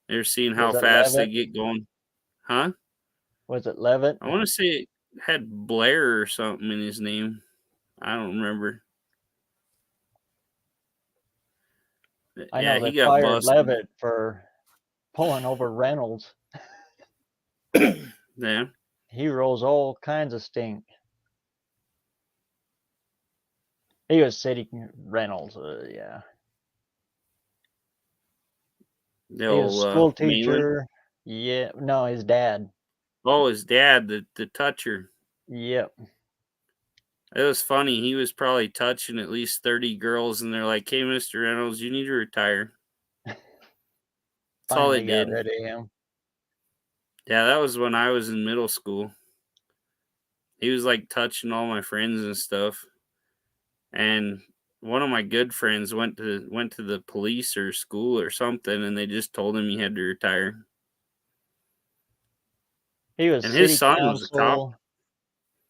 They're seeing how Was it fast they Levitt? get going. Huh? Was it Levitt? I want to say it had Blair or something in his name. I don't remember. I Yeah, know he they got fired busted. Levitt for pulling over Reynolds. Yeah. He rolls all kinds of stink. He was City Reynolds, yeah. The He was a old school Malin. teacher. Yeah, no, his dad. Oh, his dad, the toucher. Yep. It was funny. He was probably touching at least 30 girls, and they're like, hey, Mr. Reynolds, you need to retire. That's all they Finally got did. rid of him. Yeah, that was when I was in middle school. He was like touching all my friends and stuff. And one of my good friends went to the police or school or something, and they just told him he had to retire. He was And his city son was a cop. council.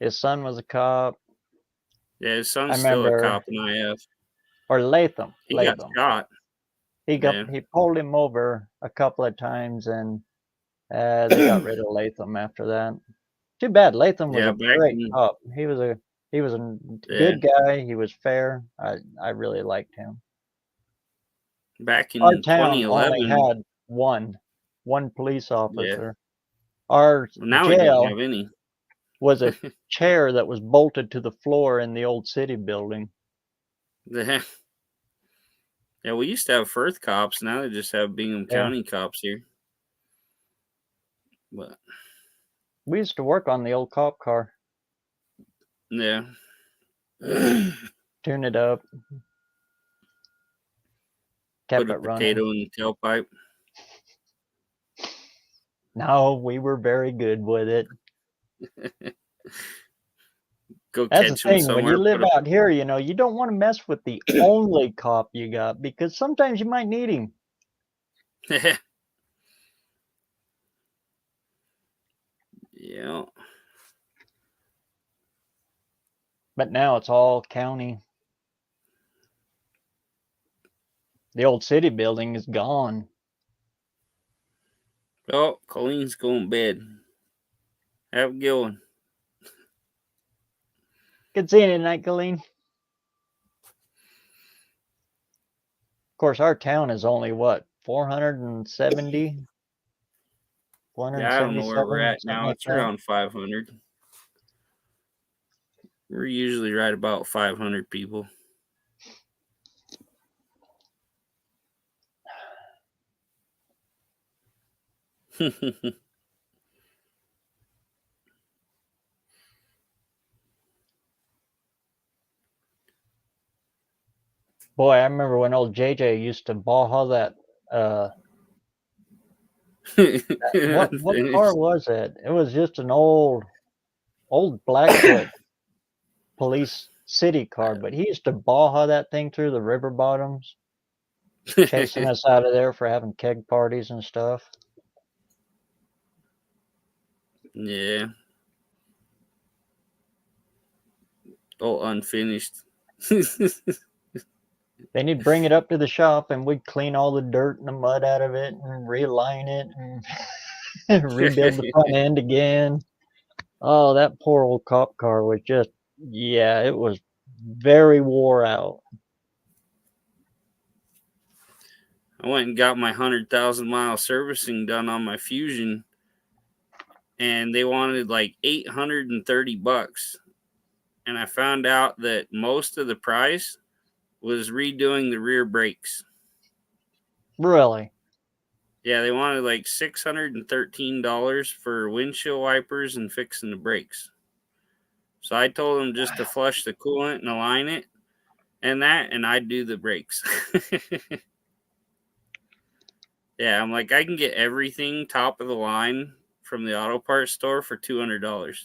His son was a cop. Yeah, his I son's still a remember, cop in IF. or Latham. He got shot. He Yeah. pulled him over a couple of times, and they got rid of Latham after that. Too bad. Latham was Yeah, a great cop. He was a good guy. He was fair. I really liked him. back Our in town only 2011. had one police Yeah. officer. Our Well, now we don't jail have any. was a chair that was bolted to the floor in the old city building. Yeah, we used to have Firth cops. Now they just have Bingham Yeah. County cops here. But We used to work on the old cop car, yeah. tune it up, kept Put a it running. potato in the tailpipe. No, we were very good with it. Go That's the catch them thing. When you somewhere. live out here, you know, you don't want to mess with the only cop you got because sometimes you might need him. Yeah. But now it's all county. The old city building is gone. Oh, Colleen's going to bed. Have a good one. Good seeing you tonight, Colleen. Of course, our town is only what, 470? Yeah, I don't know where we're 477, at something now. like It's that. around 500. We're usually right about 500 people. Boy, I remember when old JJ used to baja that. What car Unfinished. was it? It was just an old Blackfoot police city car, but he used to baja that thing through the river bottoms, chasing us out of there for having keg parties and stuff. Yeah. Oh, unfinished. Then he'd bring it up to the shop and we'd clean all the dirt and the mud out of it and realign it and rebuild the front end again. Oh, that poor old cop car was just, yeah, it was very wore out. I went and got my 100,000-mile servicing done on my Fusion, and they wanted like $830. And I found out that most of the price was redoing the rear brakes. Really? Yeah, they wanted like $613 for windshield wipers and fixing the brakes. So I told them just to flush the coolant and align it and I'd do the brakes. Yeah, I'm like, I can get everything top of the line from the auto parts store for $200.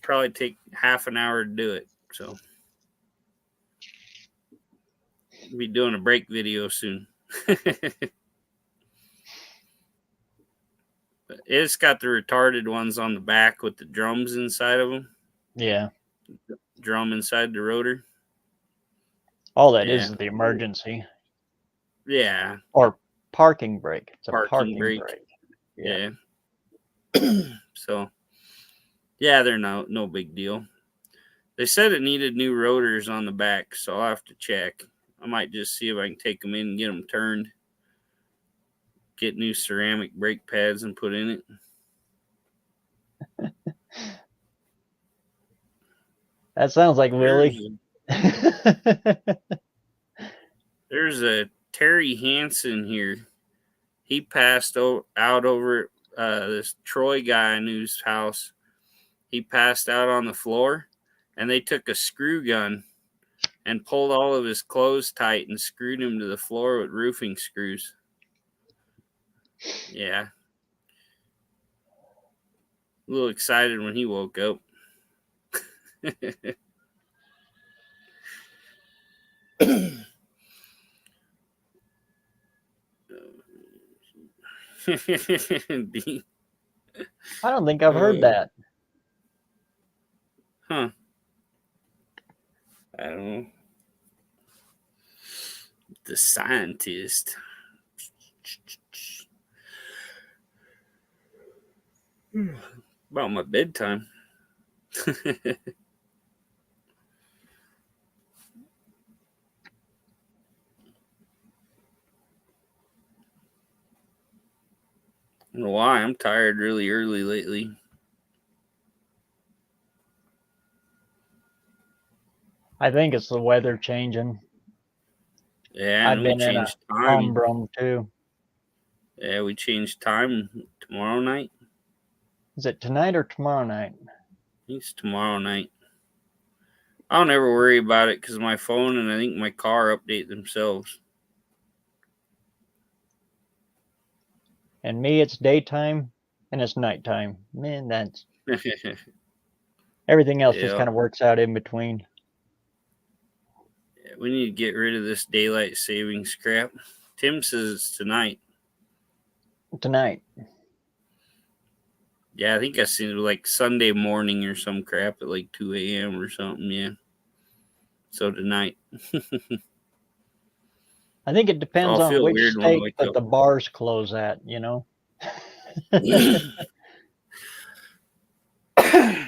Probably take half an hour to do it. So we'll be doing a brake video soon. It's got the retarded ones on the back with the drums inside of them. Yeah. Drum inside the rotor. All that Yeah. is the emergency. Yeah. Or parking brake. It's a Parking parking brake. brake. Yeah. So, yeah, they're no big deal. They said it needed new rotors on the back, so I'll have to check. I might just see if I can take them in and get them turned. Get new ceramic brake pads and put in it. That sounds like Willie. There's a Terry Hansen here. He passed out over this Troy guy I knew's house. He passed out on the floor, and they took a screw gun and pulled all of his clothes tight and screwed him to the floor with roofing screws. Yeah. A little excited when he woke up. I don't think I've heard that. Huh. I don't know. The scientist. About my bedtime. I don't know why. I'm tired really early lately. I think it's the weather changing. Yeah, I've and we been in a changed time. humdrum too. Yeah, we changed time tomorrow night. Is it tonight or tomorrow night? I think it's tomorrow night. I don't ever worry about it because my phone and I think my car update themselves. And me, it's daytime and it's nighttime. Man, that's everything else just Yeah. kind of works out in between. Yeah, we need to get rid of this daylight savings crap. Tim says it's tonight. Tonight. Yeah, I think I seen it like Sunday morning or some crap at like 2 a.m. or something. Yeah. So tonight. I think it So depends I'll on feel which weird when I state wake that up. the bars close at, you know?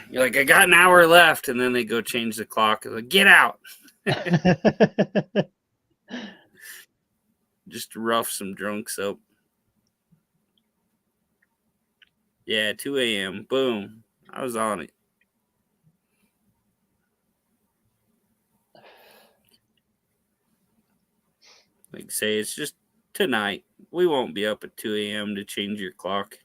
You're like, I got an hour left, and then they go change the clock. Like, get out. Just to rough some drunks up. Yeah, 2 a.m. Boom. I was on it. Like, say, it's just tonight. We won't be up at 2 a.m. to change your clock.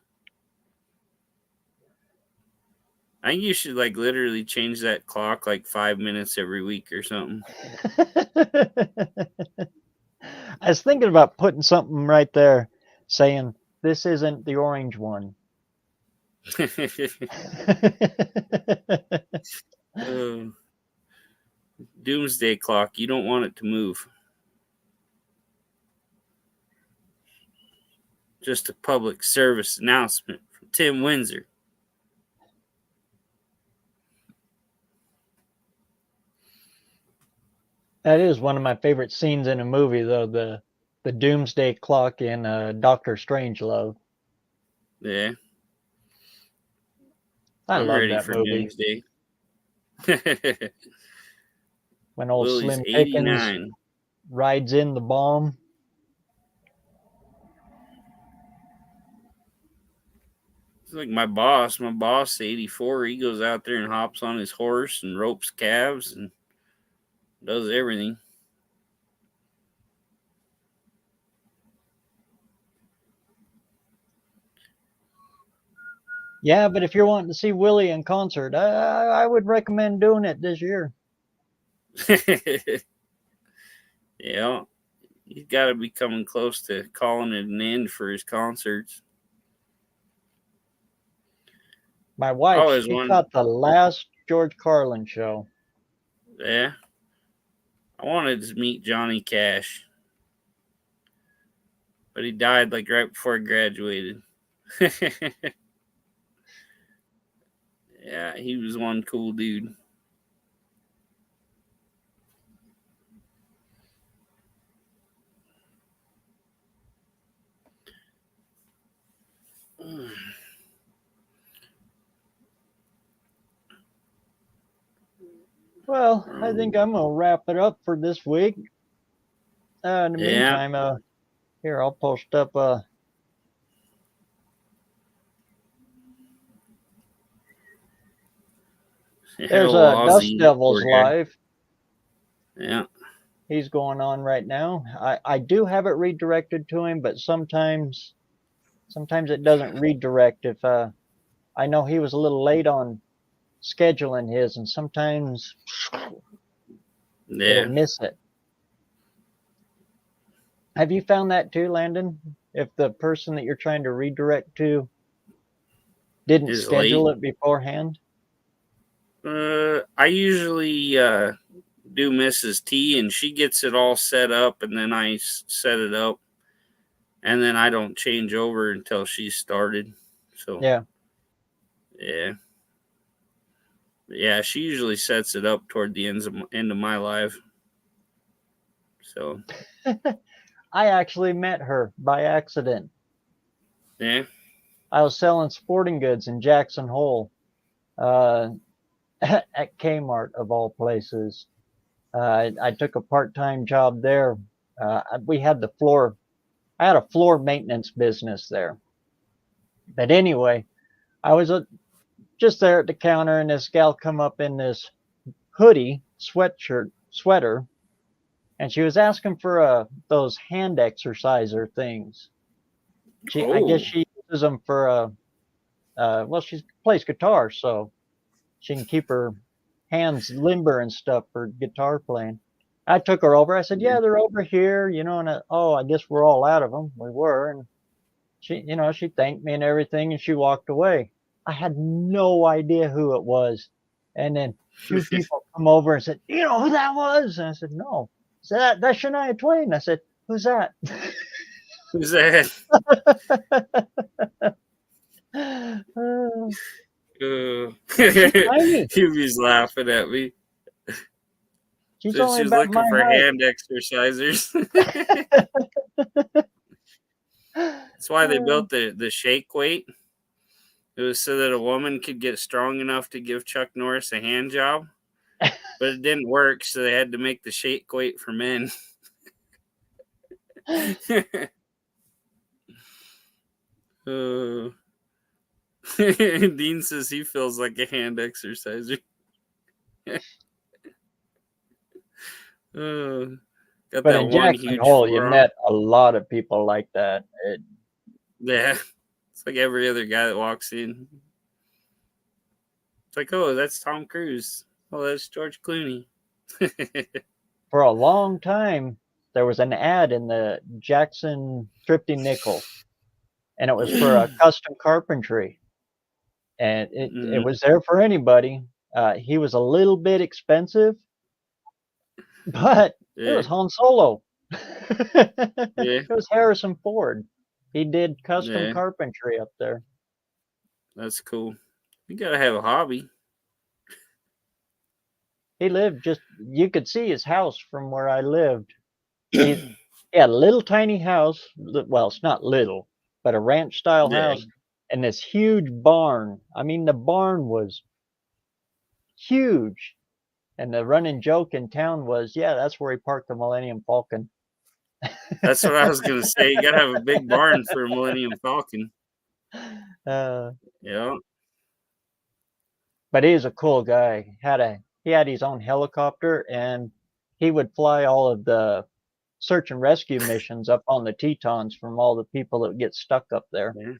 I think you should, like, literally change that clock like 5 minutes every week or something. I was thinking about putting something right there saying, this isn't the orange one. Doomsday clock. You don't want it to move. Just a public service announcement from Tim Windsor. That is one of my favorite scenes in a movie, though, the doomsday clock in Doctor Strangelove. Yeah. I I'm love ready that for movie. Doomsday. When old Willie's Slim Pickens 89. rides in the bomb. It's like my boss. My boss, 84, he goes out there and hops on his horse and ropes calves and does everything. Yeah, but if you're wanting to see Willie in concert, I would recommend doing it this year. Yeah, he's got to be coming close to calling it an end for his concerts. My I wife, always she wanted, caught the last George Carlin show. yeah, I wanted to meet Johnny Cash, but he died like right before I graduated. Yeah, he was one cool dude. Well, I think I'm gonna wrap it up for this week. In the Yeah. meantime, here I'll post up. There's Hello, a Dust Ozzy Devils over here. live. Yeah. He's going on right now. I do have it redirected to him, but sometimes it doesn't redirect. If I know he was a little late on scheduling his, and sometimes it'll Yeah. miss it. Have you found that too, Landon? If the person that you're trying to redirect to didn't Is late. schedule it beforehand? I usually do Mrs. T, and she gets it all set up, and then I set it up, and then I don't change over until she's started. So Yeah. Yeah, she usually sets it up toward the end of my live. So I actually met her by accident. yeah. I was selling sporting goods in Jackson Hole, uh, at Kmart of all places. I took a part-time job there. We had I had a floor maintenance business there. But anyway, I was just there at the counter, and this gal come up in this hoodie, sweater, and she was asking for those hand exerciser things. I guess Oh, she uses them for well, she plays guitar, so she can keep her hands limber and stuff for guitar playing. I took her over. I said, yeah. "Yeah, they're over here, and oh, I guess we're all out of them." We were, and she thanked me and everything, and she walked away. I had no idea who it was, and then two people come over and said, "You know who that was?" And I said, "No." I said, "That's Shania Twain." I said, "Who's that?" Who's that? She's tiny. Yubi's laughing at me. She's So only she's about looking my for height. hand exercisers. That's why they built the shake weight. It was so that a woman could get strong enough to give Chuck Norris a hand job, but it didn't work, so they had to make the shake weight for men. uh, Dean says he feels like a hand exerciser. Got But that in one Jackson huge Hole, you forearm. met a lot of people like that. Yeah, it's like every other guy that walks in. It's like, oh, that's Tom Cruise. Oh, that's George Clooney. For a long time, there was an ad in the Jackson Thrifty Nickel, and it was for a custom carpentry, and it Mm, was there for anybody. He was a little bit expensive, but it yeah, was Han Solo. It yeah, was Harrison Ford. He did custom yeah. carpentry up there. That's cool. You gotta have a hobby. He lived you could see his house from where I lived. He had a little tiny house. Well, it's not little, but a ranch style Yeah, house, and this huge barn. I mean, the barn was huge. And the running joke in town was, yeah, that's where he parked the Millennium Falcon. that's what I was gonna say. You gotta have a big barn for a Millennium Falcon. uh, Yeah, but he was a cool guy. He had his own helicopter, and he would fly all of the search and rescue missions up on the Tetons from all the people that get stuck up there. yeah,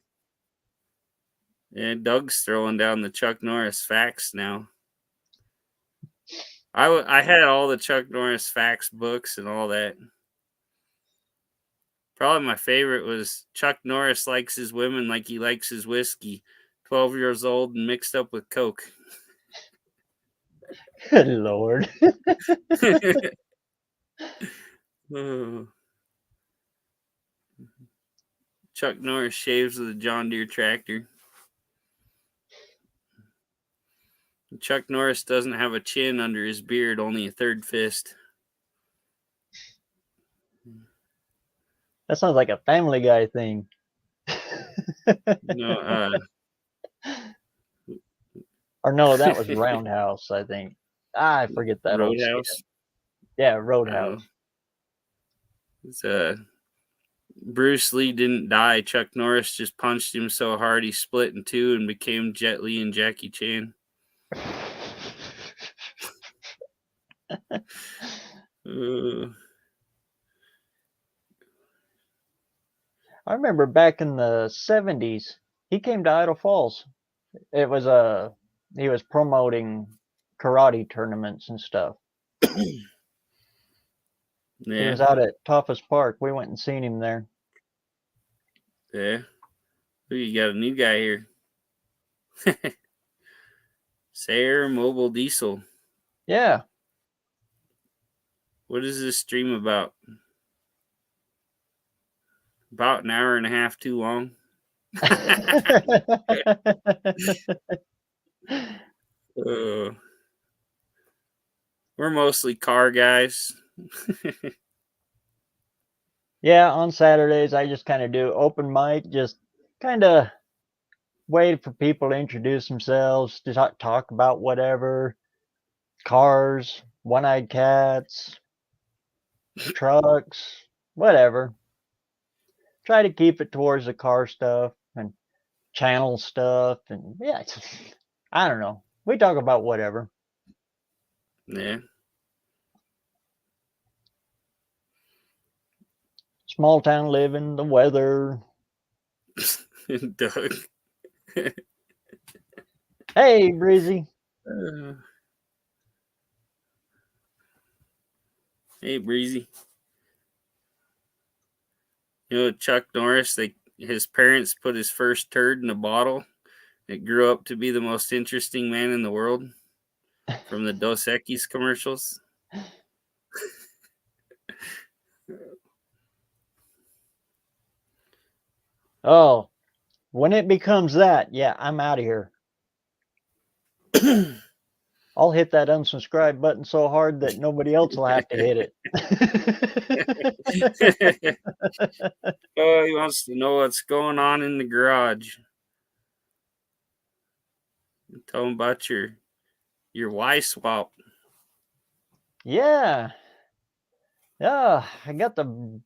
yeah. Doug's throwing down the Chuck Norris facts now. I had all the Chuck Norris facts books and all that. Probably my favorite was Chuck Norris likes his women like he likes his whiskey. 12 years old and mixed up with Coke. Good Lord. Oh. Chuck Norris shaves with a John Deere tractor. Chuck Norris doesn't have a chin under his beard, only a third fist. That sounds like a Family Guy thing. No, Or no, that was Roundhouse, I think. I forget that old skit. Roadhouse. Yeah, Uh, Roadhouse. it's, Bruce Lee didn't die. Chuck Norris just punched him so hard he split in two and became Jet Li and Jackie Chan. I remember back in the 70s, he came to Idle Falls. It was he was promoting karate tournaments and stuff. He Yeah, was out at Toffus Park. We went and seen him there. yeah. Ooh, you got a new guy here. Sayer Mobile Diesel. Yeah. What is this stream about? About an hour and a half too long. uh, we're mostly car guys. Yeah, on Saturdays I just kind of do open mic, just kind of wait for people to introduce themselves, to talk about whatever, cars, one-eyed cats, trucks, whatever. Try to keep it towards the car stuff and channel stuff, and yeah, I don't know. We talk about whatever. Yeah. Small town living, the weather. Doug. Hey, Breezy. Hey, Breezy. You know, Chuck Norris, his parents put his first turd in a bottle. It grew up to be the most interesting man in the world from the Dos Equis commercials. Oh, when it becomes that, yeah, I'm out of here. I'll hit that unsubscribe button so hard that nobody else will have to hit it. Oh, he wants to know what's going on in the garage. Tell him about your Y swap. Yeah. Yeah, I got the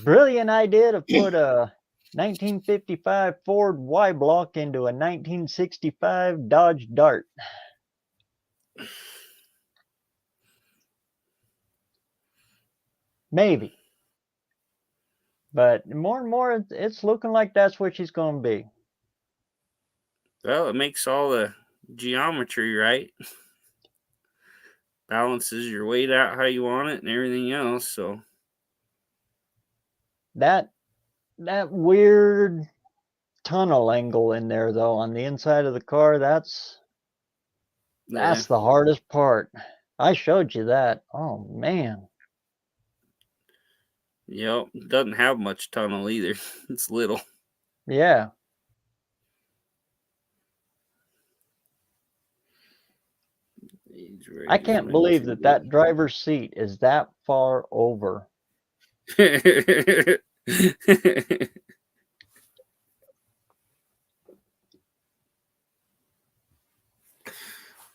brilliant idea to put a 1955 Ford Y block into a 1965 Dodge Dart. Maybe. But more and more, it's looking like that's what she's going to be. Well, it makes all the geometry right. Balances your weight out how you want it and everything else. So That weird tunnel angle in there, though, on the inside of the car, that's yeah. the hardest part. I showed you that. Oh, man. Yep. Doesn't have much tunnel either. It's little. Yeah. I can't believe that driver's seat is that far over.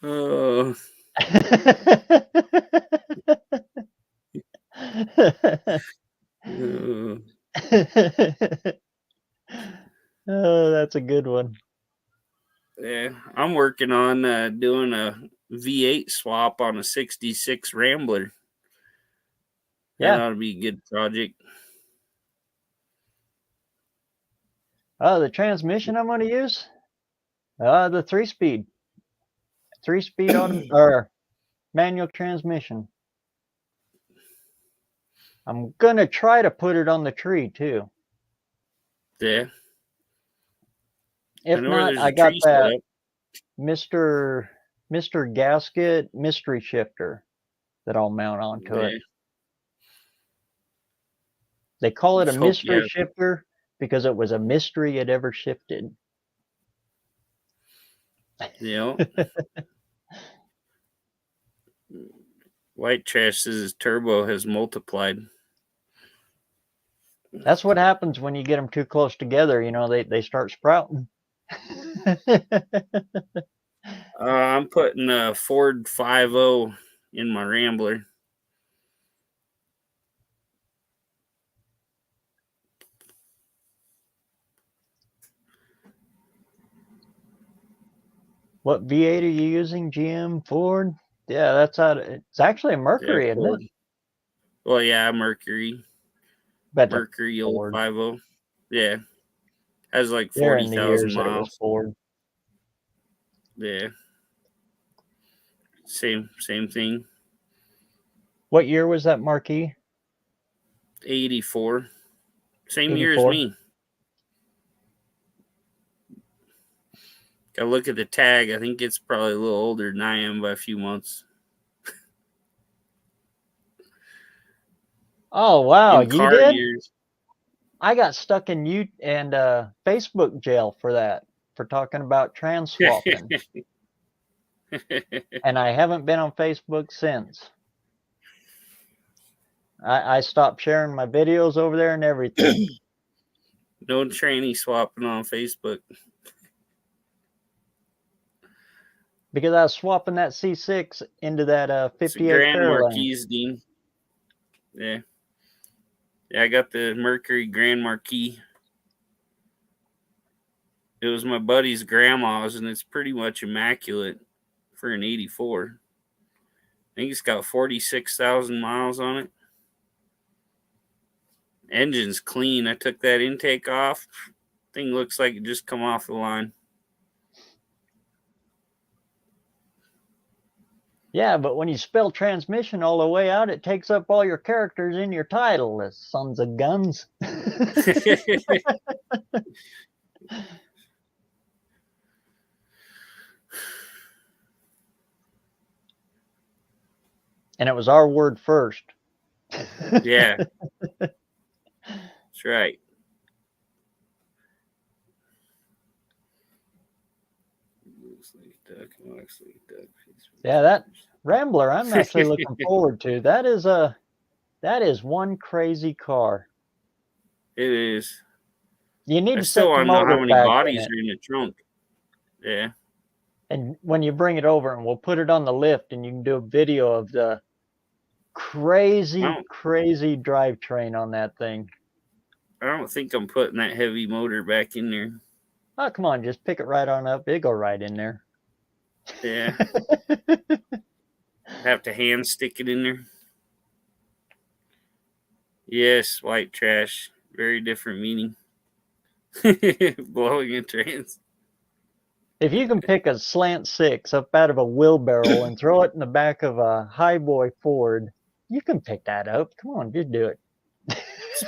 Oh. Oh, that's a good one. Yeah, I'm working on doing a V8 swap on a 66 Rambler. That Yeah. ought to be a good project. Oh, the transmission I'm going to use? The 3-speed. 3-speed or manual transmission. I'm going to try to put it on the tree, too. Yeah. If I know where not, there's I a got tree set that up. Mr. Gasket mystery shifter that I'll mount onto it. Yeah. They call it a Just hope you mystery have. shifter because it was a mystery it ever shifted. You know, White Trash says his turbo has multiplied. That's what happens when you get them too close together. You know, they start sprouting. I'm putting a Ford 5.0 in my Rambler. What V8 are you using? GM, Ford? Yeah, it's actually a Yeah, Mercury, isn't Ford. it? Well, yeah, Mercury. That's a Mercury old Ford. 5.0. Yeah. Has like There in the 40,000 years that it was miles. Ford. Yeah. Same thing. What year was that Marquis? 84. Same year as 84. me. Gotta look at the tag. I think it's probably a little older than I am by a few months. Oh, wow, In you car did? years. I got stuck in Facebook jail for that, for talking about trans swapping. And I haven't been on Facebook since. I stopped sharing my videos over there and everything. No tranny swapping on Facebook. Because I was swapping that C6 into that It's a 58 Grand Fairlane. Marquis, Dean. Yeah. Yeah, I got the Mercury Grand Marquis. It was my buddy's grandma's, and it's pretty much immaculate for an 84. I think it's got 46,000 miles on it. Engine's clean. I took that intake off. Thing looks like it just come off the line. Yeah, but when you spell transmission all the way out, it takes up all your characters in your title. The sons of guns. And it was our word first. Yeah. That's right. Yeah, that Rambler I'm actually looking forward to. That is one crazy car. It is. You need I to still set the want to know how motor many back bodies in are in the trunk. Yeah. And when you bring it over, and we'll put it on the lift, and you can do a video of the crazy drivetrain on that thing. I don't think I'm putting that heavy motor back in there. Oh, come on, just pick it right on up. It'll go right in there. Yeah. Have to hand stick it in there. Yes, white trash. Very different meaning. Blowing a trans. If you can pick a slant 6 up out of a wheelbarrow and throw it in the back of a highboy Ford, you can pick that up. Come on, just do it. It's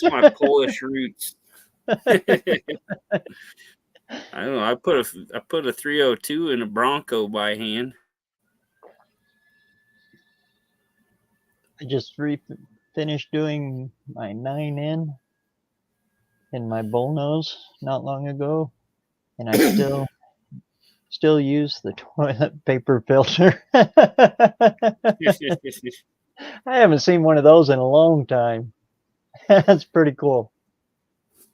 my Polish roots. I don't know. I put a 302 in a Bronco by hand. I just finished doing my 9N in my bullnose not long ago, and I still use the toilet paper filter. I haven't seen one of those in a long time. That's pretty cool. In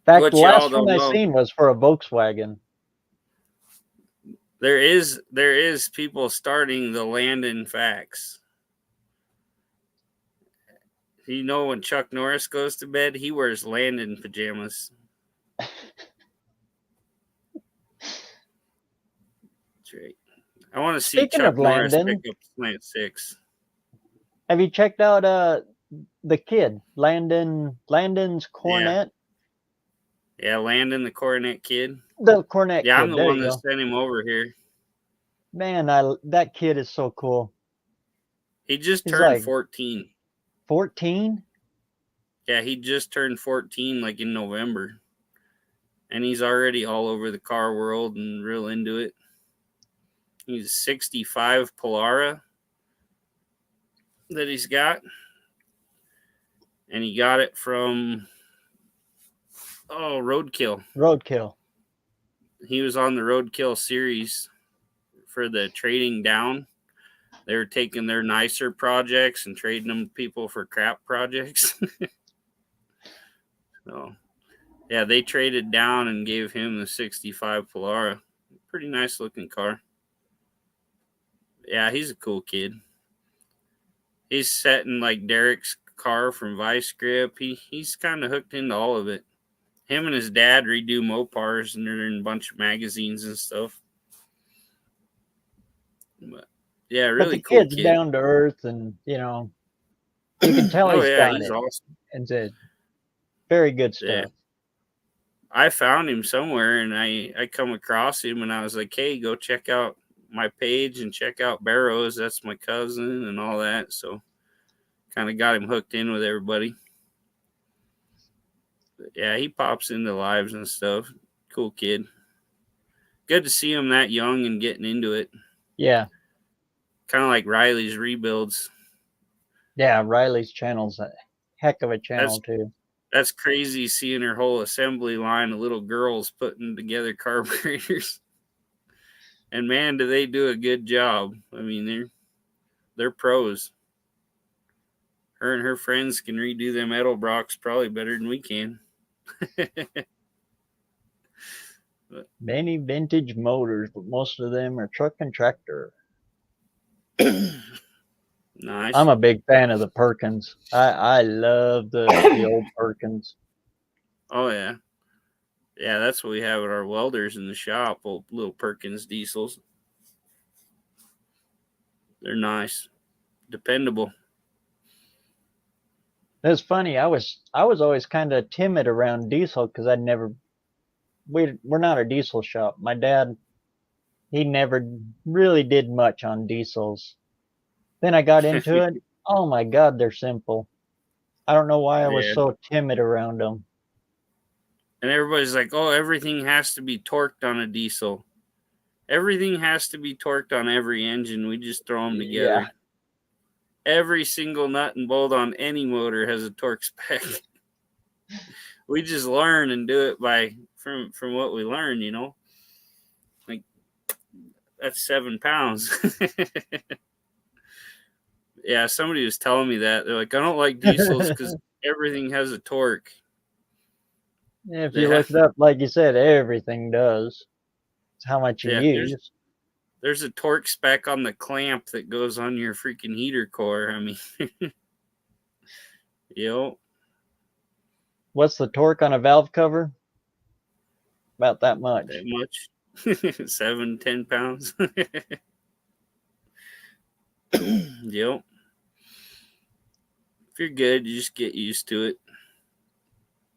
fact, the last one I seen was for a Volkswagen. There is people starting the Landon facts. You know, when Chuck Norris goes to bed, he wears Landon pajamas. That's right. I want to see Chuck Norris pick up Slant 6. Have you checked out the kid, Landon's Cornet? Yeah, Landon the Cornet kid. The Cornet kid. Yeah, I'm the one that sent him over here. Man, that kid is so cool. He just turned 14. 14? Yeah, he just turned 14 like in November. And he's already all over the car world and real into it. He's a 65 Polara that he's got. And he got it from Roadkill. Roadkill. He was on the Roadkill series for the trading down. They were taking their nicer projects and trading them to people for crap projects. So, yeah, they traded down and gave him the 65 Polara. Pretty nice looking car. Yeah, he's a cool kid. He's setting like Derek's car from Vice Grip. He's kind of hooked into all of it. Him and his dad redo Mopars, and they're in a bunch of magazines and stuff. But yeah, really cool kid's down to earth, and you can tell he's awesome. And it's very good stuff. Yeah. I found him somewhere, and I come across him, and I was like, hey, go check out my page and check out BareRose. That's my cousin and all that. So kind of got him hooked in with everybody. But yeah, he pops into lives and stuff. Cool kid. Good to see him that young and getting into it. Yeah. Kind of like Riley's rebuilds. Yeah, Riley's channel's a heck of a channel too. That's crazy seeing her whole assembly line of little girls putting together carburetors. And man, do they do a good job. I mean, they're pros. Her and her friends can redo them Edelbrocks probably better than we can. Many vintage motors, but most of them are truck and tractor. Nice. I'm a big fan of the Perkins. I love the old Perkins. Oh yeah. Yeah, that's what we have at our welders in the shop. Old little Perkins diesels. They're nice, dependable. It's funny. I was always kind of timid around diesel because we're not a diesel shop. My dad, he never really did much on diesels. Then I got into it. Oh my God, they're simple. I don't know why I was Yeah. so timid around them. And everybody's like, oh, everything has to be torqued on a diesel. Everything has to be torqued on every engine. We just throw them Yeah. together. Every single nut and bolt on any motor has a torque spec. We just learn and do it from what we learn, you know. Like, that's 7 pounds. Yeah, somebody was telling me that. They're like, I don't like diesels because everything has a torque. If you Yeah, look it up, like you said, everything does. It's how much you yeah. use. There's a torque spec on the clamp that goes on your freaking heater core. I mean, yep. What's the torque on a valve cover? About that much. That much. 7-10 pounds. Yep. If you're good, you just get used to it.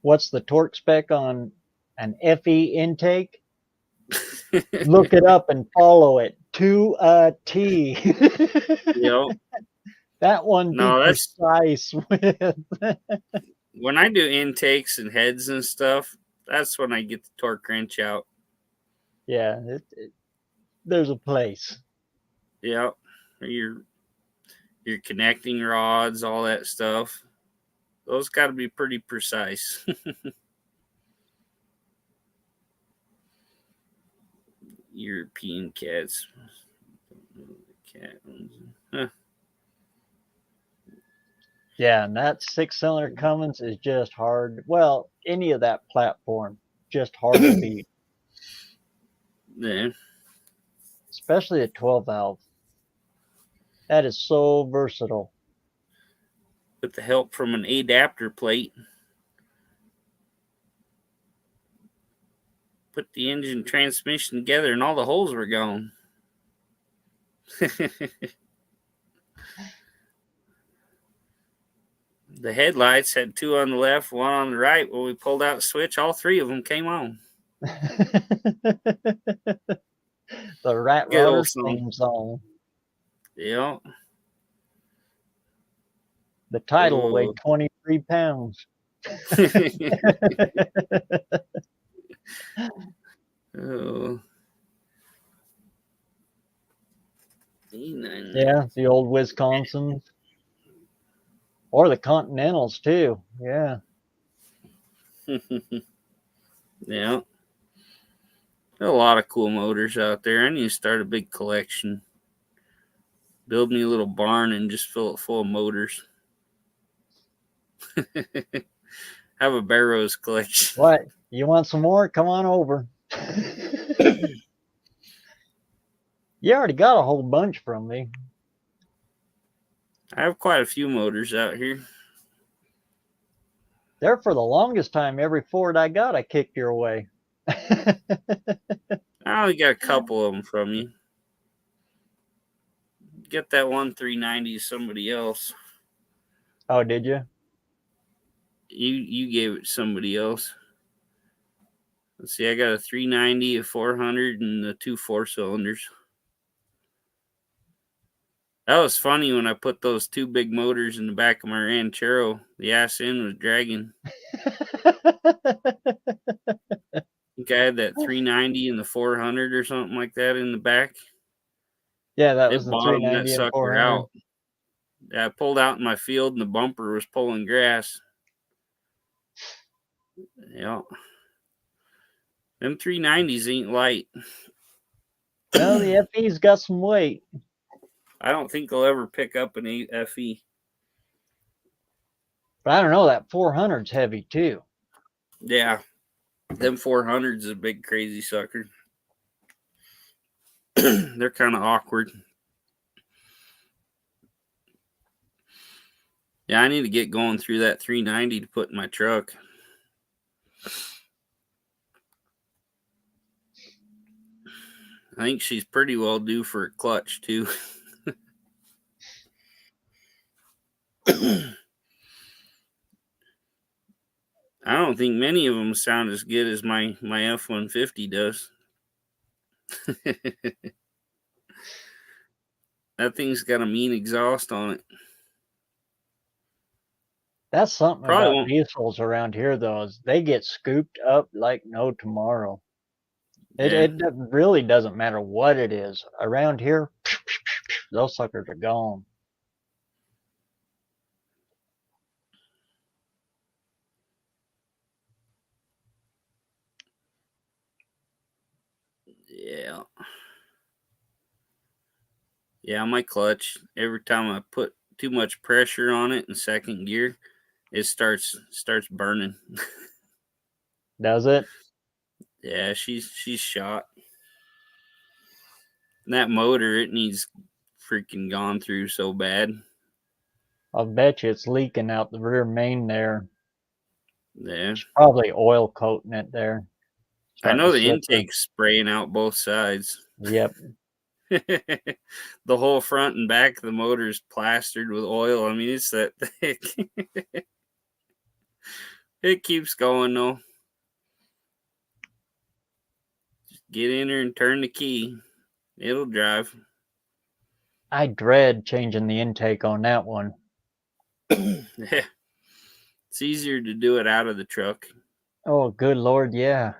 What's the torque spec on an FE intake? Look it up and follow it to a T. Yep. That one be No, that's precise with. when I do intakes and heads and stuff. That's when I get the torque wrench out. Yeah, there's a place. Yep. Your connecting rods, all that stuff. Those got to be pretty precise. European cats. Cat ones. Huh. Yeah, and that 6-cylinder Cummins is just hard. Well, any of that platform, just hard to beat, Yeah. especially a 12 valve. That is so versatile. With the help from an adapter plate, put the engine transmission together and all the holes were gone. The headlights had 2 on the left, 1 on the right. When we pulled out the switch, all 3 of them came on. The rat Good rodder old song. theme song. Yeah. The title Oh. weighed 23 pounds. Oh. Yeah, the old Wisconsin. Or the Continentals, too. Yeah. Yeah. There are a lot of cool motors out there. I need to start a big collection. Build me a little barn and just fill it full of motors. Have a BareRose collection. What? You want some more? Come on over. You already got a whole bunch from me. I have quite a few motors out here. There for the longest time, every Ford I got, I kicked your way. I only got a couple of them from you. Get that one 390 to somebody else. Oh, did you? You gave it to somebody else. Let's see, I got a 390, a 400, and the 2 4-cylinders. That was funny when I put those 2 big motors in the back of my Ranchero. The ass end was dragging. I think I had that 390 and the 400 or something like that in the back. Yeah, that was It the bottomed that 390 and sucker 400. out. Yeah, I pulled out in my field and the bumper was pulling grass. Yeah. Them 390s ain't light. No, the FE's got some weight. I don't think they'll ever pick up an FE. But I don't know, that 400's heavy too. Yeah. Them 400s is a big crazy sucker. They're kind of awkward. Yeah, I need to get going through that 390 to put in my truck. I think she's pretty well due for a clutch too. I don't think many of them sound as good as my F-150 does. That thing's got a mean exhaust on it. That's something Probably about won't. diesels around here, though, is they get scooped up like no tomorrow. Yeah. Really doesn't matter what it is. Around here, those suckers are gone. Yeah. Yeah, my clutch, every time I put too much pressure on it in second gear, it starts burning. Does it? Yeah, she's shot. And that motor, it needs freaking gone through so bad. I'll bet you it's leaking out the rear main there. Yeah. It's probably oil coating it there. I Starting know to the slip in. intake's spraying out both sides. Yep. The whole front and back of the motor is plastered with oil. I mean, it's that thick. It keeps going though. Just get in there and turn the key. It'll drive. I dread changing the intake on that one. Yeah. It's easier to do it out of the truck. Oh, good Lord, yeah.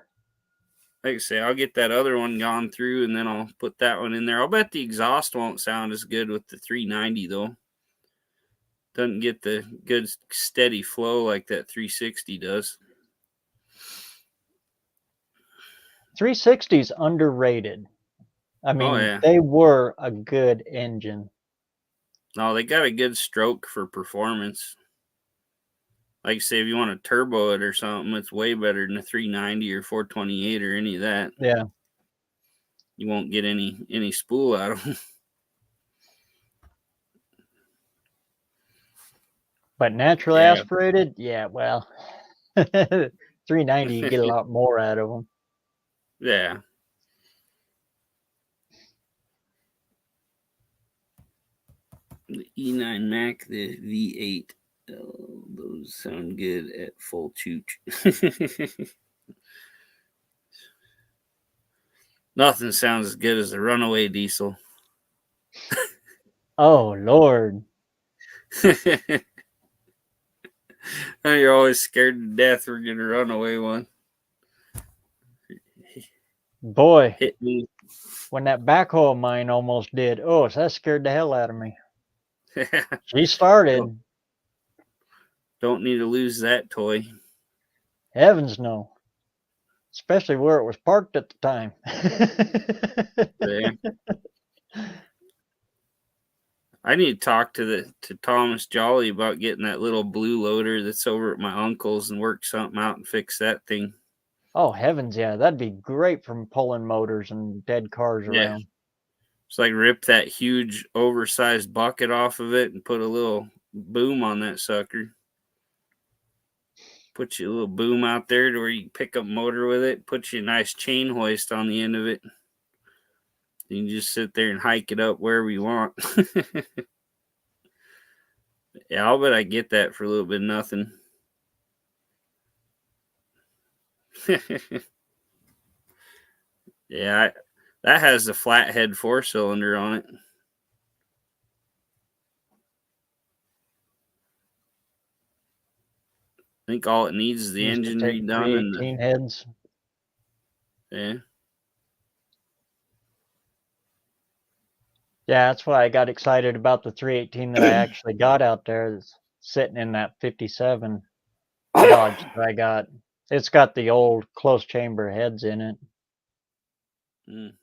Like I say, I'll get that other one gone through and then I'll put that one in there. I'll bet the exhaust won't sound as good with the 390 though. Doesn't get the good steady flow like that 360 does. 360's underrated. I Oh mean, yeah. they were a good engine. No, they got a good stroke for performance. Like I say, if you want to turbo it or something, it's way better than a 390 or 428 or any of that. Yeah. You won't get any spool out of them. But naturally Yeah. aspirated, yeah, well, 390, you get a lot more out of them. Yeah. The E9 Mac, the V8. Oh, those sound good at full chooch. Nothing sounds as good as a runaway diesel. Oh, Lord. You're always scared to death we're going to run away one. Boy, Hit me. when that backhoe of mine almost did, oh, that scared the hell out of me. She started. Don't need to lose that toy. Heavens no. Especially where it was parked at the time. Yeah. I need to talk to Thomas Jolly about getting that little blue loader that's over at my uncle's and work something out and fix that thing. Oh, heavens, yeah. That'd be great from pulling motors and dead cars Yeah. around. It's like rip that huge oversized bucket off of it and put a little boom on that sucker. Put you a little boom out there to where you can pick up motor with it. Put you a nice chain hoist on the end of it. You can just sit there and hike it up wherever you want. Yeah, I'll bet I get that for a little bit of nothing. Yeah, that has the flathead 4-cylinder on it. I think all it needs is the Used to engine take redone and 318 heads. yeah. Yeah, that's why I got excited about the 318 that I actually got out there. That's sitting in that 57 Dodge that I got. It's got the old close chamber heads in it. Mm.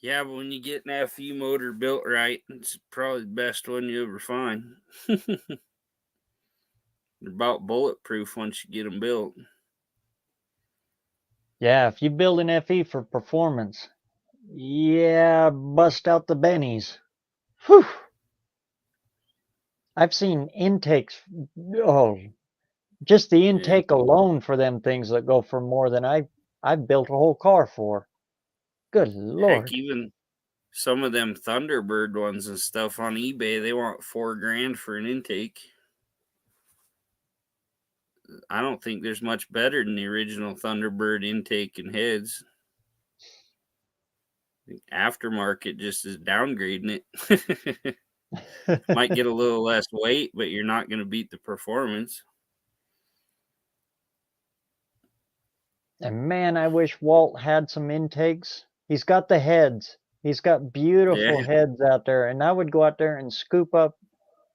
Yeah, but when you get an FE motor built right, it's probably the best one you ever find. They're about bulletproof once you get them built. Yeah, if you build an FE for performance, yeah, bust out the bennies. Whew. I've seen intakes. Oh, just the Yeah. intake alone for them things that go for more than I've built a whole car for. Good Heck, Lord. even some of them Thunderbird ones and stuff on eBay, they want $4,000 for an intake. I don't think there's much better than the original Thunderbird intake and heads. Aftermarket just is downgrading it. Might get a little less weight, but you're not going to beat the performance. And man, I wish Walt had some intakes. He's got the heads. He's got beautiful Yeah, heads out there, and I would go out there and scoop up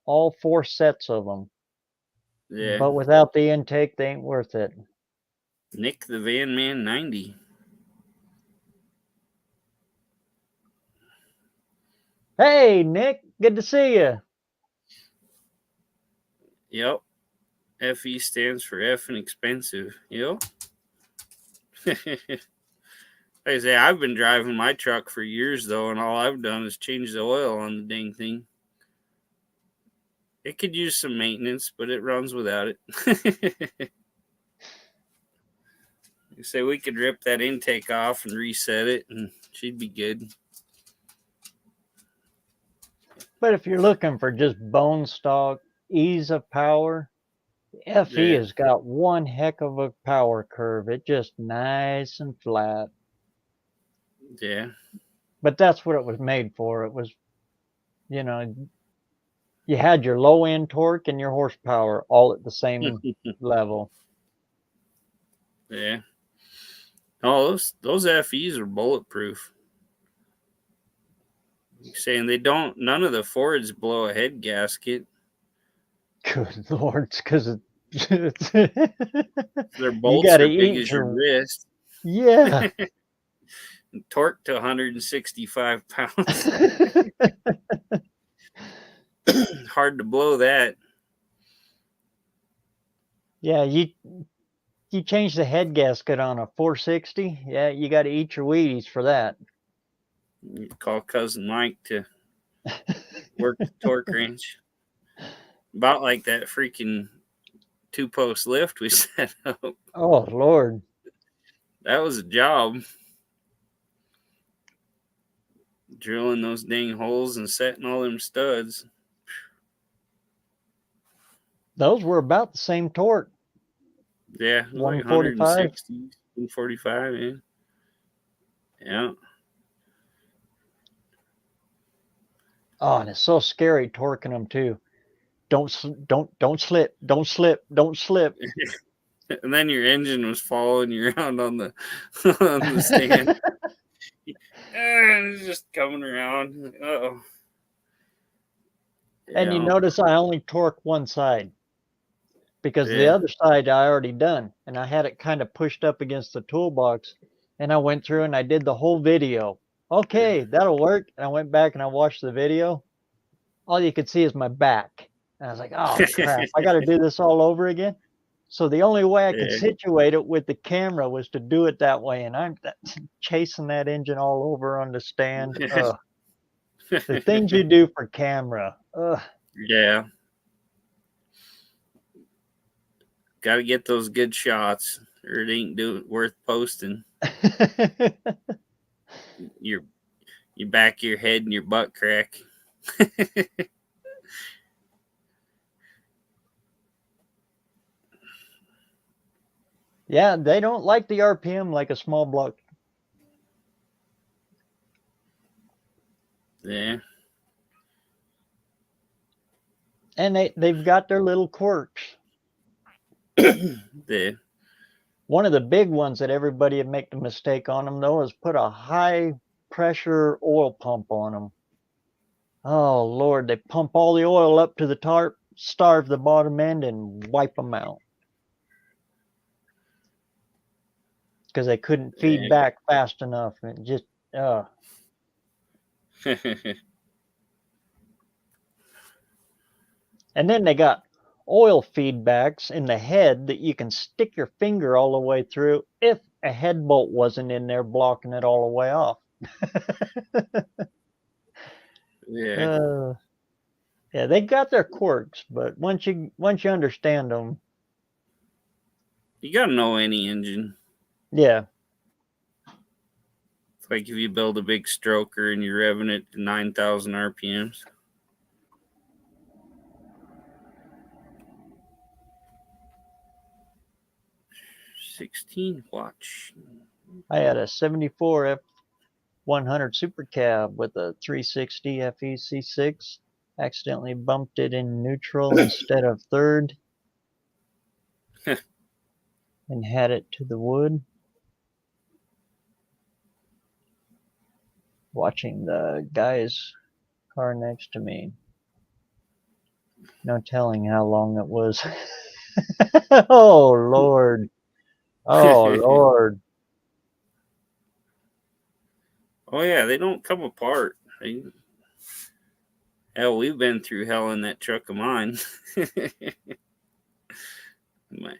all 4 sets of them. yeah. But without the intake, they ain't worth it. Nick the Van Man 90. Hey, Nick, good to see you. Yep. FE stands for F and expensive. Yep. Like I say, I've been driving my truck for years though, and all I've done is change the oil on the dang thing. It could use some maintenance, but it runs without it. You say we could rip that intake off and reset it, and she'd be good. But if you're looking for just bone stock, ease of power, FE Yeah, has got one heck of a power curve. It's just nice and flat. yeah. But that's what it was made for. It was, you know, you had your low end torque and your horsepower all at the same level. Yeah. Oh, those FEs are bulletproof. Saying they don't. None of the Fords blow a head gasket. Good Lord, because Their you bolts got to are big eat as your your, wrist. yeah. Torque to 165 pounds. Hard to blow that. Yeah, you change the head gasket on a 460. Yeah, you got to eat your Wheaties for that. You call cousin Mike to work the torque wrench. About like that freaking 2-post lift we set up. Oh Lord. That was a job. Drilling those dang holes and setting all them studs. Those were about the same torque. Yeah, it was like 145. 160, 145, yeah. Yeah. Oh, and it's so scary torquing them too. Don't slip, don't slip, don't slip. And then your engine was following you around on the on the stand. And it's just coming around. Oh. And you Yeah. notice I only torque one side because the Yeah. other side I already done, and I had it kind of pushed up against the toolbox, and I went through and I did the whole video. Okay, that'll work. And I went back and I watched the video. All you could see is my back. And I was like, oh crap, I got to do this all over again. So the only way I could Yeah. situate it with the camera was to do it that way, and I'm chasing that engine all over on the stand. The things you do for camera. Yeah. Got to get those good shots, or it ain't worth posting. You back your head and your butt crack. Yeah, they don't like the RPM like a small block. Yeah. And they've got their little quirks. Yeah. One of the big ones that everybody would make the mistake on them, though, is put a high pressure oil pump on them. Oh, Lord, they pump all the oil up to the tarp, starve the bottom end, and wipe them out. Because they couldn't feed back fast enough. And just, And then they got oil feedbacks in the head that you can stick your finger all the way through if a head bolt wasn't in there blocking it all the way off. Yeah. Yeah, they got their quirks, but once you understand them, You gotta know any engine. yeah. It's like if you build a big stroker and you're revving it to 9,000 RPMs. watch. I had a 74 F100 Super Cab with a 360 FEC6. Accidentally bumped it in neutral instead of third and had it to the wood. Watching the guy's car next to me. No telling how long it was. Oh, Lord. Oh, Lord. Oh yeah, they don't come apart. Hell, we've been through hell in that truck of mine. My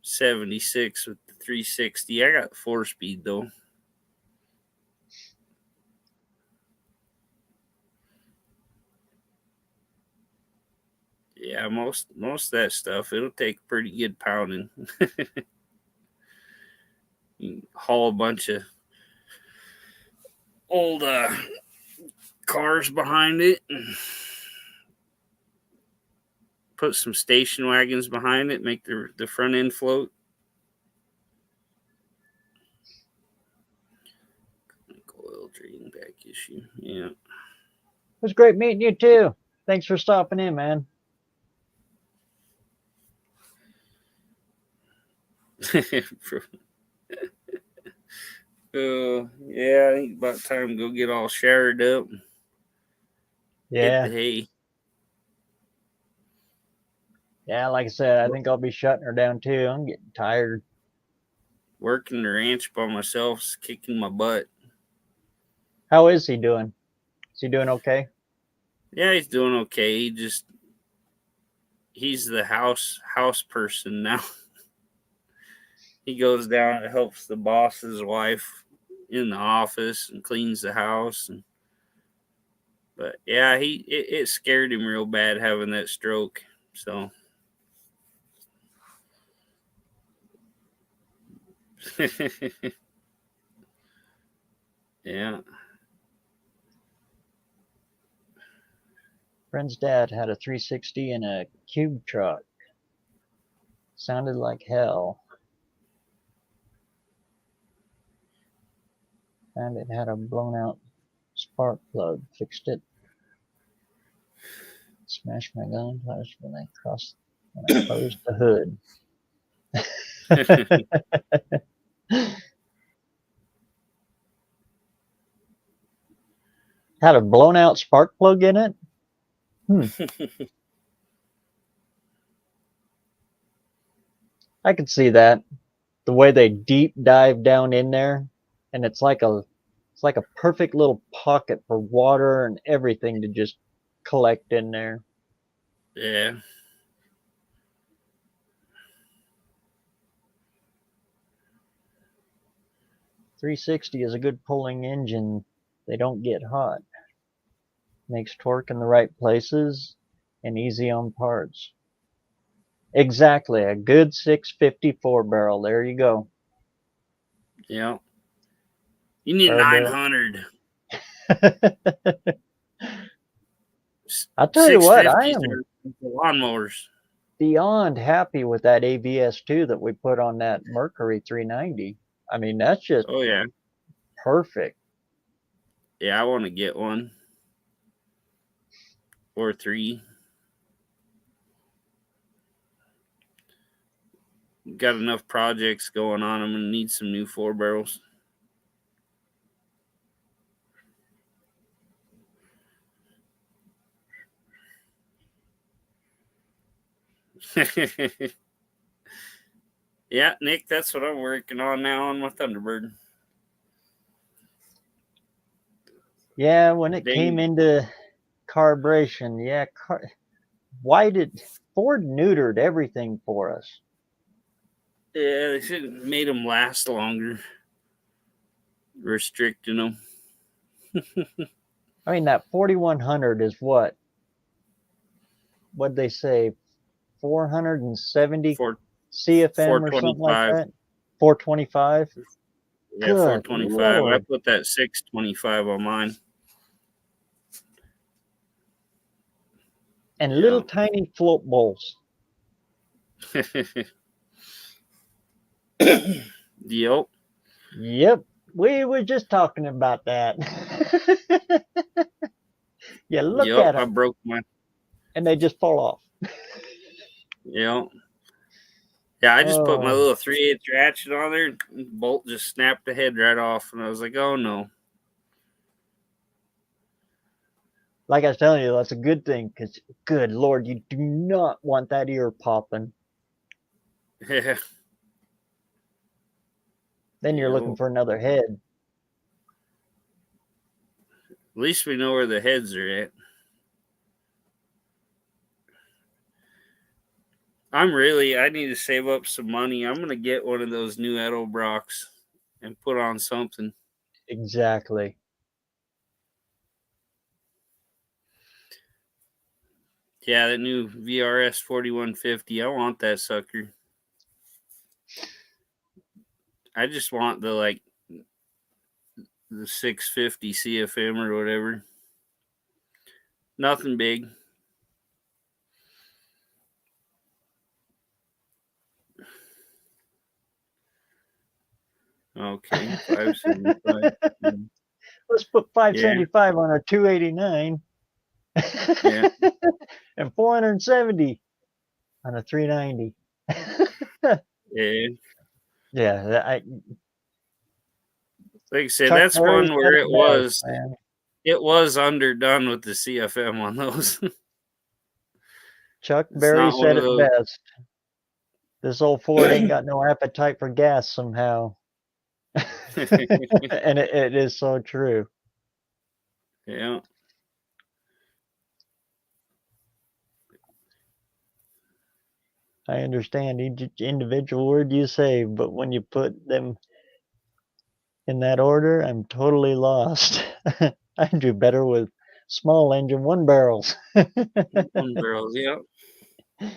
76 with the 360. I got 4-speed though. Yeah, most of that stuff, it'll take pretty good pounding. You haul a bunch of old cars behind it and put some station wagons behind it, make the front end float. Oil drain back issue. Yeah. It was great meeting you too. Thanks for stopping in, man. Yeah, I think about time to go get all showered up. Yeah. Hit the hay. Yeah, like I said, I think I'll be shutting her down too. I'm getting tired. Working the ranch by myself is kicking my butt. How is he doing? Is he doing okay? Yeah, he's doing okay. He's the house person now. He goes down and helps the boss's wife in the office and cleans the house. But yeah, it scared him real bad having that stroke. So yeah. Friend's dad had a 360 in a cube truck. Sounded like hell. Found it had a blown out spark plug. Fixed it. Smashed my gun twice when I closed the hood. Had a blown out spark plug in it? I could see that. The way they deep dive down in there, and it's like a perfect little pocket for water and everything to just collect in there. Yeah. .360 is a good pulling engine. They don't get hot. Makes torque in the right places and easy on parts. Exactly, a good 654 barrel. There you go. Yeah. You need Or a barrel. 900. I'll tell you what, I 650s am are lawnmowers. beyond happy with that ABS2 that we put on that Mercury 390. I mean, that's just Oh yeah. perfect. Yeah, I want to get one or 3. Got enough projects going on. I'm gonna need some new 4 barrels. Yeah, Nick, that's what I'm working on now on my Thunderbird. Yeah, when it came into carburation, yeah, why did Ford neutered everything for us? Yeah, they should have made them last longer, restricting them. I mean, that 4100 is what? what'd they say, 470 Four, CFM or something like 425. that? 425? Yeah, Good 425. I Lord. put that 625 on mine. And little tiny float bowls. Yep. Yep. We were just talking about that. Yeah, look Yep. at I them. broke mine. And they just fall off. Yep. Yeah, I just put my Oh, little 3/8 ratchet on there. And the bolt just snapped the head right off. And I was like, oh no. like I was telling you, that's a good thing because, good Lord, you do not want that ear popping. Yeah. Then you're looking Yep. for another head. At least we know where the heads are at. I need to save up some money. I'm going to get one of those new Edelbrocks and put on something. Exactly. Yeah, that new VRS 4150. I want that sucker. I just want the 650 CFM or whatever. Nothing big. Okay, 575. Let's put Yeah, 575 on a 289. yeah, And 470 on a 390. yeah. Yeah, Like I said, Chuck that's Berry one said where it best, man. it was underdone with the CFM on those. Chuck It's Berry not one said of it those. best. This old Ford ain't got no appetite for gas somehow. And it is so true. Yeah. I understand each individual word you say, but when you put them in that order, I'm totally lost. I do better with small engine one barrels. One barrels, yeah.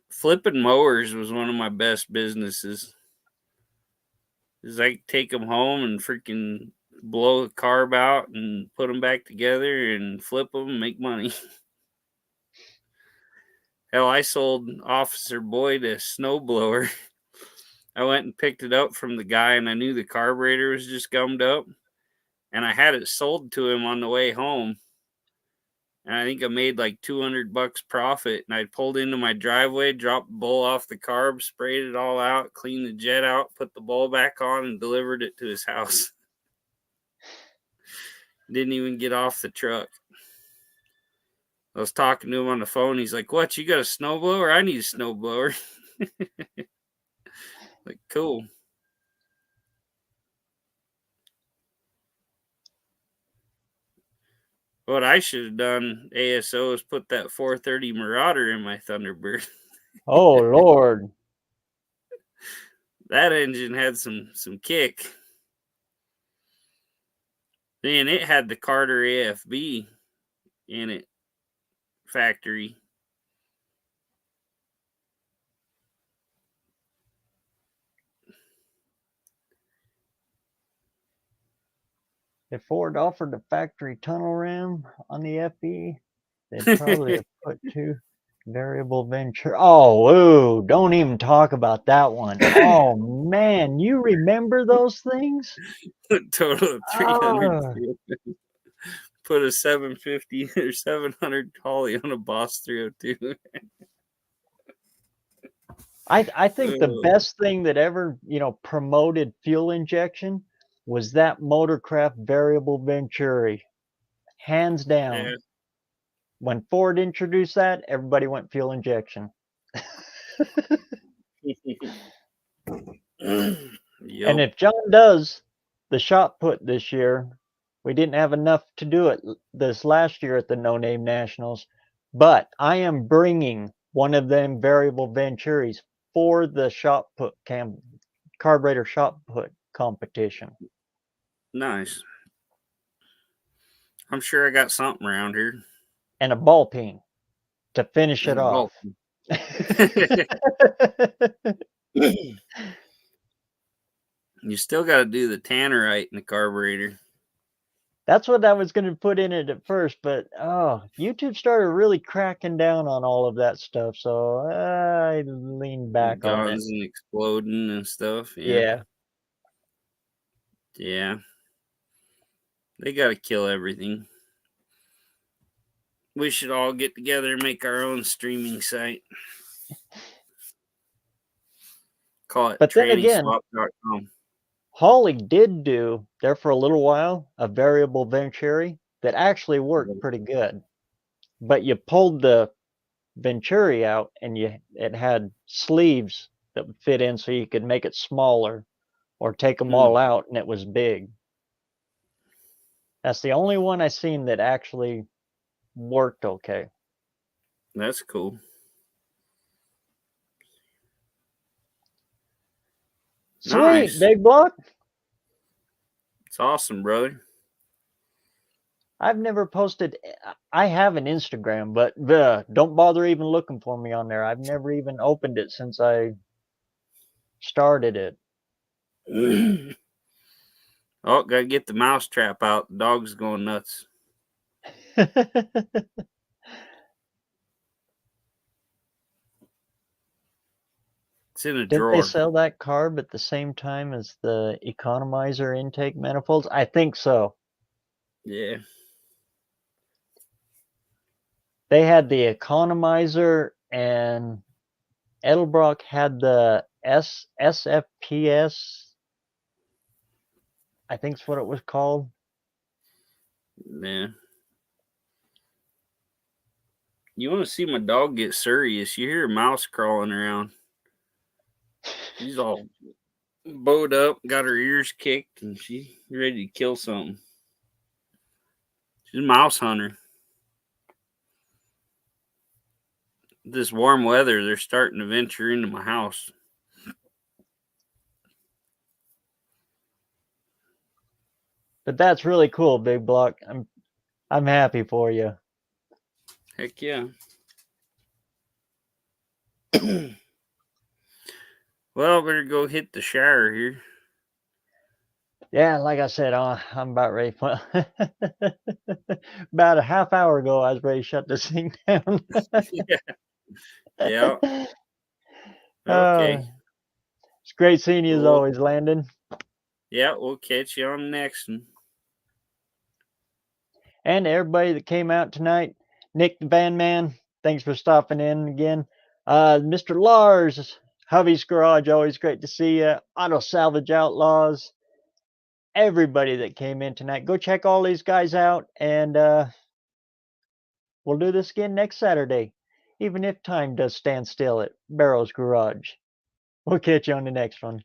Flipping mowers was one of my best businesses. Is I could take them home and freaking blow the carb out and put them back together and flip them and make money. Hell, I sold Officer Boyd a snowblower. I went and picked it up from the guy, and I knew the carburetor was just gummed up, and I had it sold to him on the way home. And I think I made like $200 profit. And I pulled into my driveway, dropped the bowl off the carb, sprayed it all out, cleaned the jet out, put the bowl back on, and delivered it to his house. Didn't even get off the truck. I was talking to him on the phone. He's like, "What? You got a snowblower? I need a snowblower." Like, cool. What I should have done, ASO, is put that 430 Marauder in my Thunderbird. Oh Lord. That engine had some kick. Man, it had the Carter AFB in it, factory. If Ford offered a factory tunnel ram on the FE, they'd probably have put two variable venture. Oh, ooh, don't even talk about that one. Oh man, you remember those things? Total of 300. Oh, Put a 750 or 700 Holly on a Boss 302. I think the best thing that ever, promoted fuel injection was that Motorcraft variable Venturi. Hands down. Yeah. When Ford introduced that, everybody went fuel injection. And Yep. if John does the shot put this year, we didn't have enough to do it this last year at the No Name Nationals, but I am bringing one of them variable Venturis for the shot put carburetor shot put competition. Nice. I'm sure I got something around here. And a ball peen. to finish it and off. bulky. You still got to do the tannerite in the carburetor. That's what I was going to put in it at first, but YouTube started really cracking down on all of that stuff, so I leaned back on it. Guns and exploding and stuff. Yeah. Yeah. They got to kill everything. We should all get together and make our own streaming site. Call it But then again, TrannySwap.com. Holly did do, there for a little while, a variable Venturi that actually worked pretty good. But you pulled the Venturi out and it had sleeves that would fit in so you could make it smaller or take them all out and it was big. That's the only one I seen that actually worked okay. That's cool. Sweet, Nice. Big Block. It's awesome, brother. I've never posted. I have an Instagram, but don't bother even looking for me on there. I've never even opened it since I started it. Oh, gotta get the mouse trap out. The dog's going nuts. It's in a Did drawer. they sell that carb at the same time as the economizer intake manifolds? I think so. Yeah. They had the economizer and Edelbrock had the SFPS. I think is what it was called. Yeah. You want to see my dog get serious? You hear a mouse crawling around. She's all bowed up, got her ears kicked, and she's ready to kill something. She's a mouse hunter. This warm weather, they're starting to venture into my house. But that's really cool, Big Block. I'm happy for you. Heck yeah. Well, better go hit the shower here. Yeah, like I said, I'm about ready. About a half hour ago, I was ready to shut this thing down. Yeah. Okay. It's great seeing you as Cool. always, Landon. Yeah, we'll catch you on the next one. And everybody that came out tonight, Nick the Van Man, thanks for stopping in again. Mr. Lars, Hubby's Garage, always great to see you. Auto Salvage Outlaws, everybody that came in tonight. Go check all these guys out, and we'll do this again next Saturday, even if time does stand still at BareRose Garage. We'll catch you on the next one.